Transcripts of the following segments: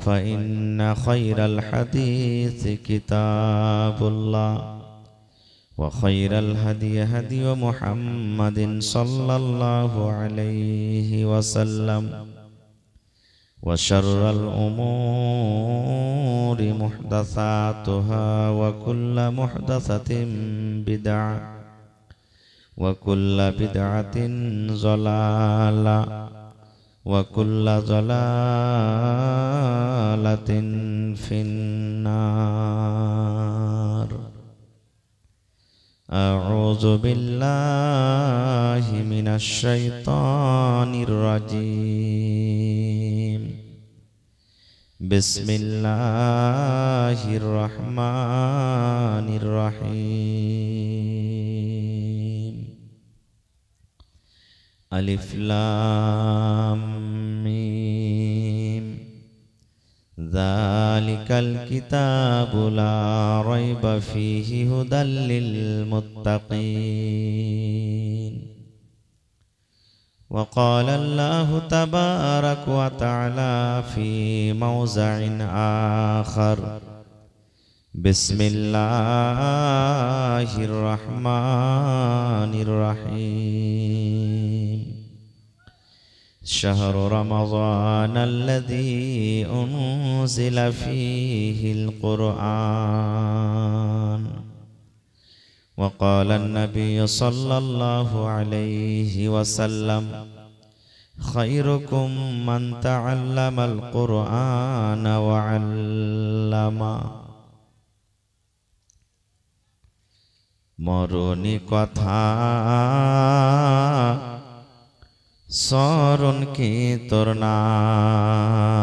فإن خير الحديث كتاب الله وخير الهدي هدي محمد صلى الله عليه وسلم وشر الأمور محدثاتها وكل محدثة بدعة وكل بدعة ضلالة وكل ضلالة في النار. أعوذ بالله من الشيطان الرجيم. بسم الله الرحمن الرحيم. ألف لام ميم. ذلك الكتاب لا ريب فيه هدى للمتقين. وقال الله تبارك وتعالى في موضع آخر: بسم الله الرحمن الرحيم. شهر رمضان الذي أنزل فيه القرآن. وقال النبي صلى الله عليه وسلم: خيركم من تعلم القرآن وعلمه. মরণী কথা স্মরণ কি তোর নাই,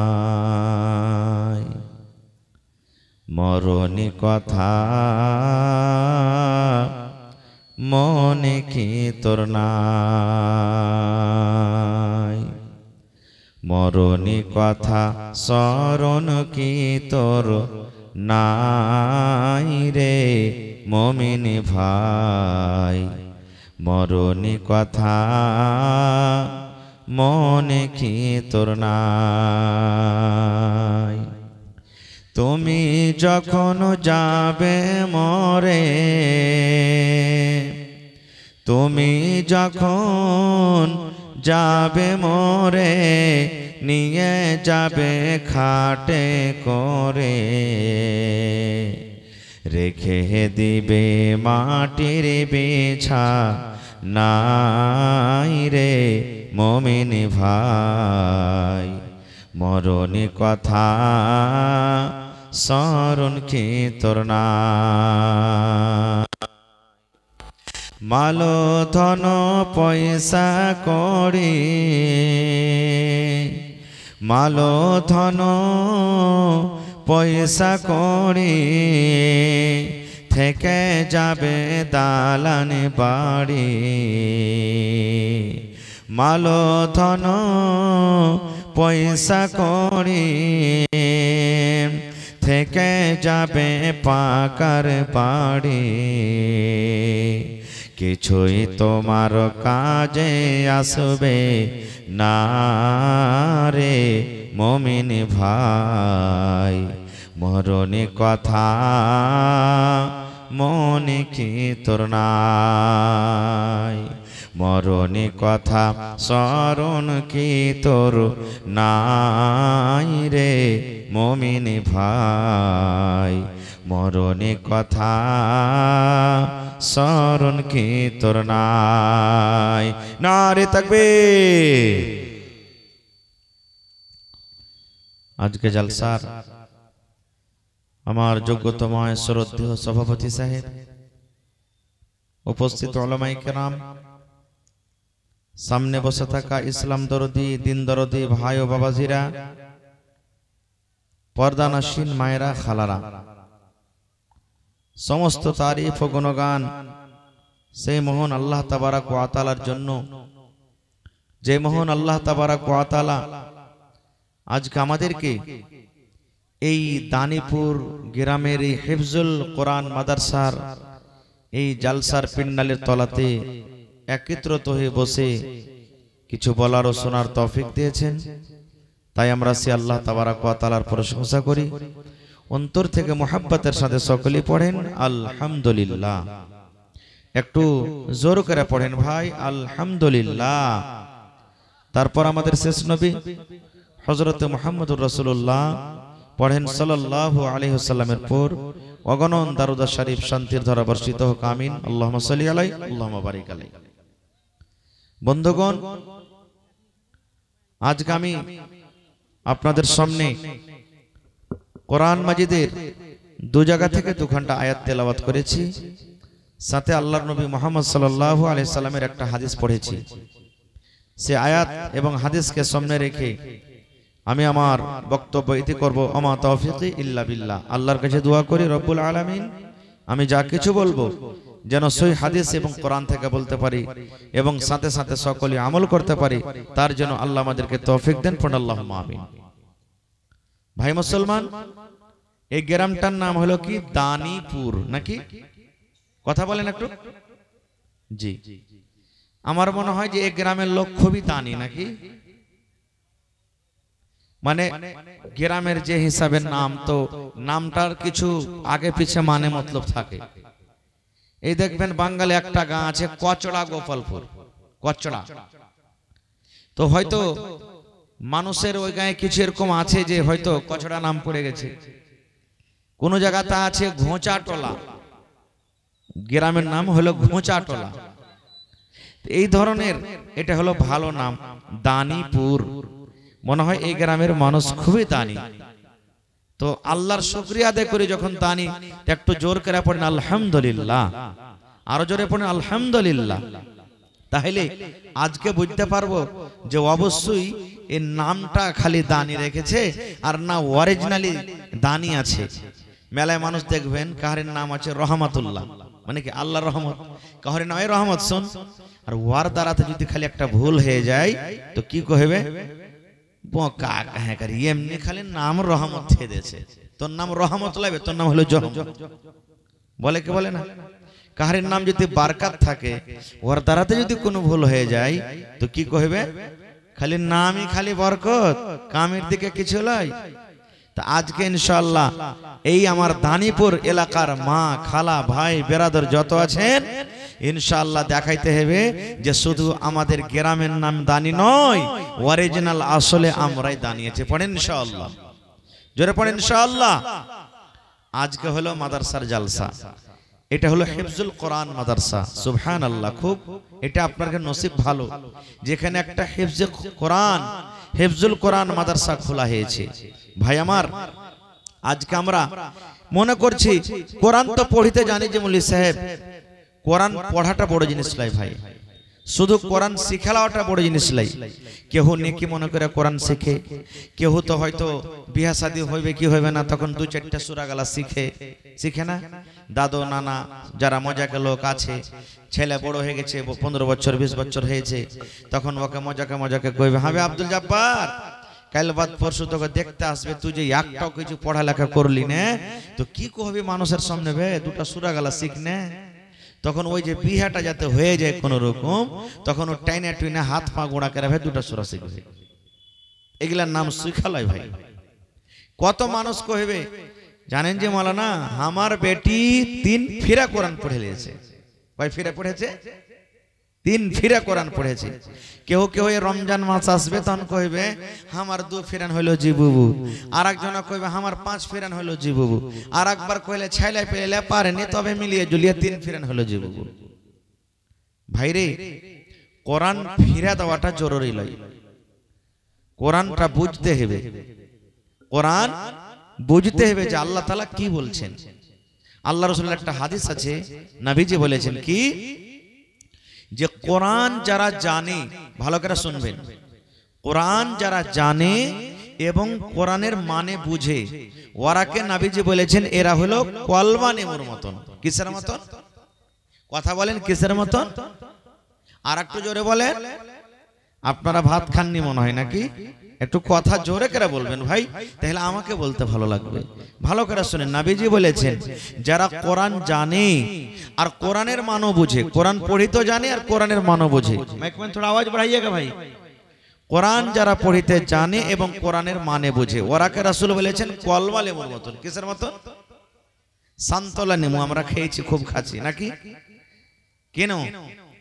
মরণী কথা মনে কি তোর নাই, মরণী কথা স্মরণ কি তোর নাই রে মুমিন ভাই, মরণী কথা মনে কি তোর নাই। তুমি যখন যাবে মরে, তুমি যখন যাবে মরে, নিয়ে যাবে খাটে করে, রেখে দিবে মাটির বিছা নাই রে মুমিন ভাই, মরণী কথা স্মরণ কি তোর নাই। মালো ধন পয়সা করি, মালো ধন পয়সা করি, থেকে যাবে দালান বাড়ি, মালো ধন পয়সা করি, থেকে যাবে পাকার বাড়ি, কিছুই তোমার কাজে আসবে না রে মুমিন ভাই, মরণী কথা মনে কি তোর নাই, মরণী কথা স্মরণ কি তোর নাই রে মুমিন ভাই, মরণী কথা স্মরণ কি তোর নাই। নারে তাকবীর। আজকে জলসার আমার যোগ্যতময় শ্রদ্ধেয় সভাপতি সাহেব, উপস্থিত উলামায়ে কেরাম, সামনে বসে থাকা ইসলাম দরদি দিন দরদি ভাই ও বাবাজিরা, পর্দানাসীন মায়েরা খালারা, সমস্ত তারিফ ও গুণগান সেই মহান আল্লাহ তাবারাক ওয়া তাআলার জন্য, যে মহান আল্লাহ তাবারাক ওয়া তাআলা আজকে আমাদেরকে এই দানিপুর গ্রামের এই হিফজুল কোরআন মাদ্রাসার এই জালসার পিন্ডালের তলাতে একত্রিত হয়ে বসে কিছু বলার ও শোনার তৌফিক দিয়েছেন। তাই আমরা সে আল্লাহ তাবারাক ওয়া তাআলার প্রশংসা করি, অন্তর থেকে মোহাব্বতের সাথে সকলেই পড়েন আলহামদুলিল্লাহ। একটু জোর করে পড়েন ভাই আলহামদুলিল্লাহ। তারপর আমাদের শেষ নবী হযরত মুহাম্মদুর রাসূলুল্লাহ পড়েন সাল্লাল্লাহু আলাইহি ওয়াসাল্লামের পর অগণন দারুদ শরীফ শান্তির ধারা বর্ষিত হোক, আমিন। আল্লাহুম্মা সাল্লি আলাইহি আল্লাহুম্মা বারিক আলাইহি। বন্ধুগণ, আজকে আমি আপনাদের সামনে কোরআন মাজিদের দু জায়গা থেকে দুখানা আয়াত তেলাওয়াত করেছি, সাথে আল্লাহর নবী মুহাম্মদ সাল্লাল্লাহু আলাইহি সাল্লামের একটা হাদিস পড়েছি। সে আয়াত এবং হাদিসকে সামনে রেখে আমি আমার বক্তব্য ইতি করব। আমা তাওফিকি ইল্লা বিল্লাহ। আল্লাহর কাছে দোয়া করি রব্বুল আলামিন আমি যা কিছু বলবো যেন সহিহ হাদিস এবং কোরআন থেকে বলতে পারি এবং সাথে সাথে সকলে আমল করতে পারি, তার জন্য আল্লাহ আমাদেরকে তৌফিক দেন। পড়ুন আল্লাহুম্মা আমিন। ভাই মুসলমান, এই গ্রামটার নাম হলো কি দানীপুর, নাকি? কথা বলেন একটু। জি, আমার মনে হয় যে এই গ্রামের লোক খুবই দানি, নাকি? মানে গ্রামের যে হিসাবের নাম, তো নামটার কিছু আগে পিছে মানে মতলব থাকে। এই দেখবেন বাঙালি একটা গাঁ আছে কচড়া গোপালপুর, কচড়া। তো হয়তো মানুষের ওই গায়ে কিছু এরকম আছে যে হয়তো কচড়া নাম পড়ে গেছে। কোন জায়গাতে আছে ঘোঁচাটোলা, গ্রামের নাম হলো ঘোঁচাটোলা। এই ধরনের এটা হলো ভালো নাম দানীপুর। মনে হয় এই গ্রামের মানুষ খুবই দানি। তো আল্লাহর শুকরিয়া আদায় করে যখন দানি, একটু জোর করে পড়েন আলহামদুলিল্লাহ, আরো জোরে পড়েন আলহামদুলিল্লাহ। তাহলে আজকে বুঝতে পারবো যে অবশ্যই এর নামটা খালি দানি রেখেছে আর না অরিজিনালি দানি আছে। মেলায় মানুষ দেখবেন কাহারের নাম আছে রহমাতুল্লাহ, মানে কি আল্লাহর রহমত, কাহারের নাম রহমত শুন, আর ওয়ার দ্বারাতে যদি খালি একটা ভুল হয়ে যায় তো কি কইবে, বোকা কাহে করি, এমনি খালি নাম রহমত ছে দেছে, তোর নাম রহমত লাগবে, তোর নাম হলো জহম, বলে কি বলে না? কাহারের নাম যদি বারকাত থাকে, ওর দ্বারাতে যদি কোনো ভুল হয়ে যায় তো কি কইবে, খালি নামই খালি বরকত, কামের দিকে কিছু নাই। তা আজকে ইনশাআল্লাহ এই আমার দানীপুর এলাকার মা, খালা, ভাই, বেরাদর যত আছেন, ইনশাআল্লাহ দেখাইতে হবে যে শুধু আমাদের গ্রামের নাম দানি নয়, অরিজিনাল আসলে আমরাই দানিয়েছি। পড়েন ইনশাআল্লাহ, জোরে পড়েন ইনশাআল্লাহ। আজকে হলো মাদ্রাসার জালসা, এটা হলো হিফজুল কোরআন মাদ্রাসা। সুবহানাল্লাহ, খুব এটা আপনার নসিব ভালো যেখানে একটা হিফজুল কোরআন মাদ্রাসা খোলা হয়েছে। ভাই আমার, আজকে আমরা মনে করছি কোরআন তো পড়িতে জানি যে মৌলভী সাহেব, কোরআন পড়াটা বড় জিনিস লাই ভাই, শুধু কোরআন শিখালাওটা বড় জিনিস লাই। কেউ নেকি মনে করে কোরআন শিখে, কেউ তো হয়তো বিয়া শাদী হইবে কি হইবে না তখন দু চারটা সূরা গালা শিখে না। দাদু নানা যারা মজাকে লোক আছে, ছেলে বড় হয়ে গেছে, 15 বছর 20 বছর হয়েছে, তখন ওকে মজাকে কইবে, হাবে আব্দুল জব্বার কাল বাদ পরশু তোকে দেখতে আসবে, তুই যে একটাও কিছু পড়ালেখা করলি না, তো কি কহবি মানুষের সামনে, বে দুটা সূরা গালা শিখ না। তখন ওই যে বিহাটা যাতে হয়ে যায় কোন রকম, তখন ও টাইনে টুইনে হাত পা গোড়া করে ভাই দুটা সূরা শিখবে। এগুলার নাম শিখালয় ভাই। কত মানুষ কইবে জানেন যে মাওলানা আমার বেটি 3 ফিরা কোরআন পড়ে লিয়েছে। কয় ফিরা পড়েছে? 3 ফিরা কোরআন পড়েছে। কেউ এই রমজান মাস আসবে তখন কইবে আমার 2 ফিরান হইলো জি বুবু, আর একজন কইবে আমার 5 ফিরান হইলো জি বুবু, আর একবার কইলে ছাইলে পেলে পারেনি তবে মিলিয়ে জুলিয়ে 3 ফিরান হইলো জি বুবু। ভাইরে, কোরআন ফিরা দেওয়াটা জরুরি লয়, কোরআনটা বুঝতে হবে, কোরআন বুঝতে হবে যে আল্লাহ তাআলা কি বলছেন। আল্লাহ রাসূলের একটা হাদিস আছে, নবীজি বলেছেন কি যে কোরআন যারা জানে, ভালো করে শুনবেন, কোরআন যারা জানে এবং কোরআনের মানে বুঝে, ওরাকে নবীজি বলেছেন এরা হলো কলমা নেমুর মতন। কিসের মতন? কথা বলেন, কিসের মতন? আর একটু জোরে বলেন। আপনারা ভাত খাননি মনে হয় নাকি? একটু কথা জোরে করে বলবেন ভাই, তাহলে আমাকে বলতে ভালো লাগবে। ভালো করে শুনেন, নবীজি বলেছেন যারা কোরআন জানে আর কোরআনের মানও বুঝে, কোরআন পড়ি তো জানে আর কোরআনের মানও বুঝে। মাইক में थोड़ा आवाज बढ़ाइएगा भाई। কোরআন যারা পড়িতে জানে এবং কোরআনের মানে বুঝে, ওরাকে রাসূল বলেছেন কলমা লেবুর মতন। কিসের মতন? সান্তলা নেমু আমরা খেয়েছি, খুব খাচ্ছি নাকি? কেন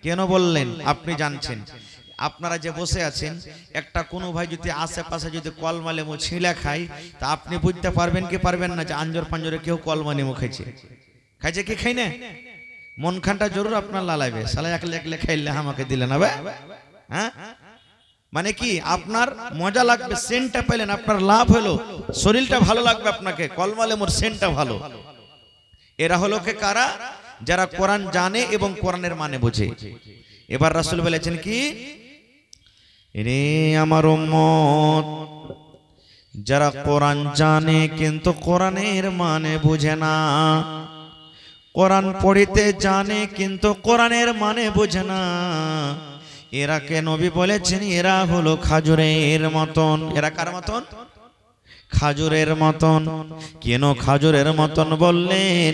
কেন বললেন? আপনি জানছেন। আপনারা যে বসে আছেন, একটা কোনো ভাই যদি আশেপাশে যদি কলমা লেবু ছিঁড়া খায়, তা আপনি বুঝতে পারবেন কি পারবেন না যে আঞ্জর পাঞ্জরে কেউ কলমা লেবু খাইছে? খাইছে কি খাই না? মন খানটা জরুর আপনার লালাইবে, সালা একলে একলে খাইলে আমাকে দিলে না ভাই। হ্যাঁ, মানে কি আপনার মজা লাগবে, সেন্টটা পেলেন, আপনার লাভ হলো, শরীরটা ভালো লাগবে আপনাকে, কলমা লেবুর সেন্টটা ভালো। এরা হলো কে কারা? যারা কোরআন জানে এবং কোরআনের মানে বোঝে। এবার রাসূল বলেছেন কি, রে আমার উম্মত, যারা কোরআন জানে কিন্তু কোরআনের মানে বোঝে না, কোরআন পড়িতে জানে কিন্তু কোরআনের মানে বোঝে না, এরাকে নবী বলেছেন এরা হলো খাজুরের মতন। এরা কার মতন? খাজুরের মতন। কেন খাজুরের মতন বললেন?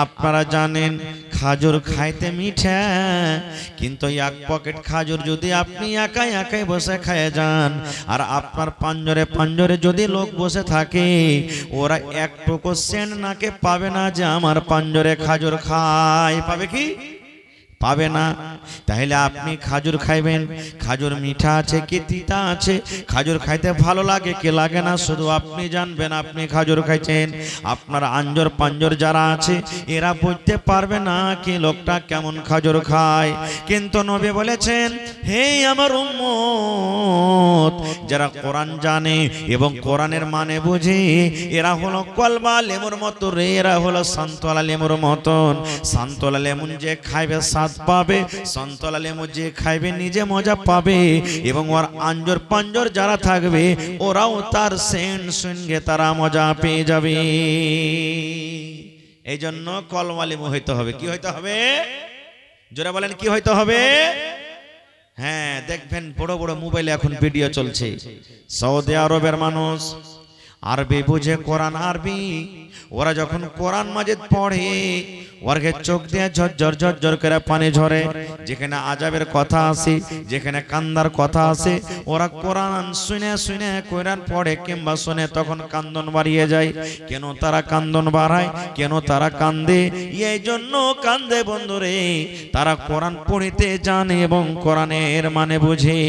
আপনারা জানেন খাজুর খাইতে মিঠা, কিন্তু এক পকেট খাজুর যদি আপনি একাই একাই বসে খায় যান, আর আপনার পাঞ্জরে পাঞ্জরে যদি লোক বসে থাকে, ওরা একটুকু সেন্ট নাকে পাবে না যে আমার পাঞ্জরে খাজুর খায়। পাবে কি? পাবে না। তাহলে আপনি খাজুর খাইবেন, খাজুর মিঠা আছে কি তিতা আছে, খাজুর খাইতে ভালো লাগে কি লাগে না, শুধু আপনি জানবেন আপনি খাজুর খাইছেন। আপনার আঞ্জর পাঞ্জর যারা আছে এরা বুঝতে পারবে না কি লোকটা কেমন খাজুর খায়। কিন্তু নবী বলেছেন, হে আমার উম্মত, যারা কোরআন জানে এবং কোরআনের মানে বুঝে, এরা হলো কলমা লেবুর মতো রে, এরা হলো সান্তলা লেবুর মতন। সান্তলা লেবু যে খাইবে স্বাদ পাবে, সান্তলা লেবু যে খাইবে নিজে মজা পাবে, এবং ওর আঞ্জর পাঞ্জর যারা থাকবে ওরাও তার সেন্ট সঙ্গে তারা মজা পেয়ে যাবে। এই জন্য কলমা লেবু হইতে হবে। কি হইতে হবে? জোরে বলেন, কি হইতে হবে? হ্যাঁ, দেখবেন বড় বড় মোবাইলে এখন ভিডিও চলছে, সৌদি আরবের মানুষ আরবি বুঝে, কোরআন আরবি, ওরা যখন কোরআন মাজিদ পড়ে ওরকে চোখ দিয়ে ঝরঝর ঝরঝর করে পানি ঝরে। যেখানে আজাবের কথা আছে, যেখানে কান্দার কথা আছে, ওরা কোরআন শুনে শুনে কোরআন পড়ে কিংবা শুনে তখন কান্দন বাড়িয়ে যায়। কেন তারা কান্দন বাড়ায়? কেন তারা কান্দে? এই জন্য কান্দে বন্ধুরে, তারা কোরআন পড়িতে জানে এবং কোরআনের মানে বুঝে।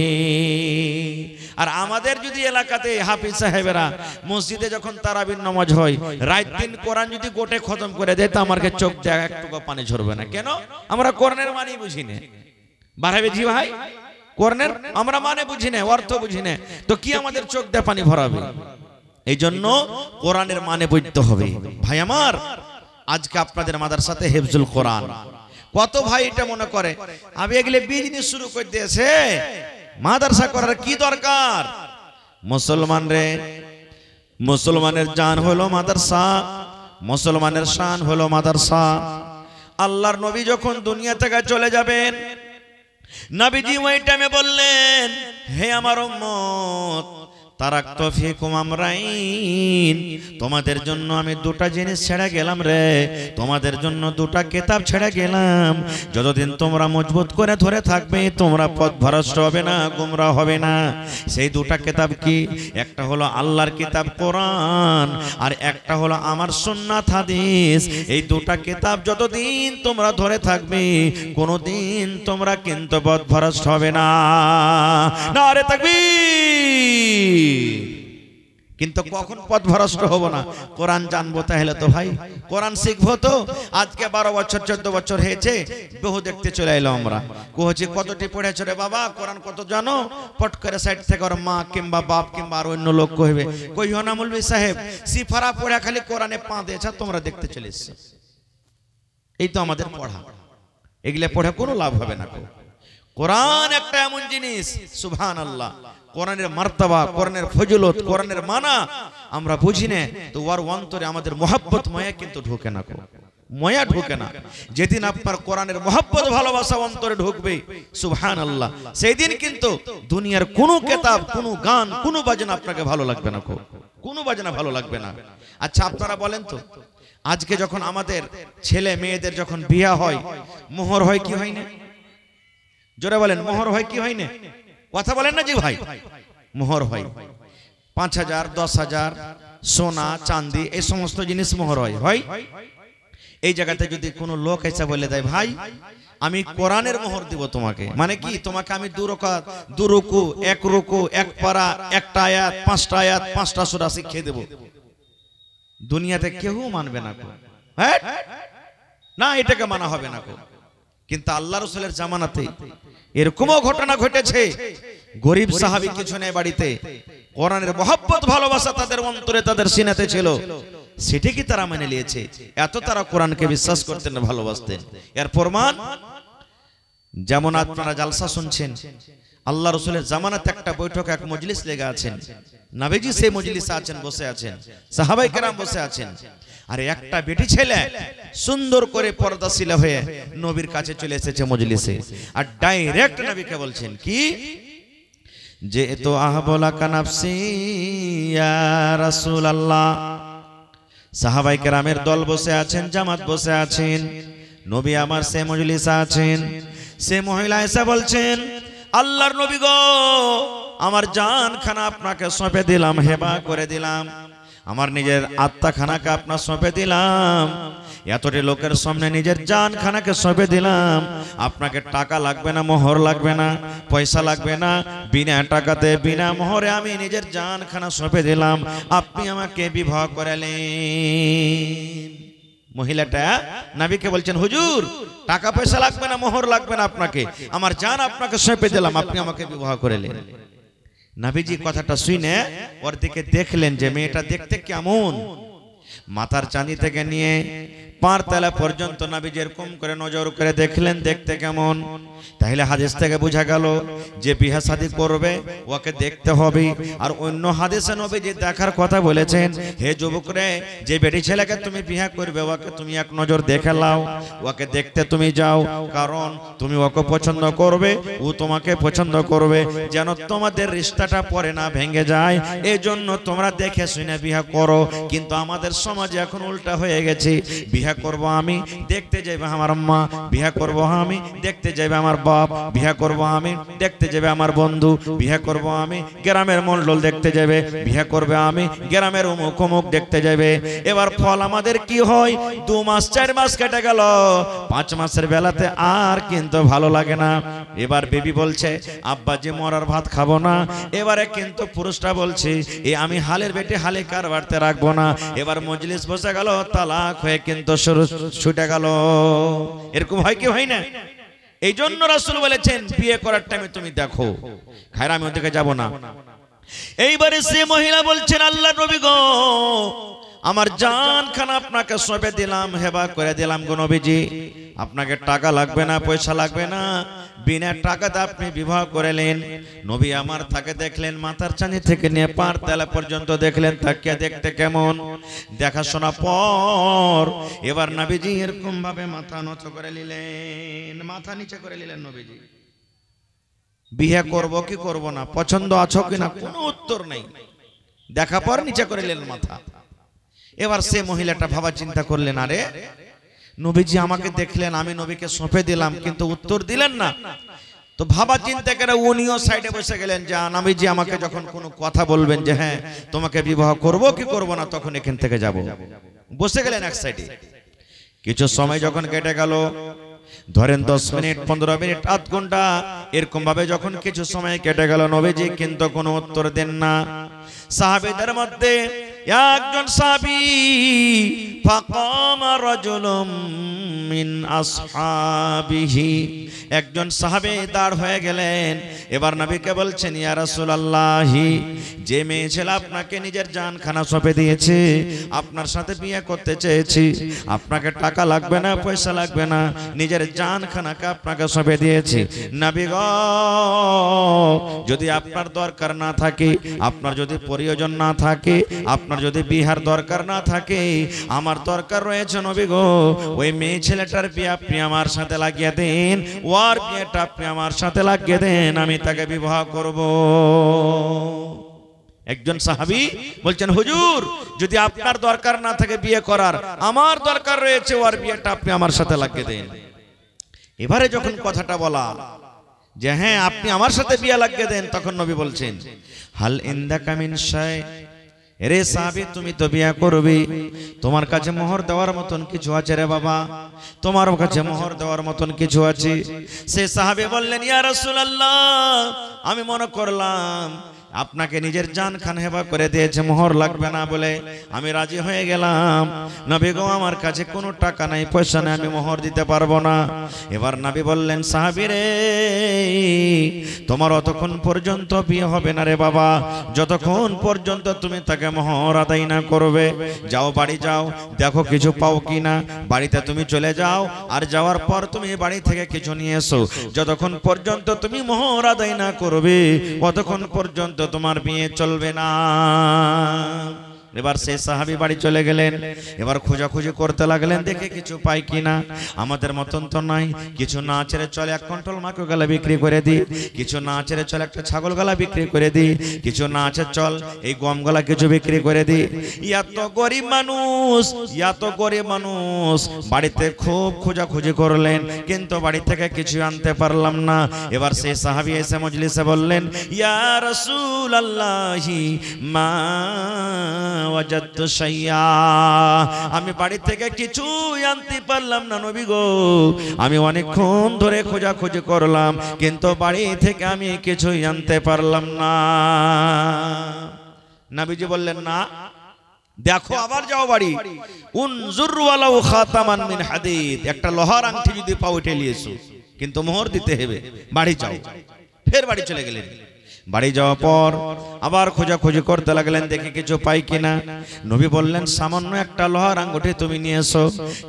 আর আমাদের যদি এলাকাতে হাফিজ সাহেবেরা মসজিদে যখন তারাবির নামাজ হয়, রাত দিন কোরআন যদি গোটে খতম করে দেয়, তা আমাকে চোখ দিয়ে একটুকু পানি ঝরবে না। কেন? আমরা কোরআনের মানে বুঝি না। বাড়াবে জি ভাই, কোরআনের আমরা মানে বুঝি না, অর্থ বুঝি না, তো কি আমাদের চোখ দিয়ে পানি ভরাবে? এই জন্য কোরআনের মানে বুঝতে হবে। ভাই আমার, আজকে আপনাদের মাদ্রাসাতে হিফজুল কোরআন, কত ভাই এটা মনে করে আমি এগুলো বিজনেস শুরু করে দিয়েছে, মাদ্রাসা করার কি দরকার? মুসলমান রে, মুসলমানের জান হলো মাদ্রাসা, মুসলমানের শান হলো মাদ্রাসা। আল্লাহর নবী যখন দুনিয়া থেকে চলে যাবেন, নবীজি ওই টাইমে বললেন, হে আমার উম্মত, তারাকতু ফিকুম আমরাইন, তোমাদের জন্য আমি দুটা জিনিস ছেড়ে গেলাম রে, তোমাদের জন্য দুটা কিতাব ছেড়ে গেলাম। যতদিন তোমরা মজবুত করে ধরে থাকবে, তোমরা পথভ্রষ্ট হবে না, গোমরা হবে না। সেই দুটা কিতাব কি? একটা হলো আল্লাহর কিতাব কোরআন, আর একটা হলো আমার সুন্নাত হাদিস। এই দুটা কিতাব যতদিন তোমরা ধরে থাকবে, কোনোদিন তোমরা কিন্তু পথভ্রষ্ট হবে না। নারে তাকবীর। কিন্তু কখন পথভ্রষ্ট হব না? কোরআন জানবো, তাহলে তো ভাই কোরআন শিখবো। তো আজকে 12 বছর 14 বছর হয়েছে, বহু দেখতে চলে এলো আমরা, কোহছি কতটি পড়েছো রে বাবা, কোরআন কত জানো? পট করে সাইড থেকে ওর মা কিংবা বাপ কিংবা আর অন্য লোক কইবে, কইও না মৌলভী সাহেব, সিফারা পড়া খালি কোরআনে পা দিয়েছে, তোমরা দেখতে চলে এসছো। এই তো আমাদের পড়া, এগুলা পড়ে কোনো লাভ হবে না। কোরআন একটা এমন জিনিস, সুবহানাল্লাহ, কোরআনের মার্তাবা, কোরআনের ফজিলত, কোরআনের মানা আমরা বুঝি না, তো ওর অন্তরে আমাদের মোহাব্বত মায়া কিন্তু ঢোকে না, মায়া ঢোকে না। যেদিন আপনার কোরআনের মোহাব্বত ভালোবাসা অন্তরে ঢুকবে, সুবহানাল্লাহ, সেই দিন কিন্তু দুনিয়ার কোনো কিতাব, কোনো গান, কোনো বাজনা আপনাকে ভালো লাগবে না, কোনো বাজনা ভালো লাগবে না। আচ্ছা আপনারা বলেন তো, আজকে যখন আমাদের ছেলে মেয়েদের যখন বিয়ে হয়, মোহর হয় কি হয় না? জোরে বলেন, মোহর হয় কি হয় না? কথা বলেন না জি ভাই, মোহর হয় 5,000 10,000 সোনা চাঁদি এই সমস্ত জিনিস মোহর হয়। এই জায়গাতে যদি কোনো লোক এসে বলে দেয় ভাই আমি কোরআনের মোহর দিব তোমাকে, মানে কি তোমাকে আমি 2 রাকাত 2 রুকু 1 রুকু 1 পারা 1টা আয়াত 5টা আয়াত 5টা সূরা শিখিয়ে দেব, দুনিয়াতে কেউ মানবে না কো, হ্যাঁ না এটাকে মানা হবে না কো। কিন্তু আল্লাহ রাসূলের জামানাতে এরকমও ঘটনা ঘটেছে, গরীব সাহাবী কিছু নেই বাড়িতে, কোরআনের মহব্বত ভালোবাসা তাদের অন্তরে তাদের সিনাতে ছিল, সেটা কি তারা মেনে নিয়েছে, এত তারা কোরআনকে বিশ্বাস করতেন ভালোবাসতেন। এর প্রমাণ যেমন আপনারা জালসা শুনছেন, আল্লাহ রাসূলের জামানাতে একটা বৈঠক এক মজলিস লেগে আছেন, নবীজি সেই মজলিসে আছেন, বসে আছেন, সাহাবায়ে কেরাম বসে আছেন, আর একটা বেটি ছেলে সুন্দর করে পর্দাশীলা হয়ে নবীর কাছে চলে এসেছে মজলিসে, আর ডাইরেক্ট নবীকে বলছেন কি যে তো আহবলা কানাফসি ইয়া রাসূলুল্লাহ। সাহাবায়ে কেরামের দল বসে আছেন, জামাত বসে আছেন, নবী আমার সে মজলিসে আছেন, সে মহিলা এসে বলছেন আল্লাহর নবী গো আমার জান খানা আপনাকে সঁপে দিলাম, হেবা করে দিলাম, আমার নিজের আত্মা খানাকে আপনার সঁপে দিলাম, এতটি লোকের সামনে নিজের জান খানাকে সঁপে দিলাম, আপনাকে টাকা লাগবে না, মোহর লাগবে না, পয়সা লাগবে না, বিনা টাকাতে বিনা মোহরে আমি নিজের জান খানা সঁপে দিলাম, আপনি আমাকে বিবাহ করালেন। মহিলাটা নবীকে বলছেন হুজুর টাকা পয়সা লাগবে না, মোহর লাগবে না, আপনাকে আমার জান আপনাকে সঁপে দিলাম, আপনি আমাকে বিবাহ করালেন। নবীজি কথাটা শুনে ওর দিকে দেখলেন যে মেয়েটা দেখতে কেমন, মাথার চাঁদি থেকে নিয়ে পার তলা পর্যন্ত নবীজি এরকম করে নজর করে দেখলেন দেখতে কেমন। তাহলে হাদিস থেকে বোঝা গেল যে বিয়ে শাদী করবে ওকে দেখতে হবে। আর অন্য হাদিসে নবীজি দেখার কথা বলেছেন, হে যুবক রে, যে বেটি ছেলেকে তুমি বিয়ে করবে ওকে তুমি এক নজর দেখে নাও, ওকে দেখতে তুমি যাও, কারণ তুমি ওকে পছন্দ করবে, ও তোমাকে পছন্দ করবে, যেন তোমাদের রিশতাটা পরে না ভেঙে যায়, এই জন্য তোমরা দেখে শুনে বিয়ে করো। কিন্তু আমাদের সমাজে এখন উল্টা হয়ে গেছে, বিয়ে করব আমি, দেখতে যাবে আমার মা, বিয়ে করব আমি, দেখতে যাবে আমার বাপ, বিয়ে করব আমি, দেখতে যাবে আমার বন্ধু, বিয়ে করব আমি, গ্রামের মন্ডল দেখতে যাবে, বিয়ে করবে আমি, গ্রামের অমুক অমুক দেখতে যাবে। এবার ফল আমাদের কি হয়, 2 মাস 4 মাস কেটে গেল, 5 মাসের বেলাতে আর কিন্তু ভালো লাগে না। এবার বেবি বলছে আব্বা যে মরার ভাত খাবো না। এবারে কিন্তু পুরুষটা বলছে এ আমি হালের বেটে হালে কার বাড়তে রাখবো না। এবার মজলিস বসে গেল, তালাক হয়ে কিন্তু ছুটে গেল। এরকম হয় কি হয় না? এই জন্য রাসূল বলেছেন বিয়ে করার টাইমে তুমি দেখো। খায়রা আমি ওদিকে যাব না। এইবারে সে মহিলা বলছেন আল্লাহর নবী গো আমার জান খানা আপনাকে সঁপে দিলাম, হেবা করে দিলাম গো নবীজি, আপনাকে টাকা লাগবে না, পয়সা লাগবে না, বিনা টাকাতে আপনি বিবাহ করেলেন। নবী আমার তাকে দেখলেন, মাথার চাঁদি থেকে নিয়ে পার তলা পর্যন্ত দেখলেন, তাকে দেখতে কেমন। দেখাশোনা পর এবার নবীজি এরকম ভাবে মাথা নত করে নিলেন, মাথা নিচে করে নিলেন। নবীজি বিয়ে করব কি করব না, পছন্দ আছো কিনা, কোনো উত্তর নেই। দেখা পর নিচে করে নিলেন মাথা। এবার সে মহিলাটা ভাবা চিন্তা করলেন, আরে নবীজি আমাকে দেখলেন, আমি নবীকে সঁপে দিলাম, কিন্তু উত্তর দিলেন না। তো ভাবা চিন্তা করে উনিও সাইডে বসে গেলেন যে নবীজি আমাকে যখন কোনো কথা বলবেন যে হ্যাঁ তোমাকে বিবাহ করব কি করব না, তখন এখান থেকে যাব। বসে গেলেন এক সাইডে। কিছু সময় যখন কেটে গেল, ধরেন 10 মিনিট 15 মিনিট আধ ঘন্টা এরকম ভাবে যখন কিছু সময় কেটে গেল, নবীজি কিন্তু কোনো উত্তর দেন না। সাহাবীদের মধ্যে একজন সাহাবী ফাকামা রাজুলুম মিন আসহাবিহি, একজন সাহাবী দাঁড় হয়ে গেলেন। এবার নবীকে বলছেন ইয়া রাসূলুল্লাহ, যে মেয়ে ছেলে আপনাকে নিজের জান খানা সঁপে দিয়েছে, আপনার সাথে বিয়ে করতে চেয়েছি, আপনাকে টাকা লাগবে না, পয়সা লাগবে না, নিজের জান খানাকে আপনাকে সঁপে দিয়েছি। নবী গো যদি আপনার দরকার না থাকে, আপনার যদি প্রয়োজন না থাকে, আপনার যদি বিহার দরকার না থাকে, আমার দরকার রয়েছে নবী গো, ওই মেয়ে ছেলেটার বিয়ে আপনি আমার সাথে লাগিয়ে দেন, ওর বিয়েটা আপনি আমার সাথে লাগিয়ে দেন, আমি তাকে বিবাহ করব। একজন সাহাবী বলছেন হুজুর যদি আপনার দরকার না থাকে বিয়ে করার, আমার দরকার রয়েছে, ওর বিয়েটা আপনি আমার সাথে লাগিয়ে দেন। এবারে যখন কথাটা বলা, যে হ্যাঁ আপনি আমার সাথে বিয়ে লাগিয়ে দেন। তখন নবী বলছেন হাল ইনদাকা মিন শাই, রে সাহাবী তুমি তো বিয়ে করবে, তোমার কাছে মোহর দেওয়ার মতন কিছু আছে রে বাবা, তোমার কাছে মোহর দেওয়ার মতন কিছু আছে? সে সাহাবী বললেন ইয়া রাসূলুল্লাহ, আমি মনে করলাম আপনাকে নিজের জান খান হেবা করে দিয়েছে, মোহর লাগবে না বলে আমি রাজি হয়ে গেলাম। নবী গো আমার কাছে কোনো টাকা নাই, পয়সা নাই, আমি মোহর দিতে পারবো না। এবার নবী বললেন সাহাবী রে, তোমার অতক্ষণ পর্যন্ত বিয়ে হবে না রে বাবা, যতক্ষণ পর্যন্ত তুমি তাকে মোহর আদায় না করবে। যাও বাড়ি যাও, দেখো কিছু পাও কিনা, বাড়িতে তুমি চলে যাও, আর যাওয়ার পর তুমি বাড়ি থেকে কিছু নিয়ে এসো। যতক্ষণ পর্যন্ত তুমি মোহর আদায় না করবে ততক্ষণ পর্যন্ত তোমার বিয়ে চলবে না। এবার সেই সাহাবী বাড়ি চলে গেলেন। এবার খোঁজাখুঁজি করতে লাগলেন, দেখে কিছু পাই কিনা। আমাদের মতন তো নাই, কিছু না ছেড়ে চলে এক কুইন্টাল মাকে গলা বিক্রি করে দিই, কিছু না ছেড়ে চলে একটা ছাগল গলা বিক্রি করে দিই, কিছু না আছে চল এই গম গলা কিছু বিক্রি করে দিই। এত গরিব মানুষ, এত গরিব মানুষ, বাড়িতে খুব খোঁজাখুঁজি করলেন কিন্তু বাড়ি থেকে কিছু আনতে পারলাম না। এবার সেই সাহাবী এসে মজলিসে বললেন ইয়া রাসূলুল্লাহি মা ওয়াজাদতু শাইয়া, আমি বাড়ি থেকে কিছু আনতে পারলাম না নবী গো, আমি অনেকক্ষণ ধরে খোঁজাখুঁজি করলাম কিন্তু বাড়ি থেকে আমি কিছুই আনতে পারলাম না। নবীজি বললেন না, দেখো আবার যাও বাড়ি, উনজুর ওয়ালাউ খাতামান মিন হাদিদ, একটা লোহার আংটি যদি পাও উঠে নিয়েছো, কিন্তু মোহর দিতে হবে। বাড়ি যাও। ফের বাড়ি চলে গেলেন। বাড়ি যাওয়ার পর আবার খোঁজাখুঁজি করতে লাগলেন, দেখে কিছু পাই কিনা। নবী বললেন সামান্য একটা লোহার আঙ্গুঠি তুমি নিয়ে এসো।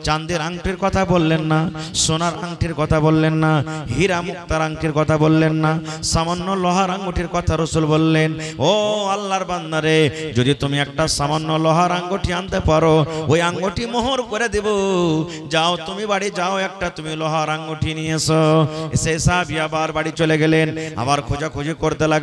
চাঁদের আংটির কথা বললেন না, সোনার আংটির কথা বললেন না, হীরা মুক্তার আংটির কথা বললেন না, সামান্য লোহার আঙ্গুঠির কথা রাসূল বললেন। ও আল্লাহর বান্দারে, যদি তুমি একটা সামান্য লোহার আঙ্গুঠি আনতে পারো, ওই আঙ্গুঠি মোহর করে দেব। যাও তুমি বাড়ি যাও, একটা তুমি লোহার আঙ্গুঠি নিয়ে এসো। সেই সাহাবী আবার বাড়ি চলে গেলেন। আবার খোঁজাখুঁজি করতে লাগলেন,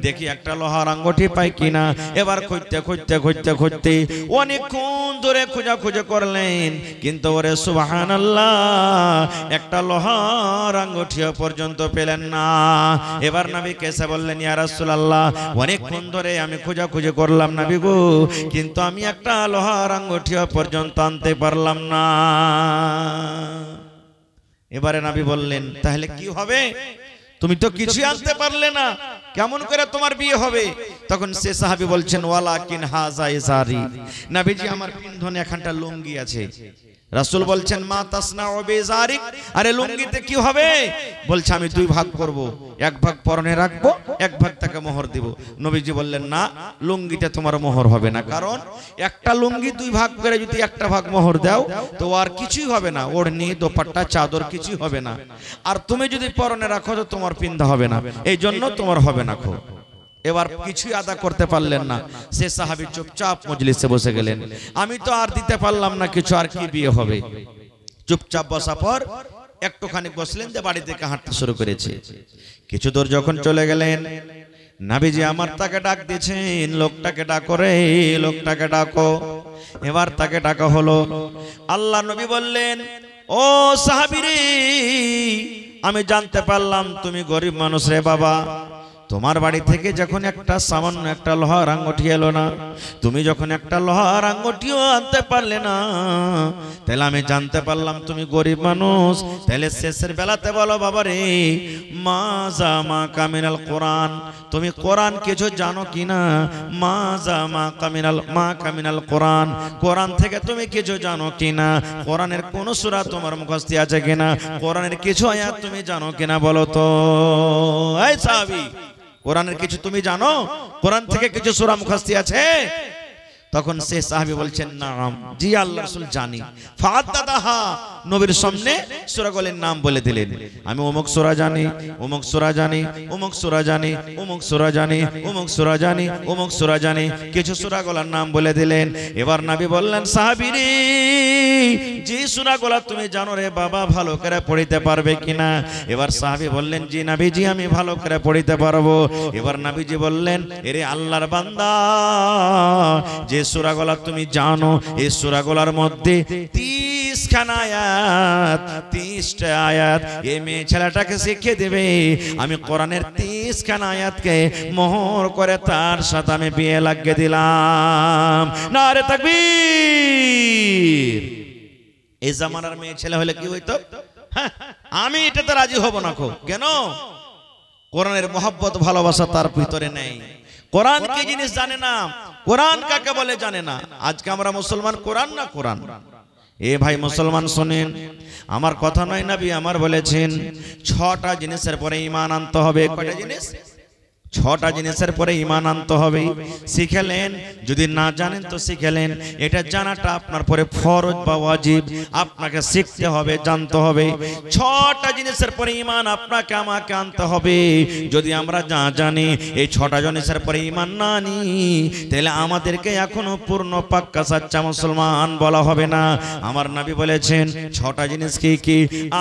দেখি একটা লোহার আঙ্গুঠি পাই কিনা। এবার খুঁজতে খুঁজতে খুঁজতে খুঁজতে অনেকক্ষণ ধরে খোঁজাখুঁজি করলেন কিন্তু ওরে সুবহানাল্লাহ, একটা লোহার আঙ্গুঠিও পর্যন্ত পেলেন না। এবার নবী কেসে বললেন ইয়া রাসূলুল্লাহ, অনেকক্ষণ ধরে আমি খোঁজাখুঁজি করলাম নবী গো, কিন্তু আমি একটা লোহার আঙ্গুঠিও পর্যন্ত আনতে পারলাম না। এবারে নবী বললেন তাহলে কি হবে? তুমি তো কিছু আনতে পারলে না, কেমন করে তোমার বিয়ে হবে? তখন সে সাহাবী বলছেন ওয়ালাকিন হাযা ইজারি, নবীজি আমার পিন্ধনে এখানটা লুঙ্গি আছে। রাসূল বলছেন মা তাসনাউ বিজারিক, আরে লুঙ্গিতে কি হবে? বলছে আমি দুই ভাগ করব, এক ভাগ পরনে রাখবো, এক ভাগ তাকে মোহর দিব। নবীজি বললেন না, লুঙ্গিতে তোমার মোহর হবে না, কারণ একটা লুঙ্গি দুই ভাগ করে যদি একটা ভাগ মোহর দাও তো আর কিছুই হবে না, ওড়নি দোপাট্টা চাদর কিছুই হবে না। আর তুমি যদি পরনে রাখো তো তোমার পিন্ধা হবে না, এই জন্য তোমার হবে না। এবার কিছুই আদা করতে পারলেন না। সে সাহাবী চুপচাপ মজলিসে বসে গেলেন। আমি তো আর দিতে পারলাম না কিছু, আর কি বিয়ে হবে? চুপচাপ বসা পর একটুখানি বসলেন, যে বাড়ি থেকে হাঁটতে শুরু করেছে। কিছু দূর যখন চলে গেলেন, নবীজি আমার তাকে ডাক দিয়েছেন, লোকটাকে ডাকো রে, লোকটাকে ডাকো। এবার তাকে ডাকা হলো। আল্লাহ নবী বললেন ও সাহাবী রে, আমি জানতে পারলাম তুমি গরিব মানুষ রে বাবা। তোমার বাড়ি থেকে যখন একটা সামান্য একটা লোহার আঙ্গুঠি এলো না, তুমি যখন একটা লোহার আঙ্গুঠিও আনতে পারলে না, তাহলে আমি জানতে পারলাম তুমি গরিব মানুষ। তাহলে শেষের বেলাতে বলো বাবা রে, মাজা মা কামিনাল কোরআন, তুমি কোরআন কিছু জানো কিনা? মাজা মা কামিনাল কোরআন, কোরআন থেকে তুমি কিছু জানো কিনা? কোরআনের কোন সূরা তোমার মুখস্থ আছে কিনা? কোরআনের কিছু আয়াত তুমি জানো কিনা বলো তো? এই সাহাবী, কোরআনের কিছু তুমি জানো? কোরআন থেকে কিছু সূরা মুখস্থ আছে? তখন সে সাহাবী বলছেন নাম, জি আল্লাহর রাসূল জানি। ফাদাদাহা, নবীর সামনে সূরাগুলোর নাম বলে দিলেন। আমি অমুক সূরা জানি, অমুক সূরা জানি, অমুক সূরা জানি, অমুক সূরা জানি, অমুক সূরা জানি, অমুক সূরা জানি, কিছু সূরাগুলোর নাম বলে দিলেন। এবার নবী বললেন সাহাবী রে, যে সূরাগুলো তুমি জানো রে বাবা, ভালো করে পড়িতে পারবে কিনা? এবার সাহাবী বললেন জি নবীজি, আমি ভালো করে পড়িতে পারবো। এবার নবীজি বললেন এরে আল্লাহর বান্দা, যে সূরাগুলো তুমি জানো এই সূরাগুলোর মধ্যে 30 30খানা আয়াত, 30টা আয়াত এই মেয়ে ছেলেটাকে শিখিয়ে দেবে। আমি কোরআনের 30খানা আয়াতকে মোহর করে তার সাথে আমি বিয়ে লাগিয়ে দিলাম। নারে তাকবীর। এই জামানার মেয়ে ছেলে হলে কি হইতো? আমি এটাতে রাজি হব না। কেন? কোরআনের মহব্বত ভালোবাসা তার ভিতরে নেই। কোরআন কি জিনিস জানে না, কোরআন কাকে বলে জানে না। আজকে আমরা মুসলমান কোরআন না কোরআন। এ ভাই মুসলমান শোনেন, আমার কথা নয়, নবী আমার বলেছেন 6টা জিনিসের পরে ঈমান আনতে হবে। কয়টা জিনিস? 6টা জিনিসের পরে ঈমান আনতে হবে। শিখেলেন, যদি না জানেন তো শিখেলেন। এটা জানাটা আপনার পরে ফরজ বা ওয়াজিব, আপনাকে শিখতে হবে, জানতে হবে। 6টা জিনিসের পরে ঈমান আপনাকে আমাকে আনতে হবে। যদি আমরা না জানি, এই 6টা জিনিসের পরে ঈমান না আনি, তাহলে আমাদেরকে এখনো পূর্ণ পাক্কা সাচ্চা মুসলমান বলা হবে না। আমার নবী বলেছেন 6টা জিনিস কি কি?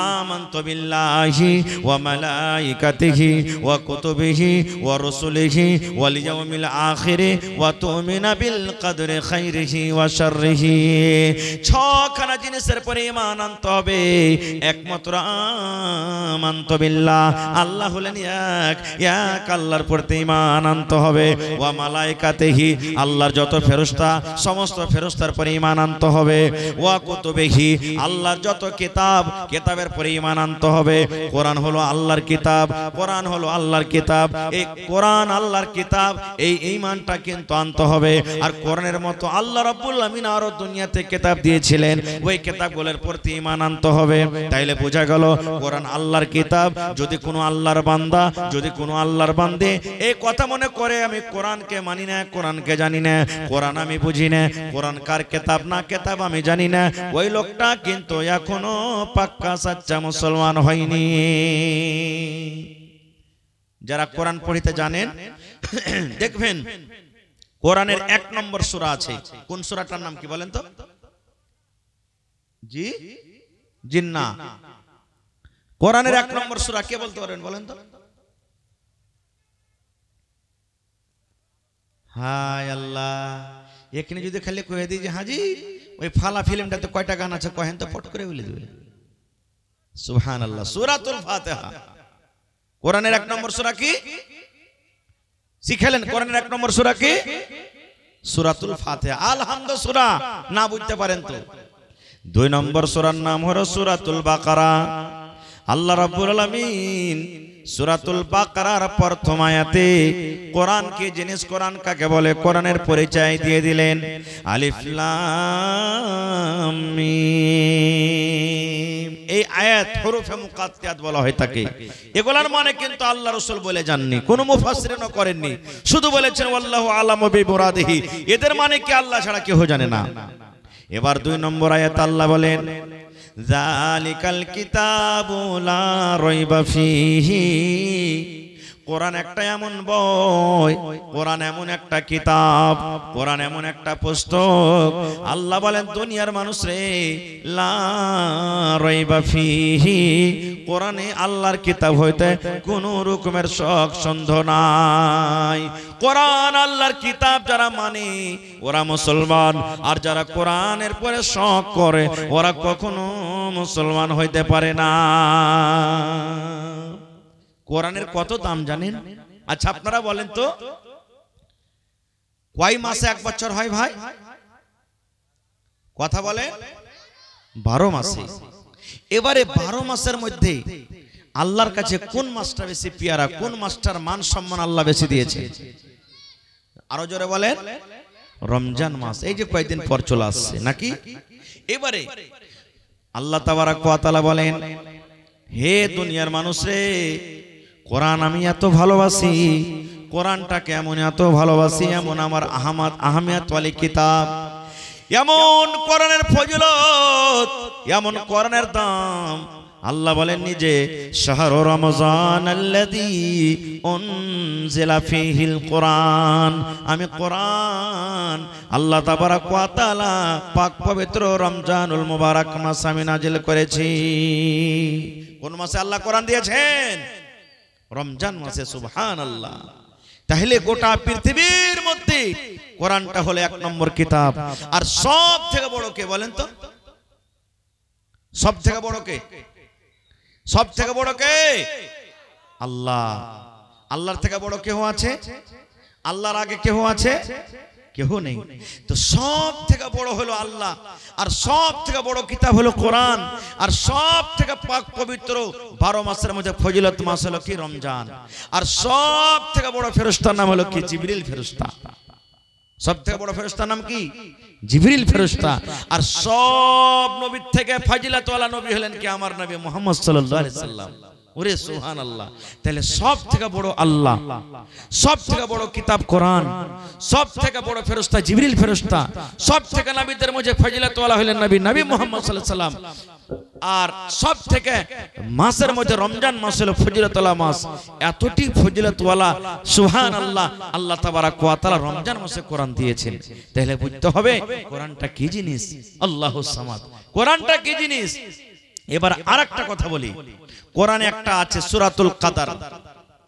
আমানতু বিল্লাহি ওয়া মালাইকাতিহি ওয়া কুতুবিহি ওয়া রসুলিহি ওয়াল ইয়াউমিল আখিরি ওয়া তুমিনা বিল কদরি খাইরিহি ওয়া শাররিহি। 6খানা জিনিসের পরে ঈমান আনতে হবে। একমাত্র আমানতু বিল্লাহ, আল্লাহ হলেন এক, এক আল্লাহর প্রতি ঈমান আনতে হবে। ওয়া মালাইকাতিহি, আল্লাহর যত ফেরেশতা সমস্ত ফেরেশতার পরে ঈমান আনতে হবে। ওয়া কুতুবিহি, আল্লাহর যত কিতাব কিতাবের পরে ঈমান আনতে হবে। কোরআন হলো আল্লাহর কিতাব, কোরআন হলো আল্লাহর কিতাব। এই কোরআন আল্লাহর কিতাব, এই ঈমানটা কিন্তু আনতে হবে। আর কোরআনের মতো আল্লাহ রাব্বুল আমিন আরো দুনিয়াতে কিতাব দিয়েছিলেন, ওই কিতাবগুলোর প্রতি ঈমান আনতে হবে। তাইলে বোঝা গেল কোরআন আল্লাহর কিতাব। যদি কোনো আল্লাহর বান্দা, যদি কোনো আল্লাহর বান্দে এই কথা মনে করে আমি কোরআনকে মানি না, কোরআনকে জানি না, কোরআন আমি বুঝি না, কোরআন কার কিতাব না কিতাব আমি জানি না, ওই লোকটা কিন্তু এখনো পাক্কা সাচ্চা মুসলমান হয়নি। যারা কোরআন পড়িতে জানেন দেখবেন কোরআনের 1 নম্বর সূরা আছে। কোন সূরাটার নাম কি বলেন তো? জি, জিন্নাহ। কোরআনের 1 নম্বর সূরা কে বলতে পারেন বলেন তো? হায় আল্লাহ, এখানে যদি খালি কয়ে দিই যে হাজি ওই ফালা ফিল্মটাতে কয়টা গান আছে কহেন তো, পট করে বলে দেবে। সুবহানাল্লাহ। সূরাতুল ফাতিহা কোরআনের 1 নম্বর সূরা কি? শিখেলেন কোরআনের 1 নম্বর সূরা কি? সূরাতুল ফাতিহা। আলহামদু সূরা না বুঝতে পারেন তো 2 নম্বর সূরার নাম হলো সূরাতুল বাকারা। আল্লাহ রাব্বুল আলামিন সূরাতুল বাকারার প্রথম আয়াতে কোরআন কি জিনিস, কোরআন কাকে বলে, কোরআনের পরিচয় দিয়ে দিলেন। আলিফ লাম মিম, এই আয়াত হরফে মুকাত্তাত বলা হয় থাকে। এগুলার মানে কিন্তু আল্লাহ রাসূল বলে যাননি, কোন মুফাসসিরও করেননি, শুধু বলেছেন আল্লাহু আলামু বিমুরাদিহি। এদের মানে কি আল্লাহ ছাড়া কেউ জানে না। এবার 2 নম্বর আয়াত আল্লাহ বলেন যালিকাল কিতাবু লা রাইবা ফীহি। কোরআন একটা এমন বই, কোরআন এমন একটা কিতাব, কোরআন এমন একটা পুস্তক, আল্লাহ বলেন দুনিয়ার মানুষ রে, লা রাইবা ফীহি, কোরআনে আল্লাহর কিতাব হইতে কোন রকমের শক সন্দেহ নাই। কোরআন আল্লাহর কিতাব যারা মানে ওরা মুসলমান, আর যারা কোরআনের পরে শক করে ওরা কখনো মুসলমান হইতে পারে না। কোরআনের কত দাম জানেন? আচ্ছা আপনারা বলেন তো কয় মাসে 1 বছর হয় ভাই? কথা বলে 12 মাসে। এবারে 12 মাসের মধ্যে আল্লাহর কাছে কোন মাসটা বেশি পিয়ারা, কোন মাসটার মান সম্মান আল্লাহ বেশি দিয়েছে? আরো জোরে বলেন রমজান মাস। এই যে কয়েকদিন পর চলে আসছে নাকি? এবারে আল্লাহ তাবারাক ওয়া তাআলা বলেন হে দুনিয়ার মানুষ রে, কোরআন আমি এত ভালোবাসি, কোরআনটাকে এমন এত ভালোবাসি, এমন আমার আহমিয়াত ওয়ালি কিতাব, এমন কোরআনের ফজিলত, এমন কোরআনের দাম। আল্লাহ বলেন নিজে শাহরু রমজান আল্লাযী উনজিলা ফীহিল কোরআন, আমি কোরআন আল্লাহ তাবারাক ওয়া তাআলা পাক পবিত্র রমজানুল মুবারক মাসে আমি নাজিল করেছি। কোন মাসে আল্লাহ কোরআন দিয়েছেন? রমজান মাসে। সুবহানাল্লাহ। তাহলে গোটা পৃথিবীর মধ্যে কোরআনটা হলো 1 নম্বর কিতাব। আর সব থেকে বড় কে বলেন তো? সব থেকে বড় কে? সব থেকে বড় কে? আল্লাহ। আল্লাহর থেকে বড় কেহ আছে? আল্লাহর আগে কেহ আছে? কেহ নেই। তো সব থেকে বড় হলো আল্লাহ, আর সব থেকে বড় কিতাব হলো কোরআন, আর সব থেকে পাক পবিত্র 12 মাসের মধ্যে ফজিলত মাস হলো কি? রমজান। আর সব থেকে বড় ফেরেশতার নাম হলো কি? জিবরিল ফেরেশতা। সব থেকে বড় ফেরেশতার নাম কি? জিবরিল ফেরেশতা। আর সব নবীর থেকে ফজিলতওয়ালা নবী হলেন কি? আমার নবী মুহাম্মদ সাল্লাল্লাহু আলাইহি সাল্লাম। ওরে সুবহানাল্লাহ। তাহলে সব থেকে বড় আল্লাহ, সব থেকে বড় কিতাব কোরআন, সব থেকে বড় ফেরেশতা জিবরিল ফেরেশতা, সব থেকে নবীদের মধ্যে ফজিলতওয়ালা হলেন নবী মুহাম্মদ সাল্লাল্লাহু আলাইহি সাল্লাম। আর সব থেকে মাসের মধ্যে রমজান মাস হলো ফজিলতওয়ালা মাস। এতটি ফজিলতওয়ালা সুবহানাল্লাহ, আল্লাহ তাবারাক ওয়া তাআলা রমজান মাসে কোরআন দিয়েছেন। তাহলে বুঝতে হবে কোরআনটা কি জিনিস। আল্লাহুস সামাদ। কোরআনটা কি জিনিস? এবার আরেকটা কথা বলি। কোরআনে একটা আছে সূরাতুল কদর।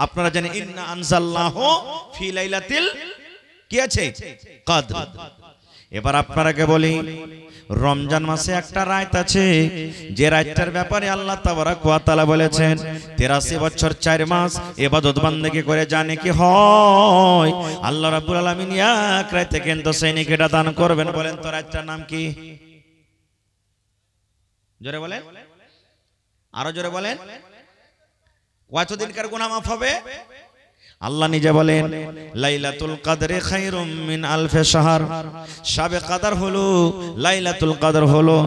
আপনারা জানেন ইন্না আনজালনাহু ফি লাইলাতিল কি আছে? কদর। এবার আপনারাকে বলি, রমজান মাসে একটা রাত আছে, যে রাতটার ব্যাপারে আল্লাহ তাবারাক ওয়া তাআলা বলেছেন 83 বছর 4 মাস ইবাদত বান্দেগি করে জানে কি হয়, আল্লাহ রাব্বুল আলামিন এক রাতে কিন্তু সেই নেকিটা দান করবেন। বলেন তো রাতটার নাম কি? জোরে বলেন, আরো জোরে বলেন। কতদিনকার গুনাহ মাফ হবে? আল্লাহ নিজে বলেন লাইলাতুল কদরে খায়রুম মিন আলফি শাহর। শাবে কদর হলো, লাইলাতুল কদর হলো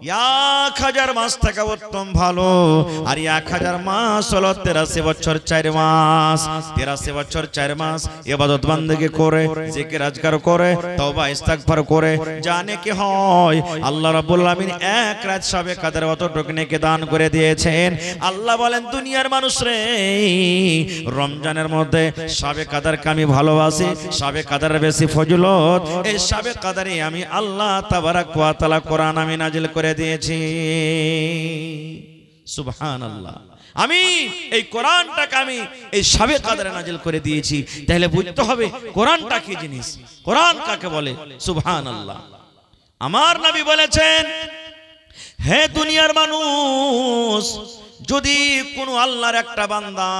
1000 মাস থেকে উত্তম ভালো। আর 1000 মাস হলো 83 বছর 4 মাস। 83 বছর 4 মাস ইবাদত বান্দেগি করে, জিকির আজকার করে, তওবা ইস্তিগফার করে জানে কি হয়, আল্লাহ রাব্বুল আলামিন এক রাত শাবে কদর অতটুকু নেকি দান করে দিয়েছেন। আল্লাহ বলেন দুনিয়ার মানুষ রে, রমজানের মধ্যে শাবে কদরকে আমি ভালোবাসি, শাবে কদরের বেশি ফজিলত। এই শাবে কদরে আমি আল্লাহ তাবারাক ওয়া তাআলা কোরআন আমি নাজিল করে দিয়েছি। সুবহানাল্লাহ। আমি এই কোরআনটাকে আমি এই শাবে কদরে নাজিল করে দিয়েছি। তাহলে বুঝতে হবে কোরআনটা কি জিনিস, কোরআন কাকে বলে। সুবহানাল্লাহ। আমার নবী বলেছেন, হে দুনিয়ার মানুষ, যদি কোনো আল্লাহর একটা বান্দা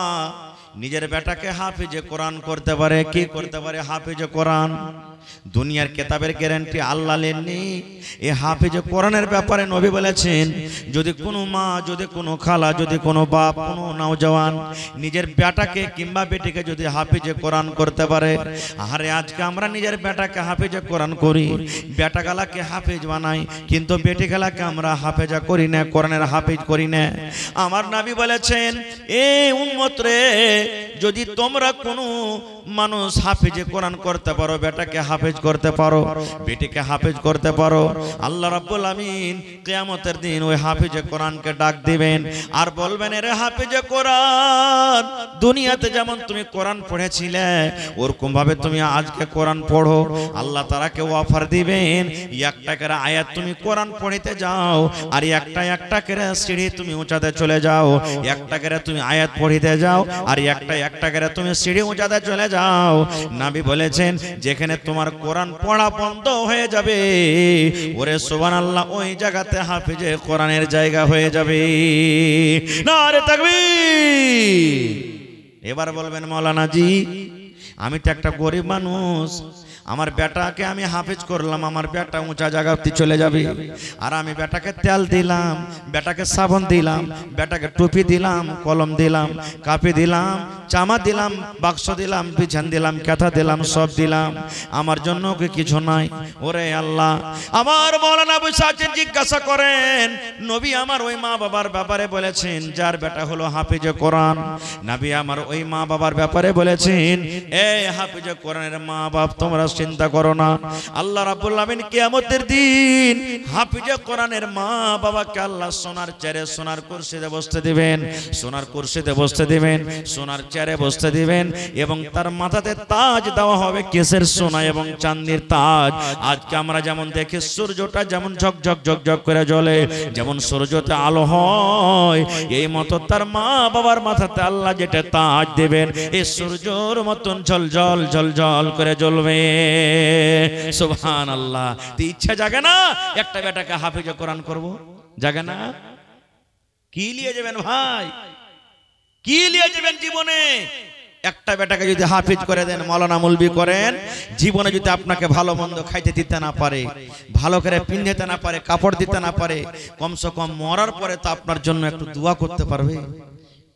নিজের বেটাকে হাফিজে কোরআন করতে পারে, কি করতে পারে? হাফিজে কোরআন। দুনিয়ার কিতাবের গ্যারান্টি আল্লাহ লেননি, এই হাফিজে কোরআনের ব্যাপারে নবী বলেছেন, যদি কোনো মা, যদি কোনো খালা, যদি কোনো বাপ, কোনো নওজওয়ান নিজের বেটাকে কিংবা বেটিকে যদি হাফিজে কোরআন করতে পারে। আরে আজকে আমরা নিজের বেটাকে হাফিজে কোরআন করি, বেটা গালাকে হাফিজ বানাই, কিন্তু বেটি গালাকে আমরা হাফেজা করি না, কোরআনের হাফিজ করি না। আমার নবী বলেছেন, এ উম্মত রে, যদি তোমরা কোনো মানুষ হাফিজে কোরআন করতে পারো, বেটাকে হাফেজ করতে পারো, বেটিকে হাফেজ করতে পারো, আল্লাহ রাব্বুল আমিন কিয়ামতের দিন ওই হাফিজে কোরআনকে ডাক দিবেন আর বলবেন, এরে হাফিজে কোরআন, দুনিয়াতে যেমন তুমি কোরআন পড়েছিলে ওরকম ভাবে তুমি আজকে কোরআন পড়ো। আল্লাহ তাআলাকে অফার দিবেন, একটা করে আয়াত তুমি কোরআন পড়িতে যাও, আর একটা করে সিঁড়ি তুমি উঁচাতে চলে যাও, একটা করে তুমি আয়াত পড়িতে যাও, আর একটা করে তুমি সিঁড়ি উঁচাতে চলে যাও। নবী বলেছেন, যেখানে তোমার কোরআন পড়া বন্ধ হয়ে যাবে, ওরে সুবহানাল্লাহ, ওই জায়গাতে হাফিজে কোরআনের জায়গা হয়ে যাবে। নারে তাকবীর। এবার বলবেন, মাওলানা জি, আমি তো একটা গরিব মানুষ, আমার বেটাকে আমি হাফেজ করলাম, আমার বেটা উঁচা জায়গাতে চলে যাবে, আর আমি বেটাকে তেল দিলাম, বেটাকে সাবান দিলাম, বেটাকে টুপি দিলাম, কলম দিলাম, কাপি দিলাম, জামা দিলাম, বাক্স দিলাম, বিছান দিলাম, কাঁথা দিলাম, সব দিলাম, আমার জন্য কি কিছু নাই? ওরে আল্লাহ, আমার মাওলানা বসে আছেন, জিজ্ঞাসা করেন, নবী আমার ওই মা বাবার ব্যাপারে বলেছেন যার বেটা হলো হাফেজে কোরআন। নবী আমার ওই মা বাবার ব্যাপারে বলেছেন, এই হাফেজে কোরআনের মা বাপ তোমরা চিন্তা করো না, আল্লাহ রাব্বুল আমিন কিয়ামতের দিন হাফিজে কোরআনের মা বাবাকে আল্লাহ সোনার চেয়ারে, সোনার কুরসিতে বসতে দিবেন, সোনার কুরসিতে বসতে দিবেন, সোনার চেয়ারে বসতে দিবেন, এবং তার মাথাতে তাজ দেওয়া হবে, কেসের সোনা এবং চাঁদির তাজ। আজকে আমরা যেমন দেখি সূর্যটা যেমন ঝকঝক ঝকঝক করে জ্বলে, যেমন সূর্যতে আলো হয়, এই মতো তার মা বাবার মাথাতে আল্লাহ যেটা তাজ দেবেন, এই সূর্যর মতন ঝলঝল ঝলঝল করে জ্বলবে। সুবহানাল্লাহ। ইচ্ছা জাগে না একটা বেটাকে হাফিজে কোরআন করব? জাগে না? কি নিয়ে যাবেন ভাই, কি নিয়ে যাবেন জীবনে? একটা বেটাকে যদি হাফিজ করে দেন, মাওলানা মৌলবি করেন, জীবনে যদি আপনাকে ভালো মন্দ খাইতে দিতে না পারে, ভালো করে পিন্ধাতে না পারে, কাপড় দিতে না পারে, কমসে কম মরার পরে তো আপনার জন্য একটু দোয়া করতে পারবে।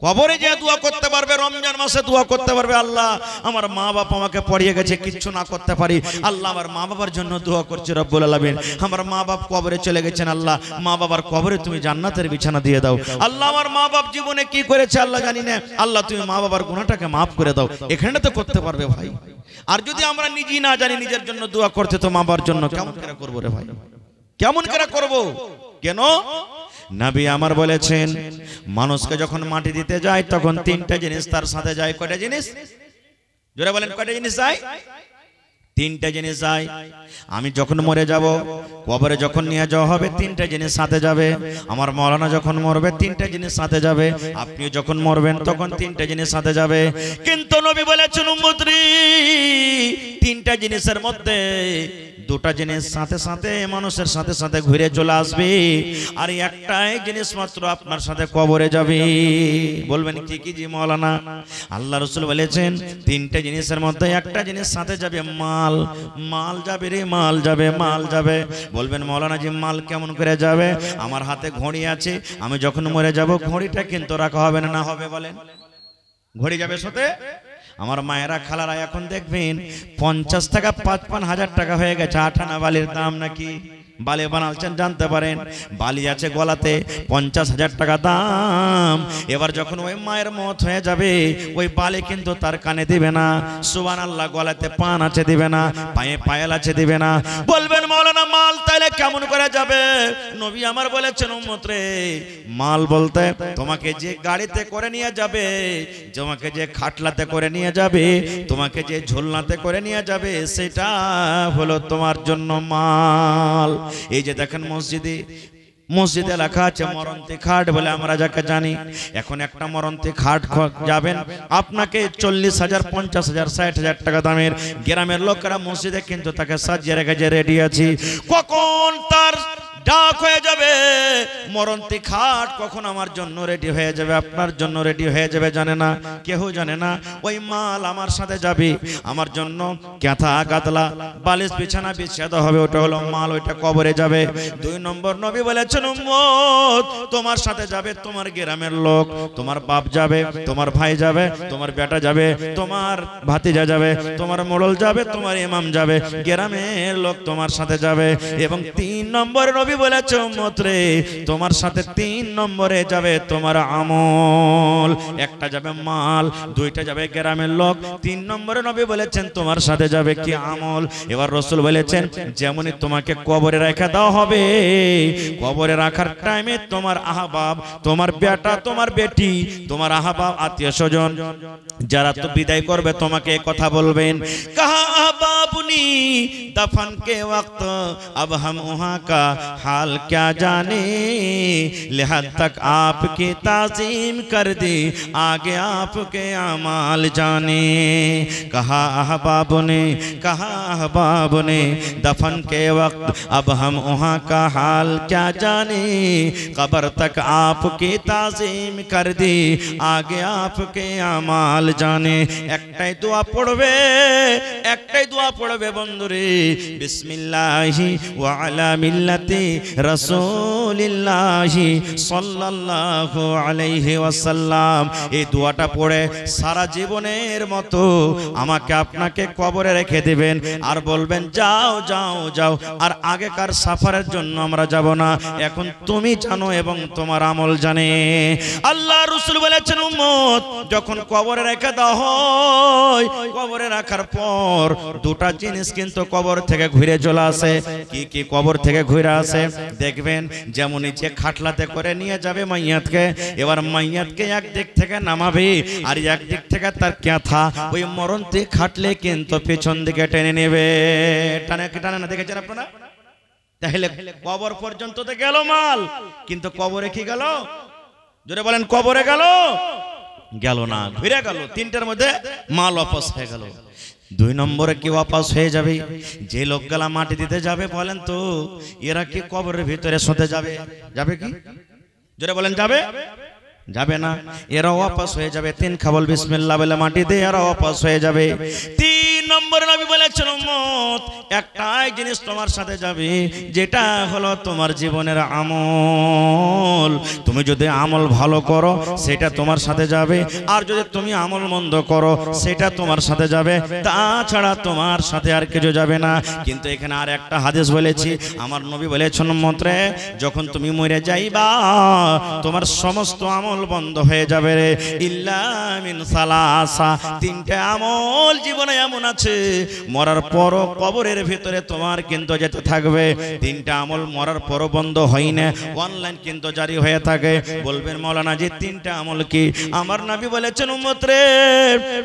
কবরে যে দোয়া করতে পারবে, রমজান মাসে দোয়া করতে পারবে, আল্লাহ আমার মা বাবা আমাকে পড়িয়ে গেছে, কিচ্ছু না করতে পারি, আল্লাহ আমার মা বাবার জন্য দোয়া করছে রব্বুল আলামিন। আমার মা বাপ কবরে চলে গেছেন, আল্লাহ মা বাবার কবরে তুমি জান্নাতের বিছানা দিয়ে দাও। আল্লাহ আমার মা বাপ জীবনে কি করেছে আল্লাহ জানি না, আল্লাহ তুমি মা বাবার গুনাহটাকে মাফ করে দাও। এখানে তো করতে পারবে ভাই। আর যদি আমরা নিজেই না জানি নিজের জন্য দোয়া করতে, তো মা বাবার জন্য কেমন করে করবো রে ভাই, কেমন করে করব? কেন? নবী আমার বলেছেন, মানুষকে যখন মাটি দিতে যায় তখন তিনটা জিনিস তার সাথে যায়। কয়টা জিনিস? জোরে বলেন, কয়টা জিনিস যায়? তিনটা জিনিস যায়। আমি যখন মরে যাব, কবরে যখন নিয়ে যাওয়া হবে, তিনটা জিনিস সাথে যাবে। আমার মাওলানা যখন মরবে, তিনটা জিনিস সাথে যাবে। আপনি যখন মরবেন তখন তিনটা জিনিস সাথে যাবে। কিন্তু নবী বলেছেন, উম্মতরি তিনটা জিনিসের মধ্যে দুটা জিনিস সাথে সাথে মানুষের সাথে সাথে ঘুরে চলে আসবে, আর একটাই জিনিস মাত্র আপনার সাথে কবরে যাবে। বলবেন কি কি জি মাওলানা? আল্লাহ রাসূল বলেছেন, তিনটা জিনিসের মধ্যে একটা জিনিস সাথে যাবে, মাল। মাল যাবে রে, মাল যাবে, মাল যাবে। বলবেন মাওলানা জি মাল কেমন করে যাবে? আমার হাতে ঘড়ি আছে, আমি যখন মরে যাব ঘড়িটা কিন্তু রাখা হবে না, না হবে? বলেন, ঘড়ি যাবে সাথে। আমার মায়েরা খালারা এখন দেখবেন 50 টাকা 55,000 টাকা হয়ে গেছে আঠানা বালির দাম। নাকি বালি বানাচ্ছেন জানতে পারেন, বালি আছে গলাতে, 50,000 টাকা দাম। এবার যখন ওই মায়ের মত হয়ে যাবে, ওই বালি কিন্তু তার কানে দিবে না, সুবহানাল্লাহ, গলাতে পান আছে দিবে না, পায়ে পায়েল আছে দিবে না। বলবেন মাওলানা মাল তাইলে কেমন করে যাবে? নবী আমার বলেছেন, উম্মত রে, মাল বলতে তোমাকে যে গাড়িতে করে নিয়ে যাবে, তোমাকে যে খাটলাতে করে নিয়ে যাবে, তোমাকে যে ঝোলনাতে করে নিয়ে যাবে, সেটা হলো তোমার জন্য মাল। এই যে দেখেন মসজিদে লেখা আছে মরন্তি খাট বলে আমরা যাকে জানি। এখন একটা মরন্তি খাট যাবেন, আপনাকে 40,000 50,000 60,000 টাকা দামের। গ্রামের লোকেরা মসজিদে কিন্তু তাকে সাজিয়ে রেখেছে, রেডি আছি। কখন তার ডাক হয়ে যাবে, মরন্তি খাট কখন আমার জন্য রেডি হয়ে যাবে, আপনার জন্য রেডি হয়ে যাবে, জানে না, কেউ জানে না। ওই মাল আমার সাথে যাবে, আমার জন্য কাঁথা গাদলা বালিশ বিছানা বিছিয়ে দেওয়া হবে, ওটা হলো মাল, ওইটা কবরে যাবে। 2 নম্বর নবী বলেছেন, উম্মত তোমার সাথে যাবে তোমার গ্রামের লোক, তোমার বাপ যাবে, তোমার ভাই যাবে, তোমার বেটা যাবে, তোমার ভাতিজা যাবে, তোমার মোড়ল যাবে, তোমার ইমাম যাবে, গ্রামের লোক তোমার সাথে যাবে। এবং 3 নম্বর নবী বলেছে, উম্মত রে, তোমার সাথে 3 নম্বরে যাবে তোমার আমল। একটা যাবে মাল, 2টা যাবে গ্রামের লোক, 3 নম্বরে নবী বলেছেন তোমার সাথে যাবে কি? আমল। এবার রাসূল বলেছেন, যেমনই তোমাকে কবরে রেখে দেওয়া হবে, কবরে রাখার টাইমে তোমার আহবাব, তোমার বেটা, তোমার বেটি, তোমার আহবাব আত্মীয় স্বজন যারা তো বিদায় করবে, তোমাকে কথা বলবেন, কাহা আহবাবুনি দফন কে ওয়াক্ত अब हम वहाँ का हाल क्या जाने, लिहाज तक आपकी ताज़ीम कर दी, आगे आपके अमाल जाने। कहा अहबाब ने दफन के वक्त अब हम वहाँ का हाल क्या जाने, कब्र तक आपकी ताज़ीम कर दी, आगे आपके अमाल जाने। একটাই দোয়া পড়বে, একটাই দোয়া পড়বে বন্ধুরে, বিসমিল্লাহি ওয়া আলা মিল্লাতি রাসূলিল্লাহি সাল্লাল্লাহু আলাইহি ওয়াসাল্লাম। এই দোয়াটা পড়ে সারা জীবনের মতো আমাকে আপনাকে কবরে রেখে দিবেন, আর বলবেন যাও যাও যাও, আর আগেকার সাফারের জন্য আমরা যাব না, এখন তুমি জানো এবং তোমার আমল জানে। আল্লাহ রাসূল বলেছেন, উম্মত যখন কবরে রেখে দাও হয়, কবরে রাখার পর 2টা জিনিস কিন্তু কবর থেকে ঘুরে চলে আসে। কি কি কবর থেকে ঘুরে আসে? দেখবেন, যেমনই যে খাটলাতে করে নিয়ে যাবে মাইয়াতকে, এবার মাইয়াতকে এক দিক থেকে নামাবে, আর এক দিক থেকে তার কাঁথা ওই মরন্তি খাটলে কিন্তু পেছন দিকে টেনে নেবে। টানে না, দেখেছেন আপনারা? তাহলে কবর পর্যন্ত তো গেল মাল, কিন্তু কবরে কি গেল? জোরে বলেন, কবরে গেল? গেল না, ঘুরে গেল। 3টার মধ্যে মাল অপস হয়ে গেল। দুই নম্বরে কি ওয়াপাস হয়ে যাবে? যে লোকগুলা মাটি দিতে যাবে বলেন তো এরা কি কবরের ভিতরে শুতে যাবে? যাবে কি? জোরে বলেন যাবে? যাবে না, এরা ওয়াপাস হয়ে যাবে। তিন খাবল বিসমিল্লাহ বলে মাটি দিয়ে এরা ওয়াপাস হয়ে যাবে। তিন নম্বরে নবী বলেছেন উম্মত একটাই জিনিস তোমার সাথে যাবে, যেটা হলো তোমার জীবনের আমল। তুমি যদি আমল ভালো করো সেটা তোমার সাথে যাবে, আর যদি তুমি আমল মন্দ করো সেটা তোমার সাথে যাবে, তাছাড়া তোমার সাথে আর কিছু যাবে না। কিন্তু এখানে আর একটা হাদিস বলেছি, আমার নবী বলেছেন উম্মত রে, যখন তুমি মরে যাইবা তোমার সমস্ত আমল বন্ধ হয়ে যাবে রে, ইল্লা মিন সালাসা। তিনটা আমল জীবনে এমন আছে মরার পর কবরের ভিতরে তোমার কিন্তু যেতে থাকবে। তিনটা আমল মরার পর বন্ধ হয় না, অনলাইন কিন্তু জারি হয়ে থাকে। বলবেন মাওলানা জি তিনটা আমল কি? আমার নবী বলেছেন উম্মত রে,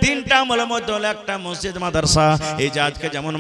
তিনটা আমলের মধ্যে হলো একটা মসজিদ মাদ্রাসা। এই যে আজকে যেমন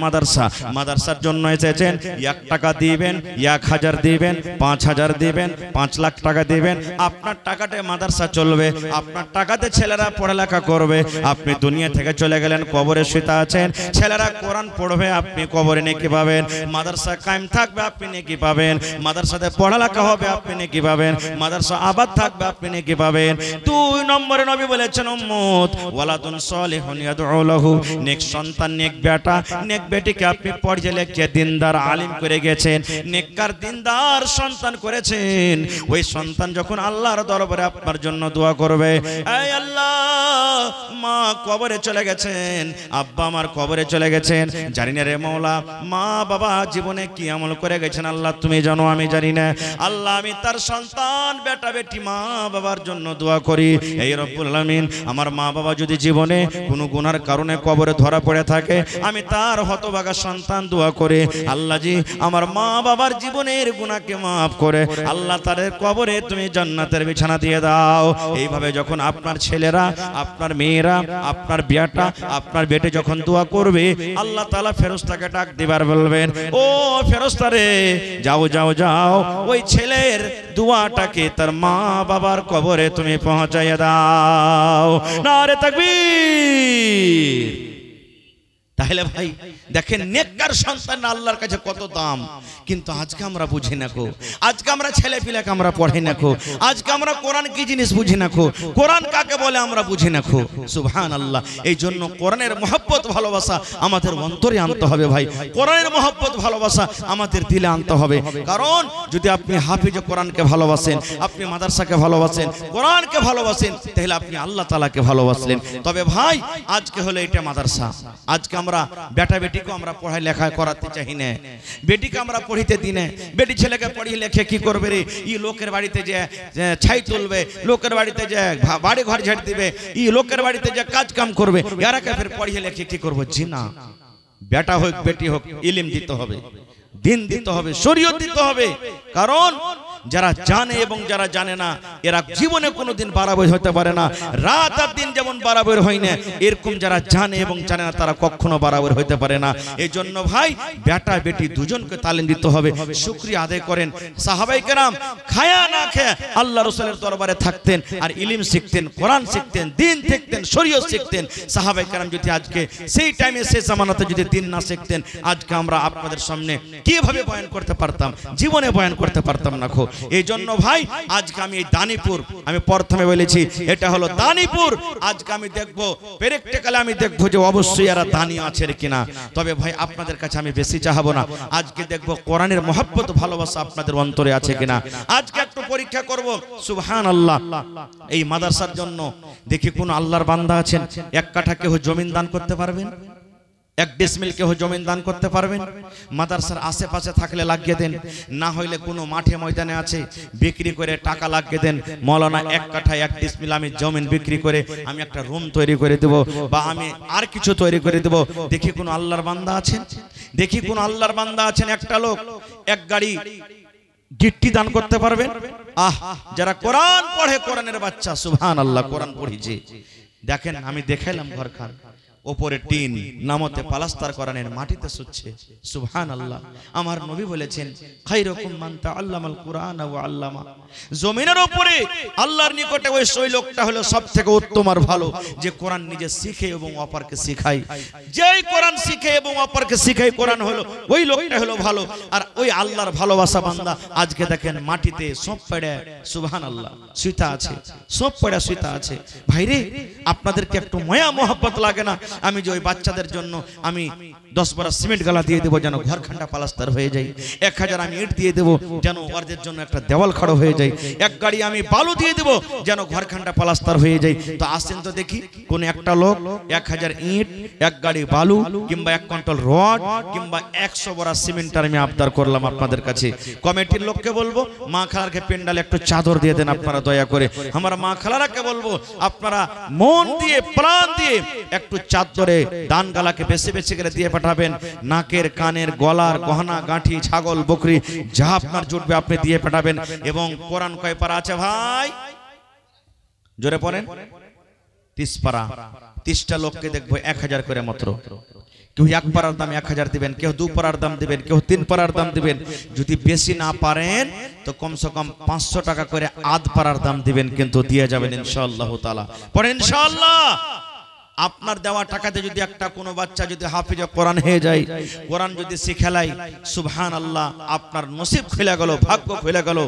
মাদ্রাসার জন্য এসেছেন, 1 টাকা দিবেন, 1000 দিবেন, 5000 দিবেন, 5 লাখ টাকা দিবেন, আপনার টাকাতে মাদ্রাসা চলবে, আপনার টাকাতে ছেলেরা পড়ালেখা করবে। আপনি দুনিয়া থেকে চলে গেলেন, কবরে শুতে আছেন, ছেলেরা কোরআন পড়বে, আপনি কবরে নেকি পাবেন। মাদ্রাসা কায়েম থাকবে, আপনি নেকি পাবেন। মাদ্রাসাতে পড়ালেখা হবে, আপনি নেকি পাবেন। মাদ্রাসা আবাদ থাকবে, আপনি নেকি পাবেন। 2 নম্বরে নবী বলেছেন উম্মত ওয়ালাদুন সলিহুন ইয়াদউ লাহু, নেক সন্তান, নেক বেটা, নেক বেটিকে আপনি পড়িয়ে লেখে দিনদার আলিম করে গেছেন, নেককার দিনদার সন্তান করেছেন। ওই সন্তান যখন আল্লাহর দরবারে আপনার জন্য দোয়া করবে, এই আল্লাহ মা কবরে চলে গেছেন, আব্বা আমার কবরে চলে গেছেন, জানি না রে মওলা মা বাবা জীবনে কি আমল করে গেছেন আল্লাহ তুমি জানো, আমি জানি না। আল্লাহ আমি তার সন্তান বেটা বেটি মা বাবার জন্য দোয়া করি, এই রব্বুল আলামিন আমার মা বাবা যদি জীবনে কোনো গুনার কারণে কবরে ধরা পড়ে থাকে, আমি তার হতভাগা সন্তান দোয়া করে আল্লাহ জি আমার মা বাবার জীবনের গুনাহকে মাফ করে আল্লাহ তাদের কবরে তুমি জান্নাতের বিছানা দিয়ে দাও। এইভাবে যখন আপনার ছেলেরা, আপনার মেয়েরা, আপনার বিয়াটা, আপনার বেটে যখন দোয়া করবে, আল্লাহ তাআলা ফেরেশতাকে ডাক দিবার বলবেন, ও ফেরেশতা রে যাও যাও যাও, ওই ছেলের দোয়াটাকে তার মা বাবার কবরে তুমি পৌঁছাইয়া দাও। নারে তাকবীর। তাহলে ভাই দেখেন নেককার সন্তান আল্লাহর কাছে কত দাম, কিন্তু আজকে আমরা বুঝি না কো। আজকে আমরা ছেলে পিলাকে আমরা পড়ে না কো। আজকে আমরা কোরআন কি জিনিস বুঝি না কো, কোরআন কাকে বলে আমরা বুঝি না কো। সুবহানাল্লাহ। এই জন্য কোরআনের মহব্বত ভালোবাসা আমাদের অন্তরে আনতে হবে ভাই। কোরআনের মহব্বত ভালোবাসা আমাদের দিলে আনতে হবে। কারণ যদি আপনি হাফিজ কোরআনকে ভালোবাসেন, আপনি মাদ্রাসাকে ভালোবাসেন, কোরআনকে ভালোবাসেন, তাহলে আপনি আল্লাহ তাআলাকে ভালোবাসলেন। তবে ভাই আজকে হলো এটা মাদ্রাসা, আজকে আমরা বেটা বেটিকে আমরা পড়াই লেখা করাতে চাই না, বেটিকে আমরা পড়িতে দিই না। বেটি ছেলেকে পড়িয়ে লেখে কি করবে রে? ই লোকের বাড়িতে যে ছাই তুলবে, লোকের বাড়িতে যে বাড়ি ঘর ঝাড় দিবে, ই লোকের বাড়িতে যে কাজ কাম করবে, এরাকে ফের পড়িয়ে লেখে কি করবো? জি না, বেটা হোক বেটি হোক ইলম দিতে হবে, দিন দিতে হবে, শরীয়ত দিতে হবে। কারণ যারা জানে এবং যারা জানে না এরা জীবনে কোনোদিন বাড়াবই হতে পারে না। রাত আর দিন যেমন বাড়াবই হয় না, এরকম যারা জানে এবং জানে না তারা কখনো বাড়াবই হতে পারে না। এই জন্য ভাই বেটা বেটি দুজনকে তালিম দিতে হবে। শুকরিয়া আদায় করেন। সাহাবায়ে কেরাম খায়া না খেয়ে আল্লাহ রাসূলের দরবারে থাকতেন আর ইলম শিখতেন, কোরআন শিখতেন, দিন শিখতেন, শরীয়ত শিখতেন। সাহাবায়ে কেরাম যদি আজকে সেই টাইমে সেই জামানাতে যদি দিন না শিখতেন, আজকে আমরা আপনাদের সামনে কিভাবে বয়ান করতে পারতাম? জীবনে বয়ান করতে পারতাম না। এই জন্য ভাই আজকে আমি এই দানিপুর, আমি প্রথমে বলেছি এটা হলো দানিপুর। আজকে আমি দেখবো প্র্যাকটিক্যালি, আমি দেখবো যে অবশ্যই এরা দানি আছে কিনা। তবে ভাই আপনাদের কাছে আমি বেশি চাহাবো না, আজকে দেখবো কোরআনের মহব্বত ভালোবাসা আপনাদের অন্তরে আছে কিনা। আজকে একটু পরীক্ষা করব। সুবহানাল্লাহ। এই মাদ্রাসার জন্য দেখি কোন আল্লাহর বান্দা আছেন 1 কাঠা কেউ জমিন দান করতে পারবেন? 1 ডিসমিল কেউ জমিন দান করতে পারবেন? মাদ্রাসার আশেপাশে থাকলে লাগিয়ে দেন, না হইলে কোনো মাঠে ময়দানে আছে বিক্রি করে টাকা লাগিয়ে দেন। মৌলানা 1 কাঠা 1 ডিসমিল আমি জমিন বিক্রি করে আমি একটা রুম তৈরি করে দেব, বা আমি আর কিছু তৈরি করে দেব। দেখি কোন আল্লাহর বান্দা আছেন, দেখি কোন আল্লাহর বান্দা আছেন একটা লোক 1 গাড়ি গিট্টি দান করতে পারবেন? যারা কোরআন পড়ে, কোরআনের বাচ্চা, সুবহানাল্লাহ, কোরআন পড়িছে। দেখেন আমি দেখাইলাম ঘরখান, ওপরে টিন, নামতে পালাস্তার করানের মাটিতে শুচ্ছে। সুবহানাল্লাহ। আমার নবী বলেছেন খায়রুকুম মান তাআল্লামাল কুরআন ওয়া আল্লামা। জমিনের উপরে আল্লাহর নিকটে ওই সেই লোকটা হলো সবথেকে উত্তম আর ভালো, যে কোরআন নিজে শিখে এবং অপরকে শেখায়। যেই কোরআন শিখে এবং অপরকে শেখায় কোরআন হলো ওই লোকটা হলো ভালো। আর ওই আল্লাহর ভালোবাসা বান্দা আজকে দেখেন মাটিতে সব পড়ে সুবহানাল্লাহ শুইতা আছে, সব পড়ে শুইতা আছে। ভাইরে আপনাদেরকে একটু মায়া মোহাব্বত লাগে না? আমি যে ওই বাচ্চাদের জন্য আমি 10 বড়া সিমেন্ট গালা দিয়ে দেবো যেন ঘরখান্ডা পালাস্তার হয়ে যায়, 1000 আমি ইট দিয়ে দেবো যেন ওদের জন্য একটা দেওয়াল খাড়ো হয়ে যায়, এক গাড়ি আমি বালু দিয়ে দেবো যেন ঘরখান্ডা পালাস্তার হয়ে যায়। তো আসেন তো দেখি কোন একটা লোক 1000 ইট, এক গাড়ি বালু কিংবা 1 কুইন্টাল রড কিংবা 100 বড়া সিমেন্ট আমি আবদার করলাম আপনাদের কাছে। কমিটির লোককে বলবো মা খালারকে পেন্ডালে একটু চাদর দিয়ে দেন আপনারা দয়া করে। আমার মা খালারাকে বলবো আপনারা মন দিয়ে প্রাণ দিয়ে একটু চাদরে দান গালাকে বেশি বেশি করে দিয়ে পাঠাবেন। নাকের, কানের, গলার গহনা গাঁঠি, ছাগল, বকরি যা আপনার জুটবে আপনি দিয়ে পাঠাবেন। এবং কোরআন কয় পারা আছে ভাই? জোরে পড়েন। 30 পারা। 30টা লোককে দেখবো 1000 করে মাত্র। কেউ 1 পারার দাম 1000 দিবেন, কেউ 2 পারার দাম দিবেন, কেউ 3 পারার দাম দিবেন। যদি বেশি না পারেন তো কমসে কম 500 টাকা করে আধ পারার দাম দিবেন, কিন্তু দিয়ে যাবেন ইনশাআল্লাহ তাআলা। পড়েন ইনশাআল্লাহ। আপনার দেওয়া টাকাতে যদি একটা কোনো বাচ্চা যদি হাফিজ কোরআন হয়ে যায়, কোরআন যদি শিখালাই, সুবহানাল্লাহ আপনার নসিব খুলে গেল, ভাগ্য খুলে গেল।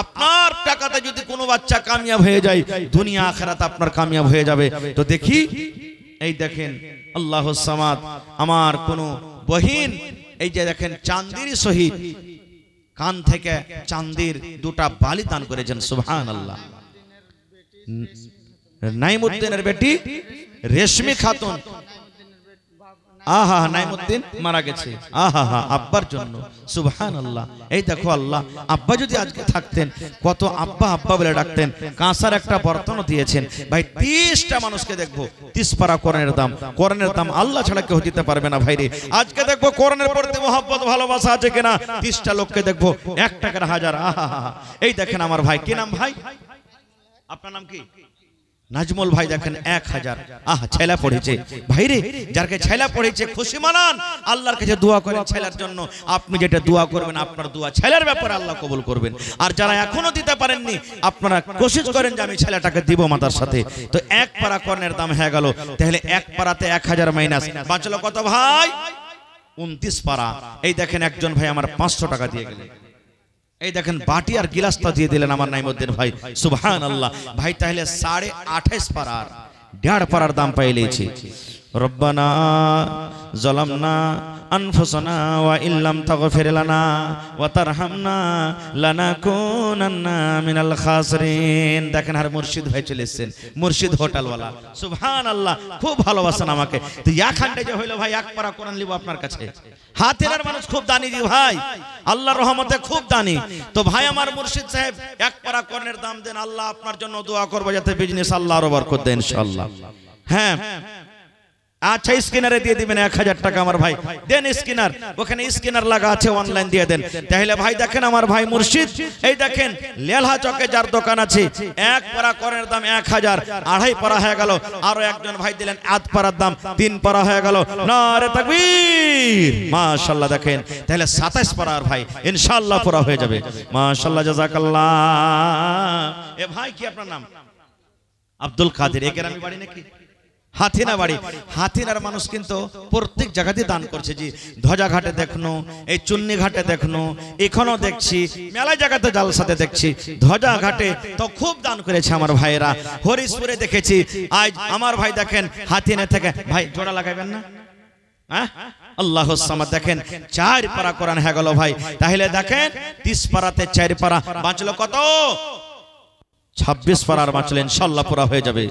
আপনার টাকাতে যদি কোনো বাচ্চা কামিয়াব হয়ে যায়, দুনিয়া আখিরাত আপনার কামিয়াব হয়ে যাবে। তো দেখি এই দেখেন আল্লাহুস সামাদ, আমার কোন বহিন এই যে দেখেন চান্দির শহীদ, কান থেকে চান্দির 2টা বালি দান করেছেন। সুবহানাল্লাহ। নাইমুদ্দিনের বেটি রেশমি খাতুন, আহা নাইমুদ্দিন মারা গেছে, আহা আব্বার জন্য। সুবহানাল্লাহ। এই দেখো আল্লাহ, আব্বা যদি আজকে থাকতেন কত আব্বা আব্বা বলে ডাকতেন। কাঁসার একটা বর্তনও দিয়েছেন। ভাই 30টা মানুষকে দেখবো 30 পারা কোরআনের দাম। কোরআনের দাম আল্লাহ ছাড়া কেউ দিতে পারবে না ভাইরে। আজকে দেখবো কোরআনের প্রতি মহব্বত ভালোবাসা আছে কিনা। 30টা লোককে দেখবো 1 টাকার 1000। আহা এই দেখেন আমার ভাই, কি নাম ভাই? আপনার নাম কি? নাজমুল ভাই। দেখেন 1000। আহা ছেলা পড়েছে ভাইরে। যারকে ছেলা পড়েছে খুশি মানান, আল্লাহর কাছে দোয়া করেন ছেলার জন্য। আপনি যেটা দোয়া করবেন আপনার দোয়া ছেলার ব্যাপারে আল্লাহ কবুল করবেন। আর যারা এখনো দিতে পারেননি আপনারা কোশিশ করেন যে আমি ছেলেটাকে দিব মাতার সাথে। তো 1 পারা কোরআনের দাম হয়ে গেল, তাহলে 1 পারাতে 1000 মাইনাস বাঁচলো কত ভাই? 29 পারা। এই দেখেন একজন ভাই আমার 500 টাকা দিয়ে গেলেন। এই দেখেন বাটি আর গিলাসটা দিয়ে দিলেন আমার নাইমুদ্দিন ভাই। সুবহানাল্লাহ। ভাই তাহলে 28.5 পারার 1.5 পারার দাম পাইলেছি। রব্বানা যালামনা আনফুসানা ওয়া ইল্লাম তাগফির লানা ওয়া তারহামনা লানাকুনান্না মিনাল খাসিরিন। দেখেন আর মুর্শিদ ভাই চলে এসেছেন, মুর্শিদ হোটেলওয়ালা। সুবহানাল্লাহ। খুব ভালোবাসেন আমাকে। তো এখানটা যে হইলো ভাই 1 পারা কোরআন লিব আপনার কাছে। হাতের মানুষ খুব দানি দি ভাই, আল্লাহর রহমতে খুব দানি। তো ভাই আমার মুর্শিদ সাহেব 1 পারা কোরআনের দাম দেন, আল্লাহ আপনার জন্য দোয়া করব যাতে বিজনেস আল্লাহ আরো বরকত দেন ইনশাআল্লাহ। হ্যাঁ আচ্ছা স্ক্যানারে দিয়ে দিবেন 1000 টাকা আমার ভাই। দেন স্ক্যানার, ওখানে স্ক্যানার লাগা আছে, অনলাইন দিয়ে দেন। তাহলে ভাই দেখেন আমার ভাই মুর্শিদ, এই দেখেন লেলহা চকে যার দোকান আছে 1 পারা কোরআনের দাম 1000, 2.5 পারা হয়ে গেল। আরো একজন ভাই দিলেন আধ পারার দাম 3 পারা হয়ে গেল। নারে তাকবীর, মাশাআল্লাহ। দেখেন তাহলে 27 পারার ভাই ইনশাআল্লাহ পুরা হয়ে যাবে। মাশাআল্লাহ, জাযাকাল্লাহ। এ ভাই কি আপনার নাম? আব্দুল কাদের। এ গ্রামে বাড়ি নাকি? হাতিনা বাড়ি। হাতিনার মানুষ কিন্তু প্রত্যেক জায়গাতে দান করছে। জি ধ্বজা ঘাটে দেখনো, এই চুন্নি ঘাটে দেখনো, এখনো দেখছি মেলা জায়গাতে জালসাতে দেখছি। ধ্বজা ঘাটে তো খুব দান করেছে আমার ভাইয়েরা। হরিশপুরে দেখেছি। আজ আমার ভাই দেখেন হাতিনা থেকে ভাই জোড়া লাগাবেন না? হ্যাঁ আল্লাহুস সামাদ। দেখেন 4 পারা কোরআন হয়ে গেল ভাই। তাহলে দেখেন 30 পারাতে 4 পারা বাঁচলো কত? 26 পারার বাঁচলে ইনশাআল্লাহ পুরা হয়ে যাবে।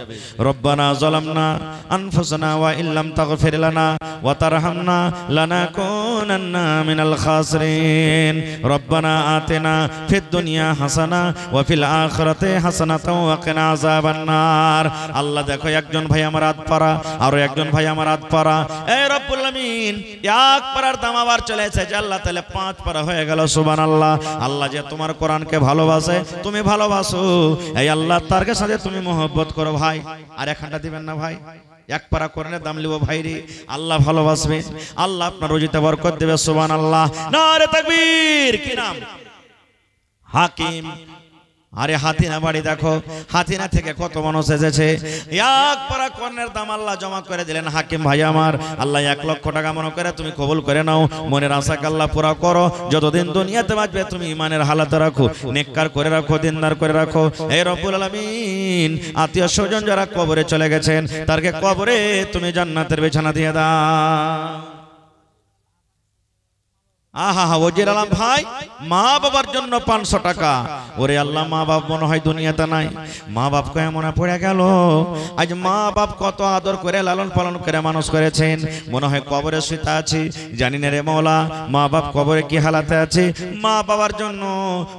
রব্বানা যালামনা আনফুসানা ওয়া ইল্লাম তাগফির লানা ওয়া তারহামনা লানাকুনান্না মিনাল খাসিরিন। রব্বানা আতিনা ফিদ দুনিয়া হাসানা ওয়া ফিল আখিরাতি হাসানাতাও ওয়া কিনা আযাবান নার। আল্লাহ দেখো একজন ভাই আমার আধ পারা, আর একজন ভাই আমার আধ পারা। এই রব্বুল আমিন 1 পারার দাম আবার চলে এসেছে আল্লাহ, তাহলে 5 পারা হয়ে গেল। সুবহানাল্লাহ। আল্লাহ যে তোমার কোরআনকে ভালোবাসে, তুমি ভালোবাসো। এই আল্লাহ তার সাথে তুমি মহব্বত করো ভাই। আর 1 ঘন্টা দিবেন না ভাই? এক পারা কোরআনের দাম লিব ভাই রে, আল্লাহ ভালোবাসবে, আল্লাহ আপনার রুজিতে বরকত দেবে। সুবহানাল্লাহ, নারে তাকবীর। কি নাম? হাকিম। আরে হাতিনা বাড়ি দেখো, হাতিনা থেকে কত মানুষ এসেছে। এক পারা কোরআনের দাম আল্লাহ জমা করে দিলেন। হাকিম ভাই আমার, আল্লাহ 1 লক্ষ টাকা মনে করে তুমি কবুল করে নাও, মনের আশাকে আল্লাহ পুরা করো। যতদিন দুনিয়াতে বাঁচবে তুমি ইমানের হালাতে রাখো, নেককার করে রাখো, দিনদার করে রাখো। হে রব্বুল আলামিন, আত্মীয় স্বজন যারা কবরে চলে গেছেন তারকে কবরে তুমি জান্নাতের বিছানা দিয়ে দাও। আহা হা, ওজির আলম ভাই, মা বাবার জন্য 500 টাকা। ওরে আল্লাহ, মা বাপ মনে হয় দুনিয়াতে নাই, মা বাপকে মনে পড়ে গেল। আজ মা বাপ কত আদর করে লালন পালন করে মানুষ করেছেন, মনে হয় কবরে শুতে আছে। জানি না রে মওলা, মা বাপ কবরে কি হালাতে আছে। মা বাবার জন্য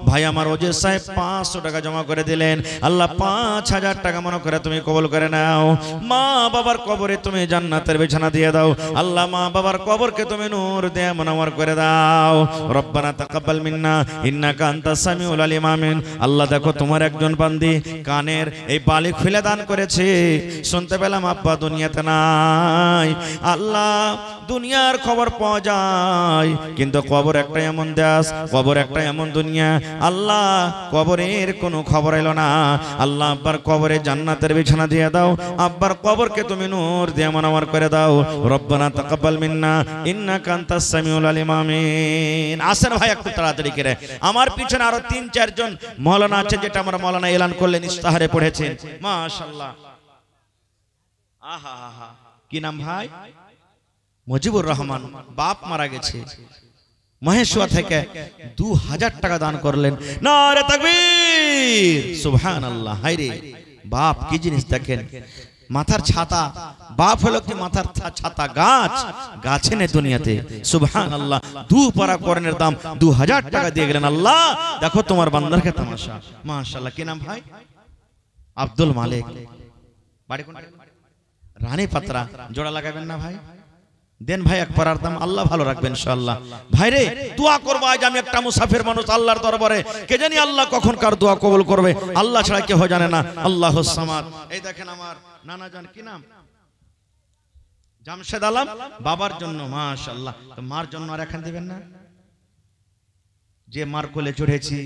ভাই আমার ওজির সাহেব 500 টাকা জমা করে দিলেন। আল্লাহ 5000 টাকা মনে করে তুমি কবুল করে নাও। মা বাবার কবরে তুমি জান্নাতের বিছানা দিয়ে দাও। আল্লাহ মা বাবার কবরকে তুমি নূর দিয়ে মুনাওয়ার করে দাও। রব্বানা তাকাব্বাল মিন্না ইন্নাকা আনতাস সামিউল আলিম। আমিন। আল্লাহ দেখো, তোমার একজন বান্দি কানের এই বালি খুলে দান করেছে, শুনতে পেলাম আব্বা দুনিয়াতে নাই। আল্লাহ, দুনিয়ার খবর পাওয়া যায়, কিন্তু কবর একটা এমন দেশ, কবর একটা এমন দুনিয়া। আল্লাহ, কবরের কোনো খবর এলো না। আল্লাহ, আব্বার কবরে জান্নাতের বিছানা দিয়ে দাও, আব্বার কবরকে তুমি নূর দিয়ে মুনাওয়ার করে দাও। রব্বানা তাকাব্বাল মিন্না ইন্নাকা আনতাস সামিউল আলিম। আমিন। আসেন ভাই একটু তাড়াতাড়ি করে, আমার পিছনে আরো 3-4 জন মাওলানা আছে, যেটা আমরা মাওলানা এলান করলেন, ইস্তাহারে পড়েছেন। মাশাআল্লাহ। আহা হা, কি নাম ভাই? মুজিবুর রহমান। বাপ মারা গেছে, মহেশওয়া থেকে 2000 টাকা দান করলেন। নারে তাকবীর, সুবহানাল্লাহ। হায়রে বাপ কি জিনিস দেখেন, মাথার ছাতা। বাপ হলো কি মাথার ছাতা, গাছ, গাছে নেই দুনিয়াতে। সুবহানাল্লাহ। 2 পারা কোরআনের দাম 2000 টাকা দিয়ে গেলেন। আল্লাহ দেখো তোমার বান্দারকে তামাশা। মাশাআল্লাহ। কি নাম ভাই? আব্দুল মালিক। বাড়ি কোন? রানী পাত্রা। জোড়া লাগাবেন না ভাই? দেন ভাই 1 পারার দাম, আল্লাহ ভালো রাখবেন ইনশাআল্লাহ। ভাই রে, দোয়া করব। আজ আমি একটা মুসাফির মানুষ আল্লাহর দরবারে, কে জানি আল্লাহ কখন কার দোয়া কবুল করবে, আল্লাহ ছাড়া কেউ জানে না। আল্লাহুস সামাদ। এই দেখেন আমার নানা জান, কি নাম? জামশেদ আলম। বাবার জন্য মাশাআল্লাহ। তো মার জন্য আর এখান দিবেন না? যে মার কোলে চড়েছি,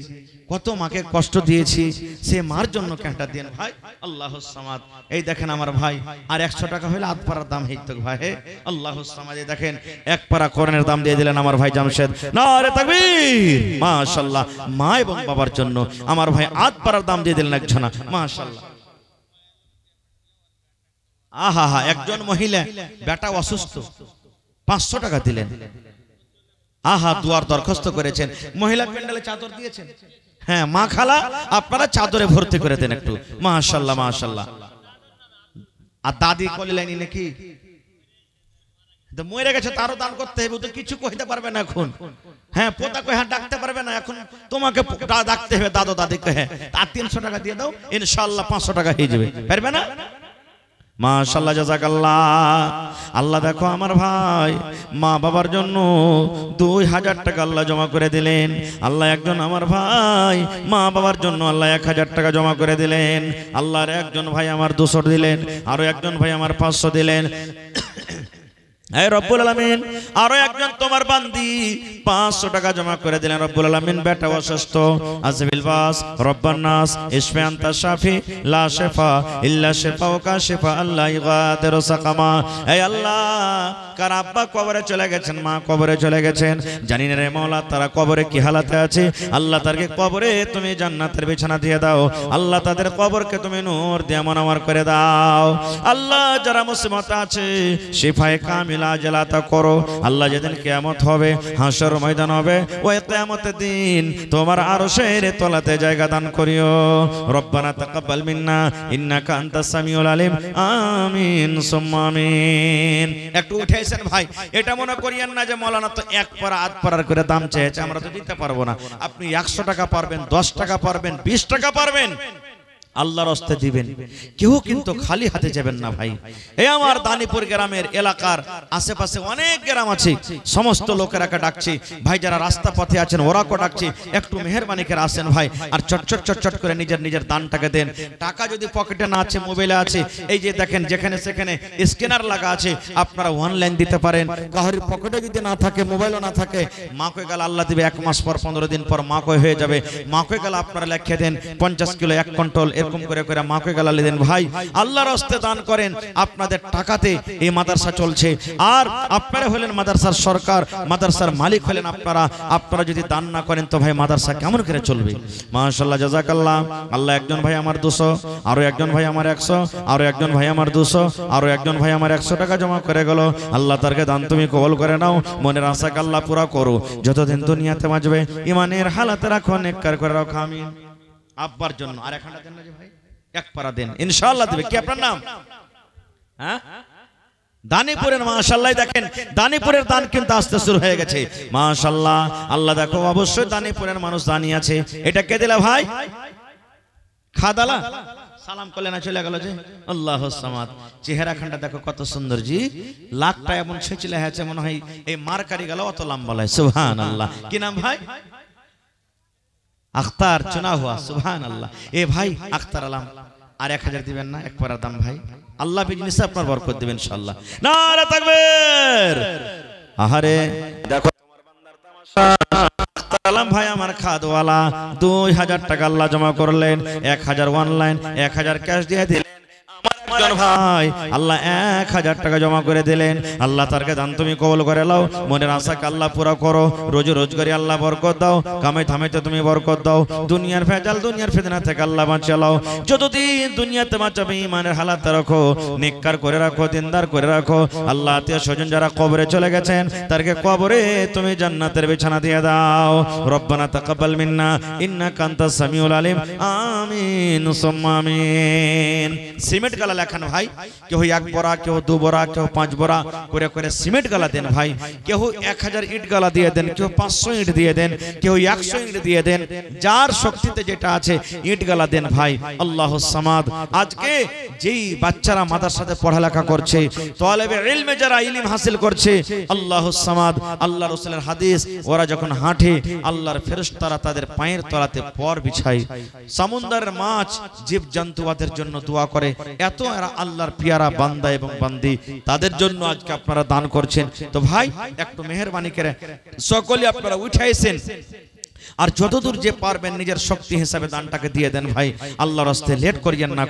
কত মাকে কষ্ট দিয়েছি, সে মার জন্য কেনটা দেন ভাই। আল্লাহুস সামাদ। এই দেখেন আমার ভাই, আর 100 টাকা হইলে 8 পারার দাম হইতো ভাই। হে আল্লাহুস সামাদ। এই দেখেন 1 পারা কোরআনের দাম দিয়ে দিলেন আমার ভাই জামশেদ। নারে তাকবীর। মাশাআল্লাহ। মা এবং বাবার জন্য আমার ভাই 8 পারার দাম দিয়ে দিলেন একজনা। মাশাআল্লাহ। আহা হা, একজন মহিলা বেটা অসুস্থ, 500 টাকা দিলেন। আহা, দুয়ার দরখাস্ত করেছেন। মহিলা প্যান্ডেলে চাদর দিয়েছেন। হ্যাঁ মা খালা, আপনারা চাদরে ভর্তি করে দেন একটু। মাশাআল্লাহ মাশাআল্লাহ। আর দাদি কলিলাইনি নাকি? মরে গেছে, তারও দান করতে হবে। তো কিছু কইতে পারবে না এখন। হ্যাঁ পোতা কই, হ্যাঁ ডাকতে পারবে না এখন, তোমাকে ডাকতে হবে দাদু দাদিকে। হ্যাঁ তার 300 টাকা দিয়ে দাও, ইনশাআল্লাহ 500 টাকা হয়ে যাবে। পারবে না? মাশাআল্লাহ, জাযাকাল্লাহ। আল্লাহ দেখো আমার ভাই মা বাবার জন্য 2000 টাকা আল্লাহ জমা করে দিলেন। আল্লাহ একজন আমার ভাই মা বাবার জন্য আল্লাহ 1000 টাকা জমা করে দিলেন। আল্লাহর একজন ভাই আমার 200 দিলেন, আরো একজন ভাই আমার 500 দিলেন। হে রব্বুল আলামিন, আরো একজন তোমার বান্দি 500 টাকা জমা করে দিলেন। রব্বুল আলামিন, বেটা অসুস্থ, আজবিল বাস, রব্বান নাস, ইশফি আনতা শাফি, লা শিফা ইল্লা শিফাউকা শিফা আল্লাহ ইগাদিরু সাকামা। হে আল্লাহ, কার আব্বা কবরে চলে গেছেন, মা কবরে চলে গেছেন, জানি না রে মাওলা তারা কবরে কি হালাতে আছে। আল্লাহ তাদেরকে কবরে তুমি জান্নাতের বিছানা দিয়ে দাও। আল্লাহ তাদের কবরকে তুমি নূর দিয়ে মুনাওয়ার করে দাও। আল্লাহ যারা মুসিবতে আছে শিফায়ে কামিল জেলাতা করো। আল্লাহ যেদিন কিয়ামত হবে, হাসর ময়দান হবে, ওই কিয়ামতের দিন তোমার আরশের তলাতে জায়গা দান করিও। রব্বানা তাকাব্বাল মিন্না ইন্নাকা আনতাস সামিউল আলিম। আমিন সুম্মা আমিন। একটু উঠেছেন ভাই, এটা মনে করিয়েন না যে মাওলানা তো 1 পারা 8 পারার করে দাম চেয়েছে, আমরা তো দিতে পারবো না। আপনি 100 টাকা পারবেন, 10 টাকা পারবেন, 20 টাকা পারবেন, আল্লাহর রাস্তায় দিবেন, কেউ কিন্তু খালি হাতে যাবেন না ভাই। এই আমার দানিপুর গ্রামের এলাকার আশেপাশে অনেক গ্রাম আছে, সমস্ত লোকেরাকে ডাকছি ভাই, যারা রাস্তা পথে আছেন ওরাকে ডাকছি, একটু মেহেরবানি করে আসেন ভাই, আর চটচট চটচট করে নিজের নিজের দানটাকে দেন। টাকা যদি পকেটে না আছে, মোবাইলে আছে, এই যে দেখেন যেখানে সেখানে স্ক্যানার লাগা আছে, আপনারা অনলাইন দিতে পারেন। কারোর পকেটে যদি না থাকে, মোবাইলও না থাকে, মা কয়ে গেল আল্লাহ দিবে, 1 মাস পর 15 দিন পর মা কয়ে হয়ে যাবে। মা কয়ে গেল আপনারা লিখে দেন 50 কিলো 1 কুইন্টাল, এরকম করে করে মা কয়ে গেল দেন ভাই। আল্লাহর রাস্তায় দান করেন, আপনাদের টাকাতে এই মাদ্রাসা চলছে। আর আপনারা হলেন মাদ্রাসার সরকার, মাদ্রাসার মালিক হলেন আপনারা। আপনারা যদি দান না করেন তো ভাই মাদ্রাসা কেমন করে চলবে? মাশাআল্লাহ, জাযাকাল্লাহ। আল্লাহ, একজন ভাই আমার 200, আরো একজন ভাই আমার 100, আরো একজন ভাই আমার 200, আরো একজন ভাই আমার 100 টাকা জমা করে গেল। আল্লাহ তারকে দান তুমি কবুল করে নাও, মনের আশাকে আল্লাহ পুরা করো। যতদিন দুনিয়াতে বাঁচবে ইমানের হালাতে রাখো, নেককার করে রাখো, আমিন। আব্বার জন্য আর একখানা দেন না যে ভাই, এক পারা দেন, ইনশাআল্লাহ দিবে। কি আপনার নাম? হ্যাঁ, দানিপুরের। মাশাআল্লাহ, দেখেন দানিপুরের দান কিন্তু আসতে শুরু হয়ে গেছে। মাশাআল্লাহ, আল্লাহ দেখো অবশ্যই দানিপুরের মানুষ দানি আছে। এটা কে দিলা ভাই? খাদালা সালাম করলে না চলে গেল যে। আল্লাহুস সামাদ। চেহারা খানটা দেখো কত সুন্দর জি, লাখটা এমন ছেঁচলে আছে মনে হয় এই মারকারি গেল অত লম্বা লয়। সুবহানাল্লাহ। কি নাম ভাই? আখতার চুনা হুয়া। সুবহানাল্লাহ। এ ভাই আখতার আলম, আর 1000 দিবেন না? এক পারা দাম ভাই, আল্লাহ বিজনেসে আপনার বরকত দিবেন ইনশাআল্লাহ। নারে তাকবীর। আহারে দেখো তোমার বান্দার তামাশা। আখতার আলম ভাই আমার খাদওয়ালা, 2000 টাকা আল্লাহ জমা করলেন, 1000 অনলাইন, 1000 ক্যাশ দিয়ে দিলেন। ভাই আল্লাহ 1000 টাকা জমা করে দিলেন। আল্লাহ তারকে দান তুমি কবুল করে নাও, মনের আশাকে আল্লাহ পুরা করো। রোজি রোজগারি আল্লাহ বরকত দাও, কামাই থামাইতে তুমি বরকত দাও। দুনিয়ার ভেজাল, দুনিয়ার ফিতনা থেকে আল্লাহ বাঁচাও। যতদিন দুনিয়াতে বাঁচাবে ইমানের হালাতে রাখো, নেককার করে রাখো, দিনদার করে রাখো। আল্লাহ আত্মীয় স্বজন যারা কবরে চলে গেছেন তারকে কবরে তুমি জান্নাতের বিছানা দিয়ে দাও। রব্বানা তাকাব্বাল মিন্না ইন্নাকা আনতাস সামিউল আলিম। আমিন সুম্মা আমিন। সিমেন্ট গালা লেখান ভাই, কেউ 1 বড়া, কেউ 2 বড়া, কেউ 5 বড়া করে করে সিমেন্ট গালা দেন ভাই। কেউ 1000 ইট গালা দিয়ে দেন, কেউ 500 ইট দিয়ে দেন, কেউ 100 ইট দিয়ে দেন। যার শক্তিতে যেটা আছে ইট গালা দেন ভাই। আল্লাহুস সামাদ। আজকে যেই বাচ্চারা মাদ্রাসাতে পড়ালেখা করছে, তালেবে ইলমে যারা ইলম হাসিল করছে, আল্লাহুস সামাদ, আল্লাহ রাসূলের হাদিস, ওরা যখন হাঁটে আল্লাহর ফেরেশতারা তাদের পায়ের তলাতে পর বিছায়। সমুদ্রের মাছ, জীব জন্তুদের জন্য দোয়া করে। এত এরা আল্লাহর পিয়ারা বান্দা এবং বান্দি, তাদের জন্য আজকে আপনারা দান করছেন। তো ভাই একটু মেহেরবানি করে সকলে আপনারা উঠাইছেন, আর যতদূর যে পারবেন নিজের শক্তি হিসাবে দানটাকে দিয়ে দেন ভাই। আল্লাহর রাস্তায় লেট করিয়েন না,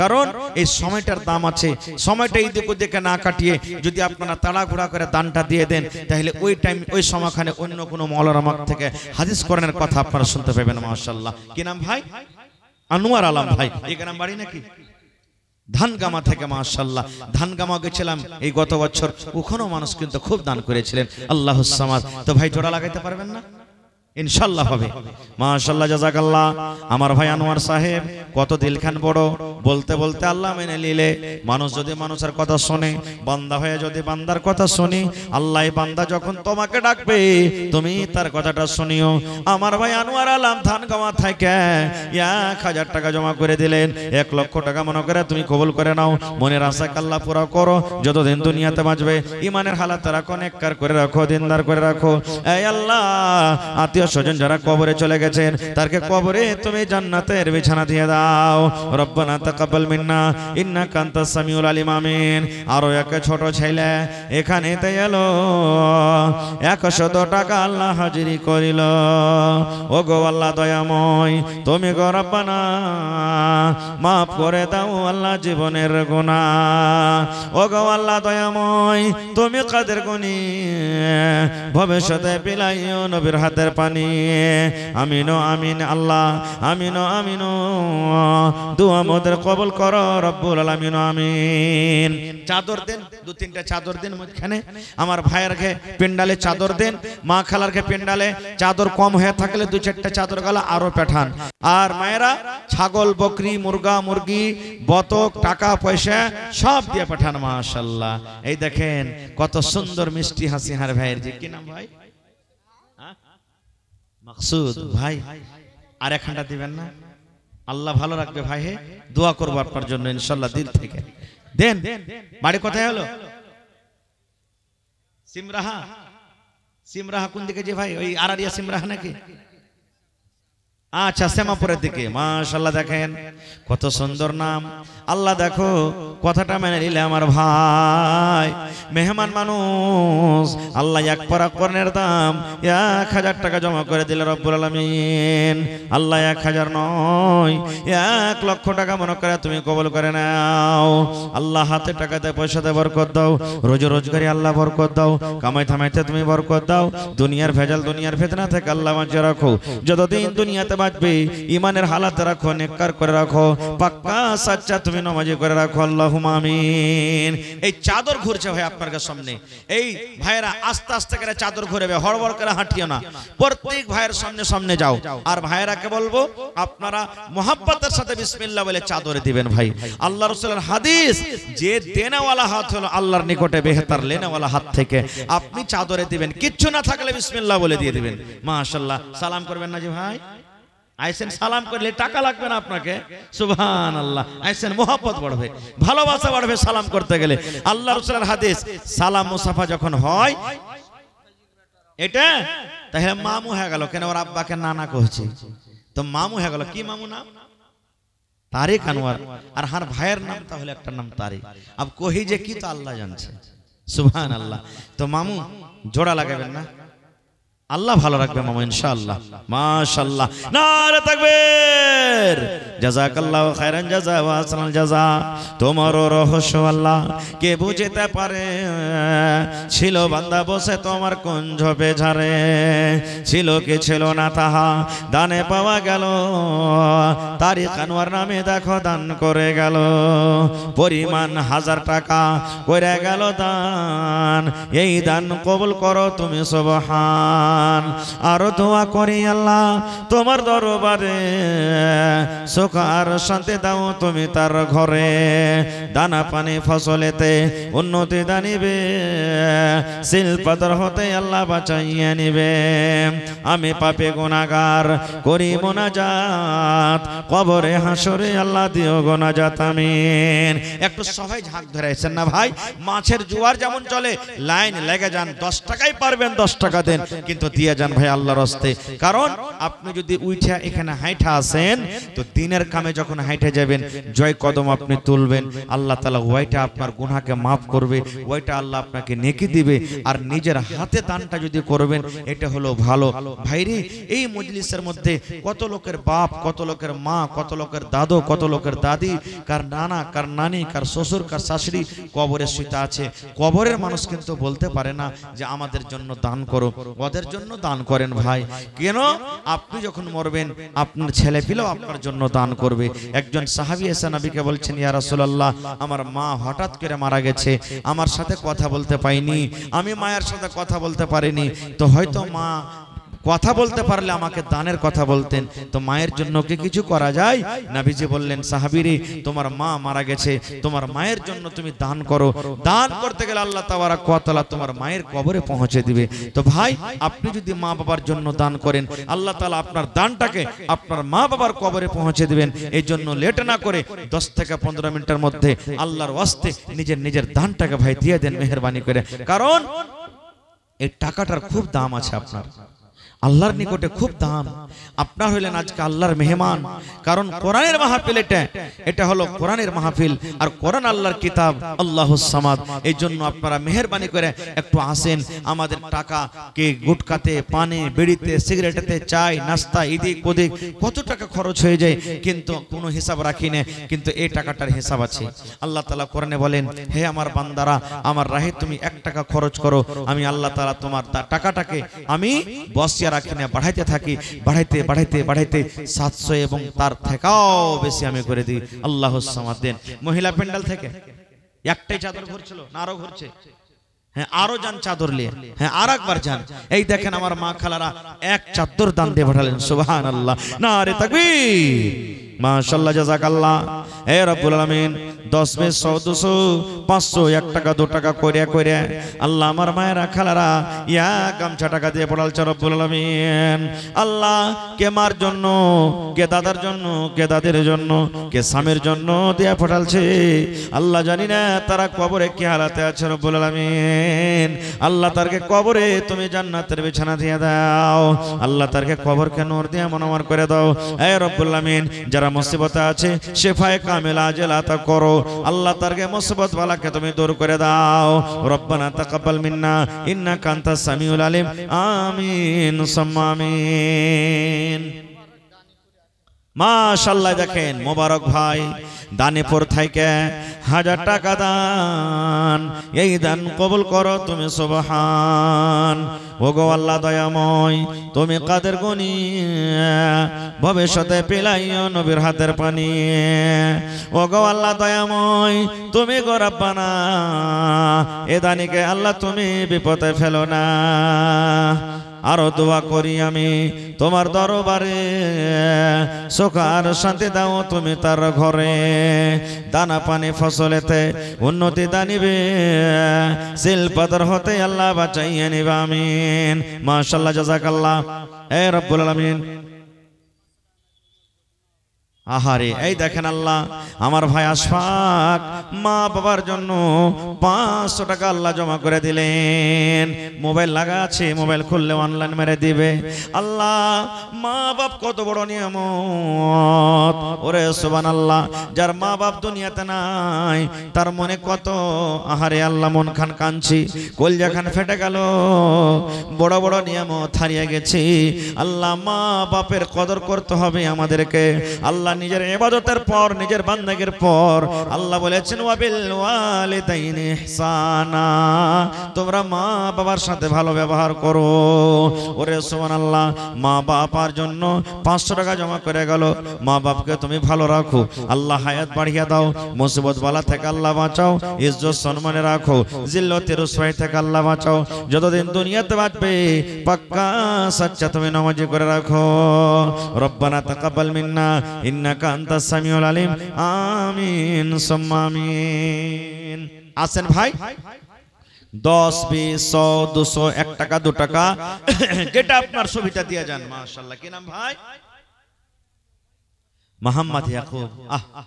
কারণ এই সময়টার দাম আছে। সময়টা এদিক ওদিকে না কাটিয়ে যদি আপনারা তাড়াহুড়া করে দানটা দিয়ে দেন, তাহলে ওই টাইম ওই সময়খানে অন্য কোনো মওলানা থেকে হাদিস কোরআনের কথা আপনারা শুনতে পাবেন। মাশাআল্লাহ। কি নাম ভাই? আনোয়ার আলম ভাই। এই গ্রাম বাড়ি নাকি? ধানগামা থেকে। মাশাআল্লাহ। ধানগামা গেছিলাম এই গত বছর, ওখানেও মানুষ কিন্তু খুব দান করেছিলেন। আল্লাহুস সামাদ। তো ভাই জোড়া লাগাইতে পারবেন না? ইনশাআল্লাহ হবে। মাশাআল্লাহ, জাযাকাল্লাহ। আমার ভাই আনোয়ার সাহেব কত দিলখান বড়, বলতে বলতে আল্লাহ মেনে নিলে। মানুষ যদি মানুষের কথা শুনে, বান্দা হয়ে যদি বান্দার কথা শুনি, আল্লাহ বান্দা যখন তোমাকে ডাকবে তুমি তার কথাটা শুনিও। আমার ভাই আনোয়ার আলম ধানগামা থেকে 1000 টাকা জমা করে দিলেন। 1 লক্ষ টাকা মনে করে তুমি কবুল করে নাও, মনের আশাকে আল্লাহ পুরা করো। যতদিন দুনিয়াতে বাঁচবে ইমানের হালাতে রাখো, নেককার করে রাখো, দিনদার করে রাখো। এই আল্লাহ আত্মীয় স্বজন যারা কবরে চলে গেছেন তারকে কবরে তুমি জান্নাতের বিছানা দিয়ে দাও। রব্বানা তাকাব্বাল মিন্না ইন্নাকা আনতাস সামিউল আলিম। আমিন। আরো এক ছোট ছেলে এখানে এলো, 100 টাকা আল্লাহ হাজিরি করিল। ও গো আল্লাহ দয়াময়, তুমি গো রব্বানা মাফ করে দাও আল্লাহ জীবনের গুনাহ। ও গো আল্লাহ দয়াময়, তুমি কাদের গুনি, ভবিষ্যতে বিলাইও নবীর হাতের পানি। আমিন আমিন আল্লাহ, আমিন আমিন। দুআ মোদের কবুল করো রব্বুল আলামিন। আমিন। চাদর দেন, 2-3টা চাদর দেন মধ্যখানে। আমার ভাইয়েরকে পেন্ডালে চাদর দেন, মা খালারকে পেন্ডালে চাদর কম হয়ে থাকলে 2-4টা চাদর গালা আরো পাঠান। আর মায়েরা ছাগল, বকরি, মুরগা, মুরগি, বতক, টাকা পয়সা সব দিয়ে পাঠান। মাশাআল্লাহ। এই দেখেন কত সুন্দর মিষ্টি হাসি হার ভাইয়ের। যে কি নাম ভাই? মাকসুদ ভাই। আর 1 ঘন্টা দিবেন না? আল্লাহ ভালো রাখবে ভাই। হে দোয়া করবো আপনার জন্য ইনশাআল্লাহ দিল থেকে। দেন। বাড়ি কোথায় হলো? সিমরাহা। সিমরাহা কোন দিকে যে ভাই? ওই আরারিয়া সিমরাহা নাকি? আচ্ছা, শ্যামাপুরের দিকে। মাশাআল্লাহ, দেখেন কত সুন্দর নাম। আল্লাহ দেখো কথাটা মেনে নিলে আমার ভাই, মেহমান মানুষ, আল্লাহ এক পারা কোরআনের দাম 1000 টাকা জমা করে দিলে রব্বুল আলামিন। আল্লাহ 1000 নয়, 1 লক্ষ টাকা মনে করে তুমি কবুল করে নাও। আল্লাহ হাতে টাকাতে পয়সাতে বরকত দাও, রোজগারে আল্লাহ বরকত দাও, কামাই থামাইতে তুমি বরকত দাও। দুনিয়ার ভেজাল, দুনিয়ার ফিতনা থেকে আল্লাহ বাঁচিয়ে রাখো। যতদিন দুনিয়াতে বাঁচবে ইমানের হালাত রাখো, নেককার করে রাখো, পাক্কা সাচ্চা তুমি নামাজি করে রাখো। আল্লাহুম্মা আমিন। এই চাদর ঘুরছে ভাই আপনার সামনে। এই ভাইরা আস্তে আস্তে করে চাদর ঘুরবে, হড়বড় করে হাঁটিও না। প্রত্যেক ভাইয়ের সামনে সামনে যাও। আর ভাইরাকে বলবো আপনারা মোহাব্বতের সাথে বিসমিল্লাহ বলে চাদরে দিবেন ভাই। আল্লাহ রাসূলের হাদিস, যে দেনেওয়ালা হাত হলো আল্লাহর নিকটে বেহতার লেনেওয়ালা হাত থেকে। আপনি চাদরে দিবেন, কিচ্ছু না থাকলে বিসমিল্লাহ বলে দিয়ে দিবেন। মাশাআল্লাহ। সালাম করবেন না জি ভাই? আইসেন, সালাম করলে টাকা লাগবে না আপনাকে। সুবহানাল্লাহ। আইসেন, মোহাব্বত বাড়বে, ভালোবাসা বাড়বে সালাম করতে গেলে। আল্লাহ রাসূলের হাদিস, সালাম মুসাফা যখন হয় এটা তাহলে মামু হয়ে গেল। কেন? ওর আব্বাকে নানা কইছে তো মামু হয়ে গেল। কি মামু নাম? তারিক আনোয়ার। আর হার ভাইয়ের নাম তাহলে একটা নাম তারিক। আব কহি যে কি তো আল্লাহ জানছে। সুবহানাল্লাহ। তো মামু জোড়া লাগাবেন না? আল্লাহ ভালো রাখবে মামা ইনশাআল্লাহ। মাশাআল্লাহ। নারে তাকবীর। জাযাকাল্লাহু খায়রান জাযা ওয়া আহসানাল জাযা। তোমার রহস্য আল্লাহ কে বুঝতে পারে। ছিল বান্দা বসে তোমার কুঞ্জ বেঝারে, ছিল কি ছিল না তাহা দানে পাওয়া গেল। তারিক আনোয়ার নামে দেখো দান করে গেল, পরিমাণ 1000 টাকা করে গেল দান। এই দান কবুল করো তুমি সুবহান। আরো দোয়া করি আল্লাহ তোমার দরবারে, সুখ আর শান্তি দাও তুমি তার ঘরে। দানা পানি ফসলেতে উন্নতি দানিবে, শিল্পদর হতে আল্লাহ বাঁচাইয়া নিবে। আমি পাপী গুনাহগার করি মোনাজাত, কবরে হাসরে আল্লাহ দিও গোনাজাত আমিন। একটু সবাই ঝাঁক ধরেছেন না ভাই? মাছের জোয়ার যেমন চলে, লাইন লেগে যান। 10 টাকাই পারবেন 10 টাকা দেন, কিন্তু দিয়ে যান ভাই আল্লাহর রাস্তে। কারণ আপনি যদি উঠা এখানে হাইঠা আসেন তো দিনের কামে যখন হাইঠে যাবেন জয় কদম আপনি তুলবেন, আল্লাহ তাআলা ওইটা আপনার গুনাহকে মাফ করবে, ওইটা আল্লাহ আপনাকে নেকি দিবে। আর নিজের হাতে দানটা যদি করবেন এটা হলো ভালো। ভাইরে, এই মজলিসের মধ্যে কত লোকের বাপ, কত লোকের মা, কত লোকের দাদু, কত লোকের দাদি, কার নানা, কার নানি, কার শ্বশুর, কার শাশুড়ি কবরে শুতে আছে। কবরের মানুষ কিন্তু বলতে পারে না যে আমাদের জন্য দান করো। ওদের জন্য দান করেন ভাই। কেন? আপনি যখন মরবেন আপনার ছেলে পিলেও আপনার জন্য দান করবে। একজন সাহাবী এসে নবীকে বলছেন, ইয়া রাসূলুল্লাহ, আমার মা হঠাৎ করে মারা গেছে, আমার সাথে কথা বলতে পাইনি, আমি মায়ের সাথে কথা বলতে পারিনি। তো হয়তো মা কথা বলতে পারলে আমাকে দানের কথা বলতেন, তো মায়ের জন্য কি কিছু করা যায়? নবীজি বললেন, সাহাবীরে, তোমার মা মারা গেছে, তোমার মায়ের জন্য তুমি দান করো। দান করতে গেলে আল্লাহ তাবারাক ওয়া তাআলা তোমার মায়ের কবরে পৌঁছে দিবে। তো ভাই, আপনি যদি মা বাবার জন্য দান করেন, আল্লাহ তাআলা আপনার দানটাকে আপনার মা বাবার কবরে পৌঁছে দিবেন। এই জন্য লেট না করে 10 থেকে 15 মিনিটের মধ্যে আল্লাহর ওয়াস্তে নিজের দানটাকে ভাই দিয়ে দেন মেহেরবানি করে। কারণ এই টাকাটার খুব দাম আছে, আপনার আল্লাহর নিকটে খুব দাম। আপনার হইলেন আজকে আল্লাহর মেহমান। কারণ কোরআনের মাহফিল এটা হলো কোরআনের মাহফিল, আর কোরআন আল্লাহর কিতাব, আল্লাহুস সামাদ। এই জন্য আপনারা মেহেরবানি করে একটু আসেন। আমাদের টাকা কে গুটকাতে, পানে, বিড়িতে, সিগারেটেতে, চাই, নাস্তা, এদিক ওদিক কত টাকা খরচ হয়ে যায়, কিন্তু কোনো হিসাব রাখি না। কিন্তু এই টাকাটার হিসাব আছে। আল্লাহ তাআলা কোরআনে বলেন, হে আমার বান্দারা, আমার রাহে তুমি 1 টাকা খরচ করো, আমি আল্লাহ তাআলা তোমার টাকাটাকে আমি বসিয়া রাখি না, বাড়াইতে থাকি, বাড়াইতে বাড়াইতে বাড়াইতে 700 এবং তার থেকেও বেশি আমি করে দিই। আল্লাহুস সামাদ দেন। মহিলা প্যান্ডেল থেকে একটাই চাদর ঘুরছিল না আরো ঘুরছে? হ্যাঁ, আরো যান চাদর নিয়ে। হ্যাঁ, আর একবার যান। এই দেখেন আমার মা খালারা এক চাদর দান দিয়ে পাঠালেন। সুবহানাল্লাহ। নারে তাকবীর। মাশাআল্লাহ, জাযাকাল্লাহ। হে রব্বুল আলামিন, 10 20 100 200 500 1 টাকা 2 টাকা কইরা কইরা আল্লাহ আমার মায়েরা খালারা ইয়া গামছা টাকা দিয়ে পড়ালছে রব্বুল আলামিন। আল্লাহ কে মার জন্য, কে দাদার জন্য, কে দাদের জন্য, কে স্বামীর জন্য দিয়া পড়ালছে আল্লাহ জানি না তারা কবরে কি হালাতে আছে রব্বুল আলামিন। আল্লাহ তারকে কবরে তুমি জান্নাতের বিছানা দিয়ে দাও, আল্লাহ তারকে কবরকে নূর দিয়ে মনোমর করে দাও। এ রব্বুল আলামিন যারা মুসিবতে আছে শিফায়ে কামিলা আজল আতা করো, আল্লাহ তারকে মুসিবত বালাকে তুমি দূর করে দাও। রব্বানা তাকাব্বাল মিন্না ইন্নাকা আনতাস সামিউল আলিম। আমিন সুম্মা আমিন। মাশাআল্লাহ দেখেন মোবারক ভাই দানেপুর থেকে 1000 টাকা দান, এই দান কবুল করো তুমি সুবহান। ওগো আল্লাহ দয়াময় তুমি কাদের গুনি ভবিষ্যতে পিলাইও নবীর হাতের পানি। ওগো আল্লাহ দয়াময় তুমি গো রব্বানা এ দানিকে আল্লাহ তুমি বিপদে ফেলো না। আরো দোয়া করি আমি তোমার দরবারে সুখ আর শান্তি দাও তুমি তার ঘরে, দানা পানি ফসলেতে উন্নতি দানিবে, শিল্পাদর হতে আল্লাহ বাঁচাইয়ে নিবে আমিন। মাশাআল্লাহ জাযাকাল্লাহ। এ রব্বুল আলামিন আহারে এই দেখেন আল্লাহ আমার ভাই আশফাক মা বাবার জন্য 500 টাকা আল্লাহ জমা করে দিলেন। মোবাইল লাগা আছে, মোবাইল খুললে অনলাইন মেরে দিবে। আল্লাহ মা বাপ কত বড় নিয়ামত, ওরে সুবহানাল্লাহ। যার মা বাপ দুনিয়াতে নাই তার মনে কত আহারে আল্লাহ মন খান কাঁদছি, কলজা খান ফেটে গেল, বড় বড় নিয়ামত হারিয়ে গেছি। আল্লাহ মা বাপের কদর করতে হবে আমাদেরকে। আল্লাহ নিজের ইবাদতের পর নিজের বান্দাগির পর আল্লাহ বলেছেন ওয়াবিল ওয়ালিদাইনি ইহসানা, তোমরা মা বাবার সাথে ভালো ব্যবহার করো। ওরে সুবহানাল্লাহ মা বাবার জন্য 500 টাকা জমা করে গেল। মা বাপকে তুমি ভালো রাখো, আল্লাহ হায়াত বাড়িয়ে দাও, মুসিবত বালা থেকে আল্লাহ বাঁচাও, ইজ্জত সম্মানে রাখো, জিল্লতের রুসওয়াই থেকে আল্লাহ বাঁচাও। যতদিন দুনিয়াতে বাঁচবে পাক্কা সচ্চা তুমি নামাজি করে রাখো। রব্বানা তাকাব্বাল মিন্না ইন্নাকা আনতাস সামিউল আলিম। আমিন সুম্মা আমিন। আসেন ভাই 10 20 100 200 1 টাকা 2 টাকা যেটা আপনার সুবিধা দিয়ে যান। মাশাআল্লাহ কি নাম ভাই? মুহাম্মদ ইয়াকুব।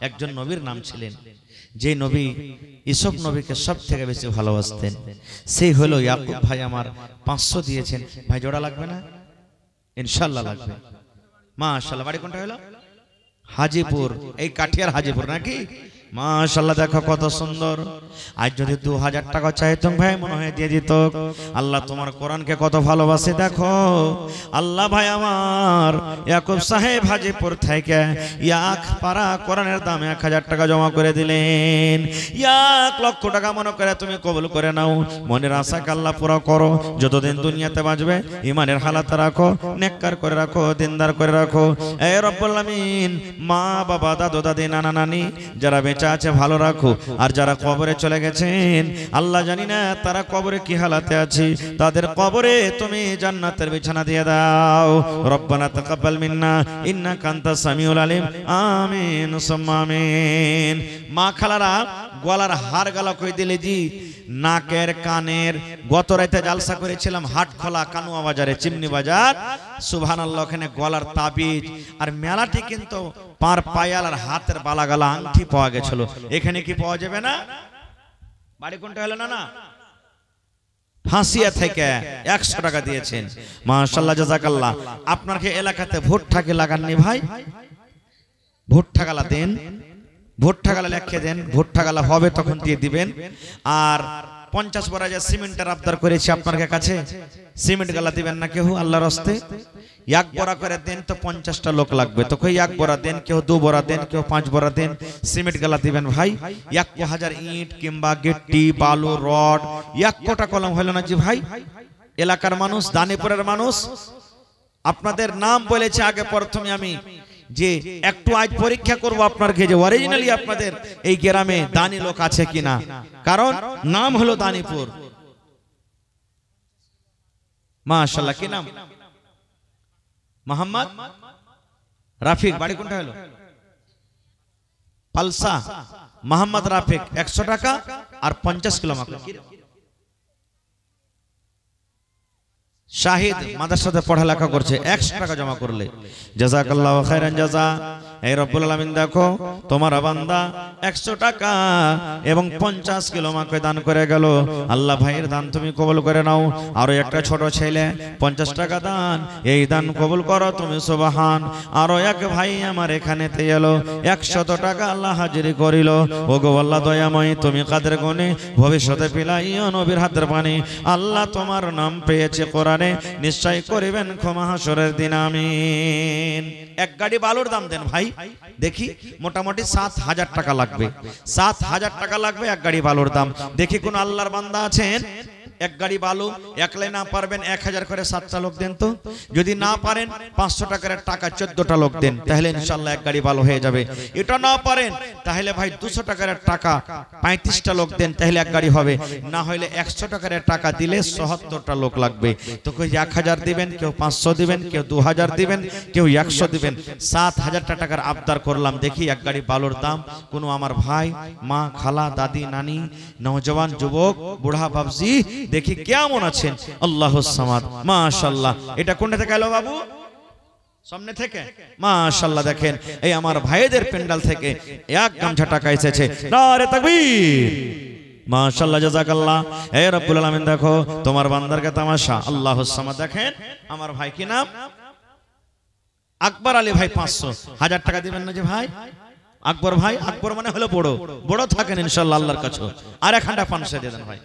একজন নবীর নাম ছিলেন, যে নবী ইসব নবীকে সব থেকে বেশি ভালোবাসতেন, সেই হলো ইয়াকুব ভাই। আমার 500 দিয়েছেন ভাই, জোড়া লাগবে না? ইনশাআল্লাহ লাগবে। মাশাআল্লাহ। বাড়ি কোনটা হলো? হাজিপুর, এই কাঠিয়ার হাজিপুর নাকি? মাশাআল্লাহ দেখো কত সুন্দর। আজ যদি 2000 টাকা চাইতাম ভাই মনে হয় দিয়ে দিত। আল্লাহ তোমার কোরআনকে কত ভালোবাসে দেখো। আল্লাহ ভাই আমার ইয়াকুব সাহেব হাজিপুর থেকে 1 পারা কোরআনের দাম 1000 টাকা জমা করে দিলেন। 1 লক্ষ টাকা মনে করে তুমি কবুল করে নাও। মনের আশাকে আল্লাহ পুরো করো। যতদিন দুনিয়াতে বাঁচবে ইমানের হালাত রাখো, নেককার করে রাখো, দিনদার করে রাখো। এ রব্বুল আলামিন মা বাবা দাদু দাদি নানা নানি যারা বেঁচে আছে ভালো রাখো, আর যারা কবরে চলে গেছেন আল্লাহ জানি না তারা কবরে কি হালাতে আছে, তাদের কবরে তুমি জান্নাতের বিছানা দিয়ে দাও। রব্বানা তাকাব্বাল মিন্না ইন্নাকা আনতাস সামিউল আলিম। আমিন সুম্মা আমিন। মা খালারা গলার হার গালা কই দিলে জি, নাকের কানের। গত রাতে জালসা করেছিলাম হাটখোলা কানুয়া বাজারে, চিমনি বাজার। সুবহানাল্লাহ, ওখানে গলার তাবিজ আর মেলাটি কিন্তু পার পায়াল আর হাতের বালাগালা আংটি পাওয়া গেছিল। এখানে কি পাওয়া যাবে না? বাড়ি কোনটা হলো? না ফাঁসিয়া থেকে 100 টাকা দিয়েছেন। মাশাআল্লাহ জাযাকাল্লাহ। আপনার কি এলাকাতে ভুট্টা কি লাগাননি ভাই? ভুট্টা গালা দেন, ভুট্টা গালা লিখে দেন, ভুট্টা গালা হবে তখন দিয়ে দিবেন। আর 50 বড়া যে সিমেন্টের আবদার করেছি আপনার কাছে, সিমেন্ট গালা দিবেন না কেউ আল্লাহর রাস্তে? 1 বড়া করে দেন তো 50টা লোক লাগবে, তো কই 1 বড়া দেন, কেউ 2 বড়া দেন, কেউ 5 বড়া দেন। সিমেন্ট গালা দিবেন ভাই। 1000 ইট কিংবা গিট্টি বালু রড 1 কোটা কলম হলো না জি ভাই? এলাকার মানুষ, দানিপুরের মানুষ আপনাদের নাম বলেছে আগে প্রথমে আমি, যে একটু আজ পরীক্ষা করব আপনার যে অরিজিনালি আপনাদের এই গ্রামে দানি লোক আছে কিনা, কারণ নাম হলো দানিপুর। মাশাআল্লাহ কি নাম? মোহাম্মদ রাফিক। বাড়ি কোনটা হলো? ফালসা মোহাম্মদ রাফিক 100 টাকা আর 50 কিলো মাকড়। শাহিদ মাদ্রাসাতে পড়ালেখা করছে, 100 টাকা জমা করলে জাযাকাল্লাহু খাইরান জাযা। এই রব্বুল আলামিন দেখো তোমার বান্দা 100 টাকা এবং 50 কিলো মাকে দান করে গেল। আল্লাহ ভাইয়ের দান তুমি কবুল করে নাও। আরো একটা ছোট ছেলে 50 টাকা দান, এই দান কবুল করো তুমি সুবহান। আরো এক ভাই আমার এখানেতে এলো 100 টাকা আল্লাহ হাজিরি করিল। ওগো আল্লাহ দয়াময়, তুমি কাদের গুণে ভবিষ্যতে পিলাইও নবীর হাতের পানি। আল্লাহ তোমার নাম পেয়েছে কোরআনে, নিশ্চয় করিবেন ক্ষমা হাসরের দিন, আমিন। এক গাড়ি বালুর দাম দেন ভাই, দেখি মোটামুটি 7,000 টাকা লাগবে। 7,000 টাকা লাগবে এক গাড়ি বালুর দাম। দেখি কোন আল্লাহর বান্দা আছেন এক গাড়ি বালু একলাই না পারবেন 1000 করে 7টা লোক দেন তো। যদি না পারেন 500 টাকার টাকা 14টা লোক দেন, তাহলে ইনশাআল্লাহ এক গাড়ি বালু হয়ে যাবে। এটা না পারেন তাহলে ভাই 200 টাকার টাকা 35টা লোক দেন, তাহলে এক গাড়ি হবে। না হলে 100 টাকার টাকা দিলে 74টা লোক লাগবে। তো কেউ 1000 দিবেন, কেউ 500 দিবেন, কেউ 2000 দিবেন, কেউ 100 দিবেন। 7000 টাকার আবদার করলাম। দেখি এক গাড়ি বালুর দাম কোনো আমার ভাই, মা, খালা, দাদি, নানি, নওজওয়ান, যুবক, বুড়া, বাবজি দেখি কেমন আছেন। আল্লাহুস সামাদ, মাশাআল্লাহ। এটা কোনটা থেকে এলো বাবু? সামনে থেকে, মাশাআল্লাহ। দেখেন এই আমার ভাইদের পেন্ডাল থেকে এক গামছা টাকা এসেছে। নারে তাকবীর, মাশাআল্লাহ, জাযাকাল্লাহ। হে রব্বুল আলামিন দেখো তোমার বান্দারকে তামাশা। আল্লাহুস সামাদ। দেখেন আমার ভাই কি নাম? আকবর আলী ভাই। 500 1000 টাকা দিবেন না যে ভাই? আকবর ভাই, আকবর মানে হলো বড়, বড় থাকেন ইনশাআল্লাহ আল্লাহর কাছে। আর এখানটা 500 দিয়ে দেন ভাই।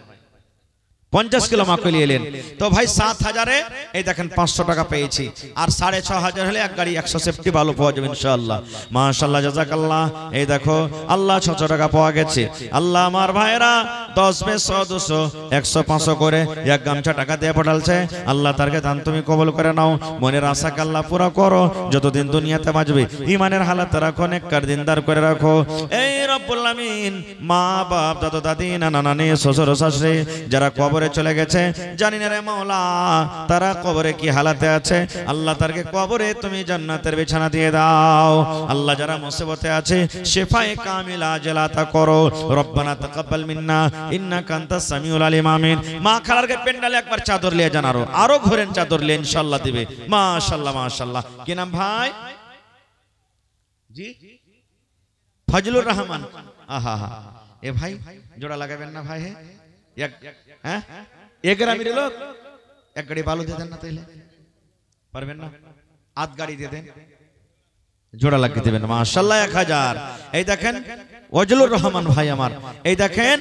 50 কিলো মাকে নিয়ে এলেন তো ভাই 7000-এ এই দেখেন 500 টাকা পেয়েছি। আর 6500 হলে এক গাড়ি 100 সেফটি ভালো পাওয়া যাবে ইনশাআল্লাহ। মাশাআল্লাহ, জাযাকাল্লাহ। এই দেখো আল্লাহ 600 টাকা পাওয়া গেছে। আল্লাহ আমার ভাইরা 10 100 200 100 500 করে এক গামছা টাকা দিয়ে পাঠালছে। আল্লাহ তারকে দান তুমি কবুল করে নাও। মনের আশাকে আল্লাহ পুরো করো। যতদিন দুনিয়াতে বাঁচবে ইমানের হালাত রাখো, নেককার দিনদার করে রাখো। এই রব্বুল আমিন মা বাপ, দাদা দাদি, নানা নানি, শ্বশুর শাশুড়ি যারা কবর চলে গেছে, জানি না রে মাওলা তারা কবরে কি হালাতে আছে। আল্লাহ তারকে কবরে তুমি জান্নাতের বিছানা দিয়ে দাও। আল্লাহ যারা মুসিবতে আছে শিফায়ে কামিলা আজলাতা করো। রব্বানা তাকাব্বাল মিন্না ইন্নাকা আনতাস সামিউল আলিম, আমিন। মা খালারকে পেন্ডালে একবার চাদর নিয়ে যান, আরো ঘোরেন চাদর নিয়ে, ইনশাআল্লাহ দিবে। মাশাআল্লাহ, মাশাআল্লাহ। কি নাম ভাই? জি, ফজলুর রহমান। আহা হা, এ ভাই জোড়া লাগাবেন না ভাই? হ্যাঁ, এক গ্রামের লোক এক গাড়ি বালু দিয়ে দেন না, তাইলে পারবেন না? আধ গাড়ি দিয়ে দেন, জোড়া লাগিয়ে দেবেন। মাশাআল্লাহ, 1000। এই দেখেন ফজলুর রহমান ভাই আমার, এই দেখেন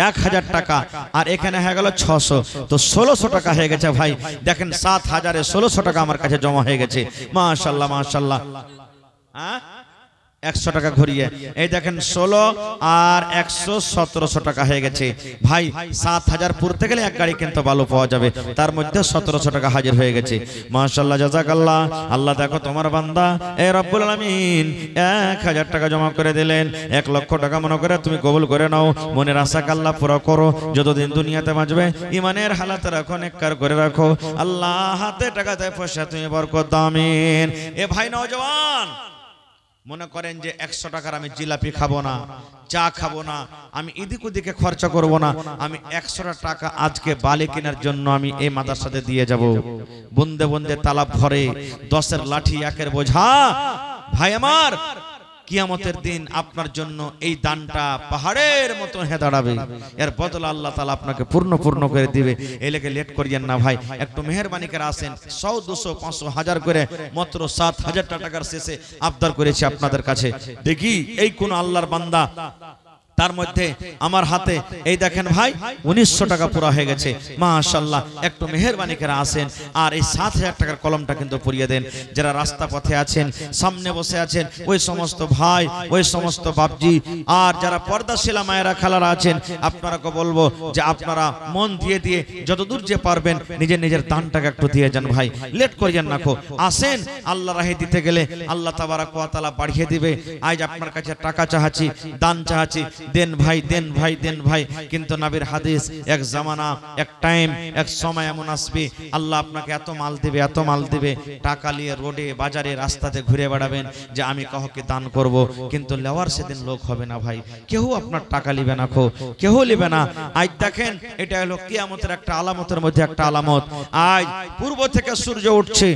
1000 টাকা। আর এখানে হয়ে গেল 600, তো 1600 টাকা হয়ে গেছে ভাই। দেখেন 7000-এ 1600 টাকা আমার কাছে জমা হয়ে গেছে। মাশাআল্লাহ, মাশাআল্লাহ। হ্যাঁ, 100 টাকা ঘুরিয়ে এই দেখেন 16 আর 100 1700 টাকা হয়ে গেছে ভাই। 7000 পড়তে গেলে এক গাড়ি কিন্তু ভালো পাওয়া যাবে, তার মধ্যে 1700 টাকা হাজির হয়ে গেছে। মাশাআল্লাহ, জাযাকাল্লাহ। আল্লাহ দেখো তোমার বান্দা এ রব্বুল আলামিন 1000 টাকা জমা করে দিলেন। 1 লক্ষ টাকা মনে করে তুমি কবুল করে নাও। মনের আশাকে আল্লাহ পুরো করো। যতদিন দুনিয়াতে বাঁচবে ইমানের হালাত রাখো, নেককার করে রাখো। আল্লাহ হাতে টাকাতে পয়সা তুমি বরকত দাও, আমিন। এ ভাই নওজওয়ান মনে করেন যে 100 টাকার আমি জিলাপি খাবো না, চা খাবো না, আমি এদিক ওদিকে খরচা করব না, আমি 100 টাকা আজকে বালি কেনার জন্য আমি এই মাদ্রাসাতে দিয়ে যাব। বন্দে বন্দে তালাব ভরে 10-এর লাঠি 1-এর বোঝা। ভাই আমার, কিয়ামতের দিন আপনার জন্য এই দানটা পাহাড়ের মতো হয়ে দাঁড়াবে। এর বদলা আল্লাহ তাআলা আপনাকে পূর্ণ করে দিবে। এই লেগে লেট করিয়েন না ভাই, একটু মেহেরবানি করে আসেন। 100 200 500 1000 করে মাত্র 7000 টাকার শেষে আবদার করেছি আপনাদের কাছে। দেখি এই কোন আল্লাহর বান্দা তার মধ্যে আমার হাতে এই দেখেন ভাই 1900 টাকা পুরা হয়ে গেছে। মাশাআল্লাহ, একটু মেহেরবানি করে আসেন আর এই 7000 টাকার কলমটা কিন্তু পরিয়ে দেন। যারা রাস্তা পথে আছেন, সামনে বসে আছেন, ওই সমস্ত ভাই, ওই সমস্ত বাপজি, আর যারা পর্দাশীলা মায়েরা খালারা আছেন, আপনারাকে বলবো যে আপনারা মন দিয়ে দিয়ে যতদূর যে পারবেন নিজের নিজের দানটাকে একটু দিয়ে যান ভাই। লেট করিয়েন না, আসেন। আল্লাহ রাহে দিতে গেলে আল্লাহ তাবারাক ওয়া তাআলা বাড়িয়ে দিবে। আজ আপনার কাছে টাকা চাহাচ্ছি, দান চাহাচ্ছি, দেন ভাই দেন ভাই দেন ভাই, কিন্তু নবীর হাদিস এক জামানা এক টাইম এক সময় এমন আসবে আল্লাহ আপনাকে এত মাল দিবে এত মাল দিবে, টাকা নিয়ে রোডে বাজারে রাস্তাতে ঘুরে বেড়াবেন যে আমি কাউকে দান করব, কিন্তু লেওয়ার সেদিন লোক হবে না ভাই, কেউ আপনার টাকা নিবে না, কেউ নিবে না। আজ দেখেন এটা হলো কিয়ামতের একটা আলামতের মধ্যে একটা আলামত। আজ পূর্ব থেকে সূর্য উঠছে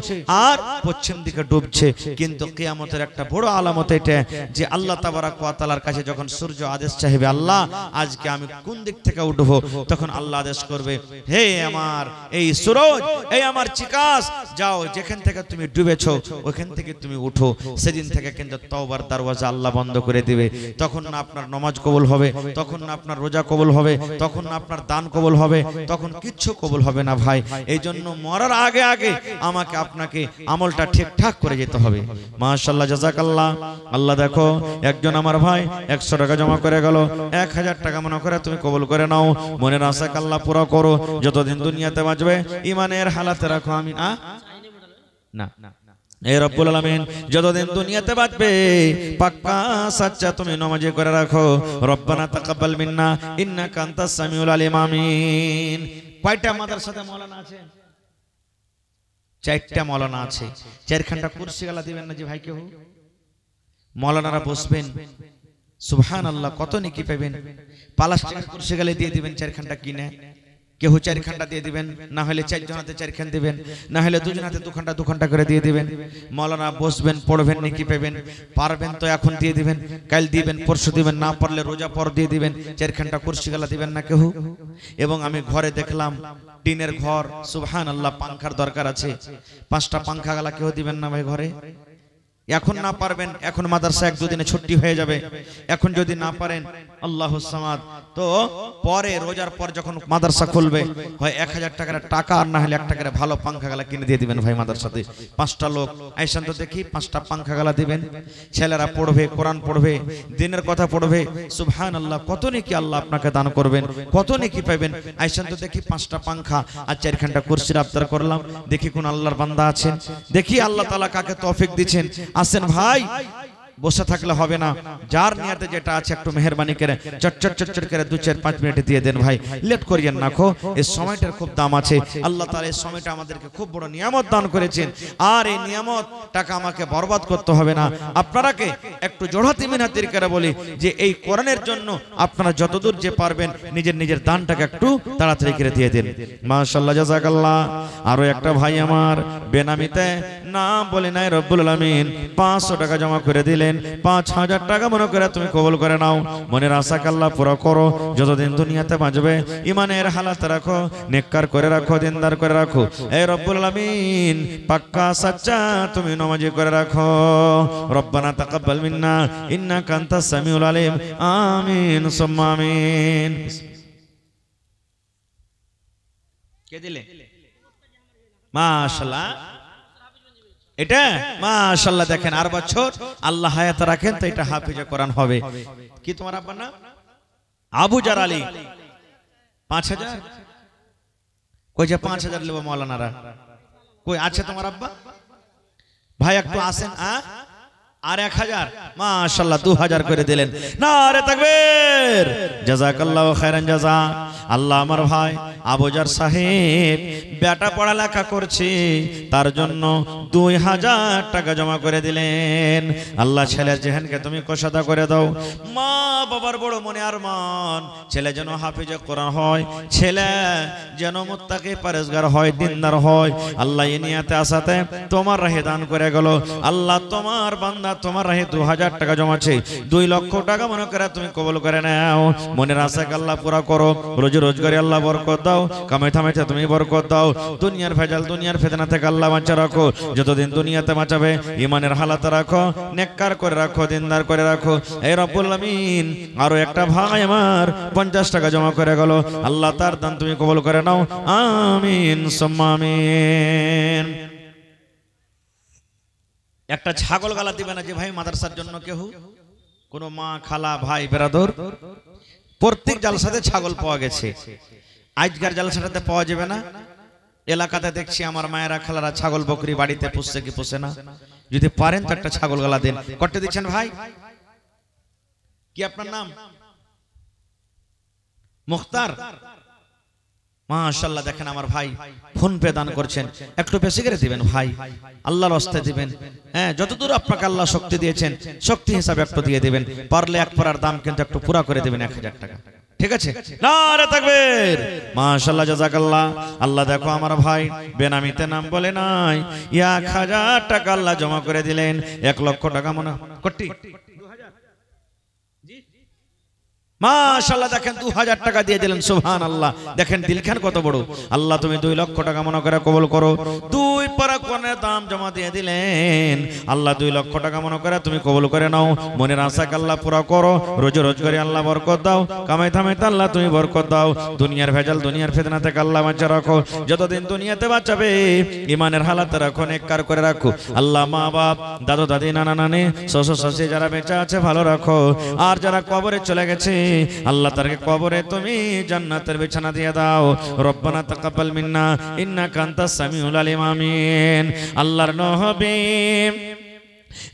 আর পশ্চিম দিকে ডুবছে, কিন্তু কিয়ামতের একটা বড় আলামত এটা যে আল্লাহ তাবারক ওয়া তাআলার কাছে যখন সূর্য আদেশ চাইবে আল্লাহ আজকে আমি কোন দিক থেকে উঠবো, তখন আল্লাহ আদেশ করবে হে আমার এই সূরজ, এই আমার চিকাস, যাও যেখান থেকে তুমি ডুবেছো ওখান থেকে তুমি উঠো। সেদিন থেকে কিন্তু তওবার দরওয়াজা আল্লাহ বন্ধ করে দিবে। তখন না আপনার নামাজ কবুল হবে, তখন না আপনার রোজা কবুল হবে, তখন না আপনার দান কবুল হবে, তখন কিচ্ছু কবুল হবে না ভাই। এই জন্য মরার আগে আগে আমাকে আপনাকে আমলটা ঠিকঠাক করে যেতে হবে। মাশাআল্লাহ, জাযাকাল্লাহ। আল্লাহ দেখো একজন আমার ভাই 100 টাকা জমা করে গেল, 1000 টাকা মনে করে তুমি কবুল করে নাও, মনের আশা আল্লাহ পুরো করো, যতদিন দুনিয়াতে বাঁচবে ইমানের হালাতে রাখো। আমিন। না এ রব্বুল আলামিন যতদিন দুনিয়াতে বাঁচবে পাক্কা সাচ্চা তুমি নামাজি করে রাখো। রব্বানা তাকাব্বাল মিন্না ইন্নাকা আনতাস সামিউল আলিম। আমিন। কয়টা মাদ্রাসাতে মাওলানা আছে? 4টা মাওলানা আছে। 4খানটা কুরসি গালা দিবেন না জি ভাই কেউ? মাওলানারা বসবেন, সুবহানাল্লাহ, কত নেকি পাবেন। প্লাস্টিকের কুরসি গালে দিয়ে দিবেন 4খানটা কিনে, কেউ 4খানটা দিয়ে দিবেন, না হলে 4 জনাতে 4খান দিবেন, না হলে 2 জনাতে 2 খানটা করে দিয়ে দিবেন। মাওলানা বসবেন, পড়বেন, নেকি পাবেন। পারবেন তো এখন দিয়ে দিবেন, কাল দিবেন, পরশু দিবেন, না পারলে রোজা পর দিয়ে দিবেন। 4খানটা কুরসি গালা দিবেন না কেউ? এবং আমি ঘরে দেখলাম টিনের ঘর, সুবহানাল্লাহ, পাংখার দরকার আছে, 5টা পাংখা গালা কেউ দিবেন না ভাই ঘরে? এখন না পারবেন, এখন মাদ্রাসা 1-2 দিনে ছুটি হয়ে যাবে, এখন যদি না পারেন আল্লাহুস সামাদ, তো পরে রোজার পর যখন মাদ্রাসা খুলবে হয় 1000 টাকার টাকা আর না হলে 1 টাকার ভালো পাংখা গালা কিনে দিয়ে দিবেন ভাই মাদ্রাসাতে। 5টা লোক আইসান তো দেখি, 5টা পাংখা গালা দিবেন, ছেলেরা পড়বে, কোরআন পড়বে, দিনের কথা পড়বে। সুবহানাল্লাহ, কত নেকি আল্লাহ আপনাকে দান করবেন, কত নেকি পাবেন। আইসান তো দেখি 5টা পাংখা আর 4খানটা কুরসির আবদার করলাম, দেখি কোন আল্লাহর বান্দা আছেন, দেখি আল্লাহ তাআলা কাকে তৌফিক দিচ্ছেন। আসেন ভাই, বসে থাকলে হবে না, যার নিয়তে যেটা আছে একটু মেহেরবানি করে চট করে 2-4-5 মিনিটে দিয়ে দেন ভাই, লেট করিয়েন না। এই সময়টার খুব দাম আছে। আল্লাহ তাআলা এই সময়টা আমাদেরকে খুব বড় নিয়ামত দান করেছেন, আর এই নিয়ামত টাকা আমাকে বরবাদ করতে হবে না। আপনারাকে একটু জোড়হাতি মিনতির করে বলি যে এই কোরআনের জন্য আপনারা যতদূর যে পারবেন নিজের দানটাকে একটু তাড়াতাড়ি করে দিয়ে দেন। মাশাআল্লাহ, জাযাকাল্লাহ। আরো একটা ভাই আমার বেনামিতে নাম বলে নাই রব্বুল আলামিন 500 টাকা জমা করে দিলেন, 5000 টাকা মনে করে তুমি কবুল করে নাও, মনের আশা আল্লাহ পুরো করো, যতদিন দুনিয়াতে বাঁচবে ইমানের হালাত রাখো, নেককার করে রাখো, দিনদার করে রাখো। এই রব্বুল আলামিন পাক্কা সাচ্চা তুমি নামাজি করে রাখো। রব্বানা তাকাব্বাল মিন্না ইন্নাকা আনতাস সামিউল আলিম। আমিন সুম্মা আমিন। কে দিলে? মাশাআল্লাহ, এটা মাশাআল্লাহ। দেখেন আর বছর আল্লাহ হায়াত রাখেন তো এটা হাফিজে কোরআন হবে। কি তোমার আব্বার নাম? আবু জার আলী। 5000 কই যে 5000 নেব মাওলানারা? কই আছে তোমার আব্বা? ভাই একটু আসেন। আর 1000, মাশাআল্লাহ 2000 করে দিলেন। নারে তাকবীর, জাযাকাল্লাহু খাইরান জাযা। আল্লাহ আমার ভাই আবুজার সাহেব বেটা পড়ালেখা করছে, তার জন্য 2000 টাকা জমা করে দিলেন। আল্লাহ ছেলের জেহেনকে তুমি কোষাদা করে দাও। মা বাবার বড় মনে আরমান ছেলে যেন হাফিজে কোরআন হয়, ছেলে যেন মুত্তাকি পরেজগার হয়, দিনদার হয়। আল্লাহ এই নিয়তে আসাতে তোমার রাহে দান করে গেল। আল্লাহ তোমার বান্দা তোমার রাহে 2000 টাকা জমাছে, 2 লক্ষ টাকা মনে করে তুমি কবুল করে নাও। মনের আশাকে আল্লাহ পুরা করো, রোজি রোজগারে আল্লাহ বরকত দাও, কামাই থামাইতে তুমি বরকত দাও। দুনিয়ার ভেজাল দুনিয়ার ফিতনা থেকে আল্লাহ বাঁচা রাখো, যতদিন দুনিয়াতে বাঁচাবে ইমানের হালাতে রাখো, নেককার করে রাখো, দিনদার করে রাখো। এই রব্বুল আলামিন আরো একটা ভাই আমার 50 টাকা জমা করে গেল, আল্লাহ তার দান তুমি কবুল করে নাও। আমিন সুম্মা আমিন। একটা ছাগল গালা দিবে না যে ভাই মাদ্রাসার জন্য কেউ? কোন মা, খালা, ভাই, বেরাদর প্রত্যেক জালসাতে ছাগল পাওয়া গেছে, আজকের জালসাটাতে পাওয়া যাবে না। এলাকাতে দেখছি আমার মায়েরা খালারা ছাগল বকরি বাড়িতে পুষছে কি পুষে না। যদি পারেন তো একটা ছাগল গালা দেন। করতে দিচ্ছেন ভাই? কি আপনার নাম? মুখতার মাশাআল্লাহ, দেখেন আমার ভাই ফোন পে দান করছেন, একটু বেশি করে দিবেন ভাই, আল্লাহর রাস্তায় দিবেন। হ্যাঁ, যতদূর আপনাকে আল্লাহ শক্তি দিয়েছেন শক্তি হিসাবে একটু দিয়ে দিবেন, পারলে এক পারার দাম কিন্তু একটু পুরা করে দিবেন 1000 টাকা, ঠিক আছে? নারে তাকবীর, মাশাআল্লাহ, জাযাকাল্লাহ। আল্লাহ দেখো আমার ভাই বেনামিতে নাম বলে নাই, 1000 টাকা আল্লাহ জমা করে দিলেন, 1 লক্ষ টাকা মনে কোটি মাশাআল্লাহ, দেখেন 2000 টাকা দিয়ে দিলেন, সুবহানাল্লাহ। দেখেন দিলখান কত বড়। আল্লাহ তুমি 2 লক্ষ টাকা মনে করে কবুল করো। 2 পারা কোণের দাম জমা দিয়ে দিলেন, আল্লাহ 2 লক্ষ টাকা মনে করে তুমি কবুল করে নাও। মনের আশাকে আল্লাহ পুরা করো, রোজে রোজগারে আল্লাহ বরকত দাও, কামাই থামাইতে আল্লাহ তুমি বরকত দাও। দুনিয়ার ভেজাল দুনিয়ার ফিতনা থেকে আল্লাহ বাঁচা রাখো, যতদিন দুনিয়াতে বাঁচাবে ইমানের হালাতে রাখো, নেককার করে রাখো। আল্লাহ মা বাপ দাদু দাদি নানা নানি শ্বশুর শাশুড়ি যারা বেঁচে আছে ভালো রাখো, আর যারা কবরে চলে গেছে আল্লাহ তাদেরকে কবরে তুমি জান্নাতের বিছানা দিয়ে দাও। রব্বানা তাকাব্বাল মিন্না ইন্নাকা আনতাস সামিউল আলিম, আমিন। আল্লাহর নবী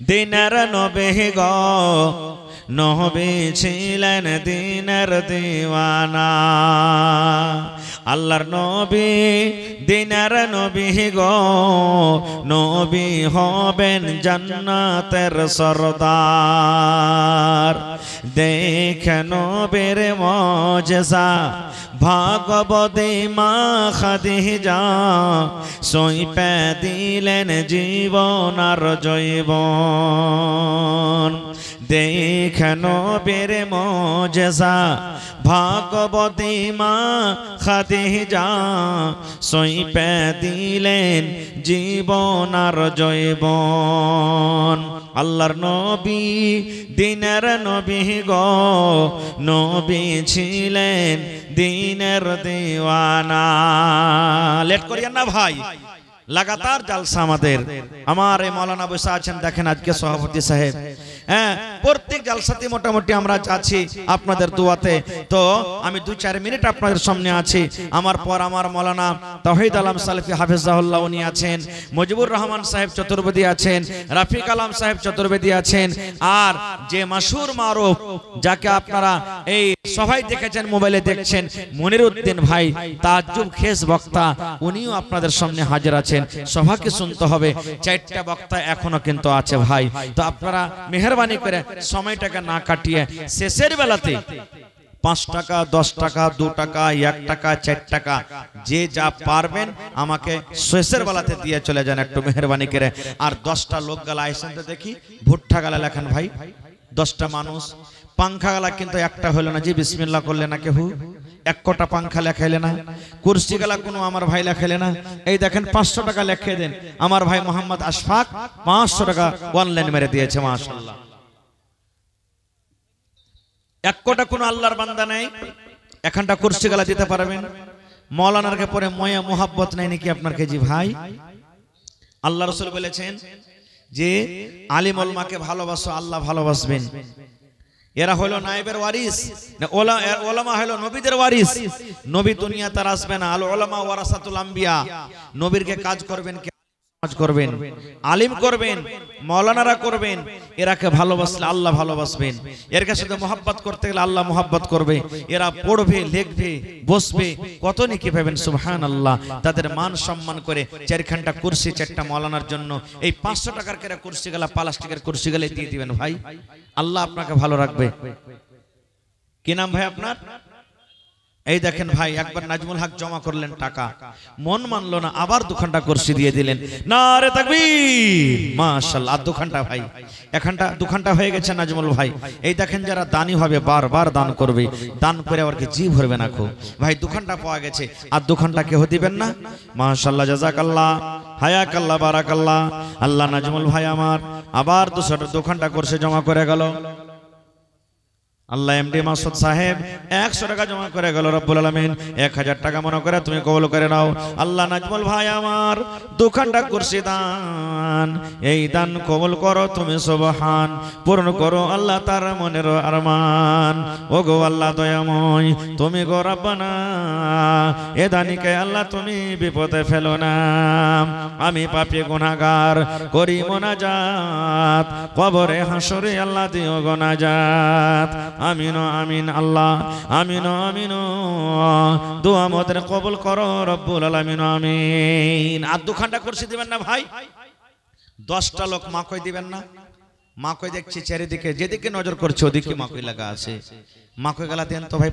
দিনের নবী গো, নবী ছিলেন দিনের দিওয়ানা। আল্লাহর নবী দিনের নবী গো, নবী হবেন জান্নাতের সরদার। দেখে নবীর মুজিজা ভাগবতী মা খাদিজা, সইপে দিলেন জীবন আর জৈবন। দেখে নবীর মুজিজা ভাগবতী মা খাদিজা, সইপে দিলেন জীবন আর জৈবন। আল্লাহর নবী দিনের নবী গো, নবী ছিলেন দিনের দিওয়ানা। লেট করিয়েন না ভাই, লাগাতার জালসা আমাদের। আমার এই মাওলানা বসে আছেন, দেখেন আজকে সভাপতি সাহেব। হ্যাঁ, প্রত্যেক জালসাতে মোটামুটি আমরা আছি আপনাদের দোয়াতে। তো আমি 2-4 মিনিট আপনাদের সামনে আছি। আমার পর আমার মাওলানা তাওহীদ আলম সালেফি হাফিজাহুল্লাহ উনি আছেন, মুজিবুর রহমান সাহেব চতুর্বেদী আছেন, রাফিক আলম সাহেব চতুর্বেদী আছেন, আর যে মাশহুর মারুফ যাকে আপনারা এই সবাই দেখেছেন, মোবাইলে দেখছেন, মনিরউদ্দিন ভাই তাজ্জুব খেস বক্তা, উনিও আপনাদের সামনে হাজির আছেন। সভাকে শুনতে হবে, 4টা বক্তা এখনো কিন্তু আছে ভাই। তো আপনারা মেহেরবানি করে সময়টাকে না কাটিয়ে শেষের বেলাতে 5 টাকা 10 টাকা 2 টাকা 1 টাকা 4 টাকা যে যা পারবেন আমাকে শেষের বেলাতে দিয়ে চলে যান একটু মেহেরবানি করে। আর 10টা লোক গালা আইসেন তো দেখি, ভুট্টা গালা লেখান ভাই, 10টা মানুষ। পাংখা গালা কিন্তু একটা হলো না, জি বিসমিল্লাহ করলে না কেউ, 1 কোটা পাংখা লেখাইলে না। কুরসি গালা কোনো আমার ভাই লেখাইলে না। এই দেখেন 500 টাকা লেখিয়ে দেন, আমার ভাই মোহাম্মদ আশফাক 500 টাকা অনলাইন মেরে দিয়েছে, মাশাআল্লাহ। 1 কোটা কোনো আল্লাহর বান্দা নেই, এখানটা কুরসি গালা দিতে পারবেন। মৌলানার কে পরে ময়া মোহাব্বত নাই নাকি আপনার কে? জি ভাই, আল্লাহ রাসূল বলেছেন যে আলিম উলামাকে ভালোবাসো, আল্লাহ ভালোবাসবেন। এরা হলো নায়েবের ওয়ারিস, ওলামা হলো নবীদের ওয়ারিস। নবী দুনিয়া তার আসবে না, আল উলামা ওয়ারাসাতুল আম্বিয়া। নবীরকে কাজ করবেন, কাজ করবেন, আলিম করবেন, মাওলানারা করবেন। এরাকে ভালোবাসলে আল্লাহ ভালোবাসবেন, এর কাছে তো মোহাব্বত করতে গেলে আল্লাহ মোহাব্বত করবে। এরা পড়বে, লিখবে, বসবে, কত নেকি পাবেন, সুবহানাল্লাহ। তাদের মান সম্মান করে 4 ঘন্টা কুরসি 4টা মাওলানার জন্য এই 500 টাকার কেরা কুরসি গেলা, প্লাস্টিকের কুরসি গেলে দিয়ে দিবেন ভাই, আল্লাহ আপনাকে ভালো রাখবে। কি নাম ভাই আপনার? এই দেখেন ভাই, একবার নাজমুল হক জমা করলেন টাকা, মন মানলো না, আবার 2 ঘন্টা কুরসি দিয়ে দিলেন। নারে তাকবীর, মাশাআল্লাহ। আর 2 ঘন্টা ভাই, 2 ঘন্টা হয়ে গেছে নাজমুল ভাই। এই দেখেন যারা দানি হবে বারবার দান করবে, দান করে আর কি জি ভরবে না খো ভাই। 2 ঘন্টা পাওয়া গেছে, আর 2 ঘন্টা কেউ দিবেন না? মাশাআল্লাহ, জাযাকাল্লাহ, হায়াকাল্লাহ, বারাকাল্লাহ। আল্লাহ নাজমুল ভাই আমার আবার 2 ঘন্টা কুরসি জমা করে গেল। আল্লাহ এমডি মাসুদ সাহেব 100 টাকা জমা করে গেল। রব্বুল আলামিন 1000 টাকা মনে করে তুমি কবুল করে নাও। আল্লাহ নাজমুল ভাই আমার 2 ঘন্টা কুরসি দান, এই দান কবুল করো তুমি, সুবহান। পূর্ণ করো আল্লাহ তার মনের আরমান। ও গো আল্লাহ দয়াময়, তুমি গো রব্বানা, এ দানিকে আল্লাহ তুমি বিপদে ফেলো না। আমি পাপী গুনাহগার করি মোনাজাত, কবরে হাসরে আল্লাহ দিও গো নাজাত। আমিন আমিন আল্লাহ আমিন আমিন দোয়া আমাদের কবুল করো রব্বুল আলামিন আমিন। আর দুখানটা করছি দিবেন না ভাই? 10টা লোক মাকই দিবেন না? মাকই দেখছি চারিদিকে, যেদিকে নজর করছে ওদিকে মাকই লাগা আছে। মাকই গেলা দেন তো ভাই,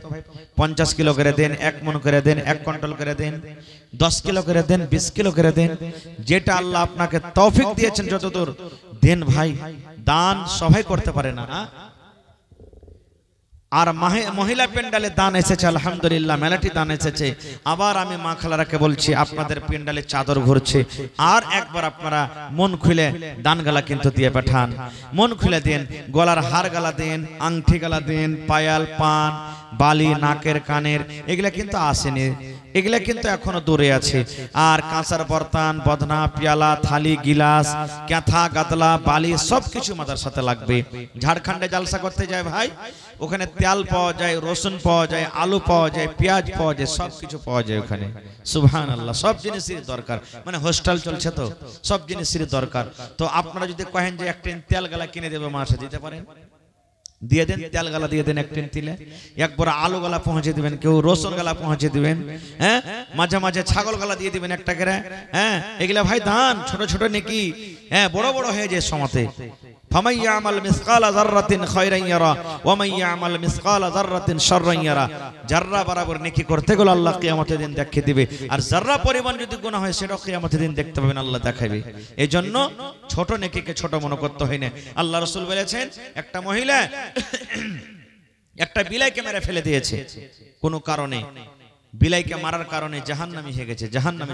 50 কিলো করে দেন, 1 মণ করে দেন, 1 কুইন্টাল করে দেন, 10 কিলো করে দেন, 20 কিলো করে দেন, যেটা আল্লাহ আপনাকে তৌফিক দিয়েছেন যতদূর দেন ভাই। দান সবাই করতে পারে না। আর মহিলা প্যান্ডালে দান এসেছে আলহামদুলিল্লাহ, মেলাটি দান এসেছে। আবার আমি মা খালারাকে বলছি আপনাদের প্যান্ডালে চাদর ঘুরছে, আর একবার আপনারা মন খুলে দান গালা কিন্তু দিয়ে পাঠান। মন খুলে দেন, গলার হার গালা দেন, আংটি গালা দেন, পায়াল, পান, বালি, নাকের কানের, এগুলা কিন্তু আসেনি, এগুলা কিন্তু এখনো দূরে আছে। আর কাঁসার বর্তন, বদনা, পিয়ালা, থালি, গিলাস, ক্যাথা, গাদলা, বালি সবকিছু মাদার সাথে লাগবে। ঝাড়খণ্ডে জালসা করতে যায় ভাই, ওখানে তেল পাওয়া যায়, রসুন পাওয়া যায়, আলু পাওয়া যায়, পেঁয়াজ পাওয়া যায়, সবকিছু পাওয়া যায় ওখানে। সুবহানাল্লাহ, সব জিনিসের দরকার, মানে হোস্টেল চলছে তো সব জিনিসের দরকার। তো আপনারা যদি কহেন যে একটা তেল গালা কিনে দেবে মাসে, দিতে পারেন, দিয়ে দেন, তেল গালা দিয়ে দেন, একটা তিলে একবার আলু গালা পৌঁছে দিবেন, কেউ রসুন গালা পৌঁছে দিবেন, হ্যাঁ, মাঝে মাঝে ছাগল গালা দিয়ে দিবেন একটা করে, হ্যাঁ, এগুলা ভাই দান, ছোট ছোট নেকি, হ্যাঁ, বড় বড় হয়ে যায় সমাতে। ফামান ইয়ামাল মিসকালা যাররাতিন খায়রান ইয়ারা ওয়া মান ইয়ামাল মিসকালা যাররাতিন শাররান ইয়ারা। যাররা বরাবর নেকি করতে গেলে আল্লাহ কিয়ামতের দিন দেখিয়ে দিবে, আর যাররা পরিমাণ যদি গুনাহ হয় সেটাও কিয়ামতের দিন দেখতে পাবেন, আল্লাহ দেখাবে। এজন্য ছোট নেকিকে ছোট মনে করতে হয় না। আল্লাহ রাসূল বলেছেন, একটা মহিলা একটা বিলাইকে মেরে ফেলে দিয়েছে কোনো কারণে, বিলাইকে মারার কারণে জাহান্নামী হয়ে গেছে, জাহান্নামে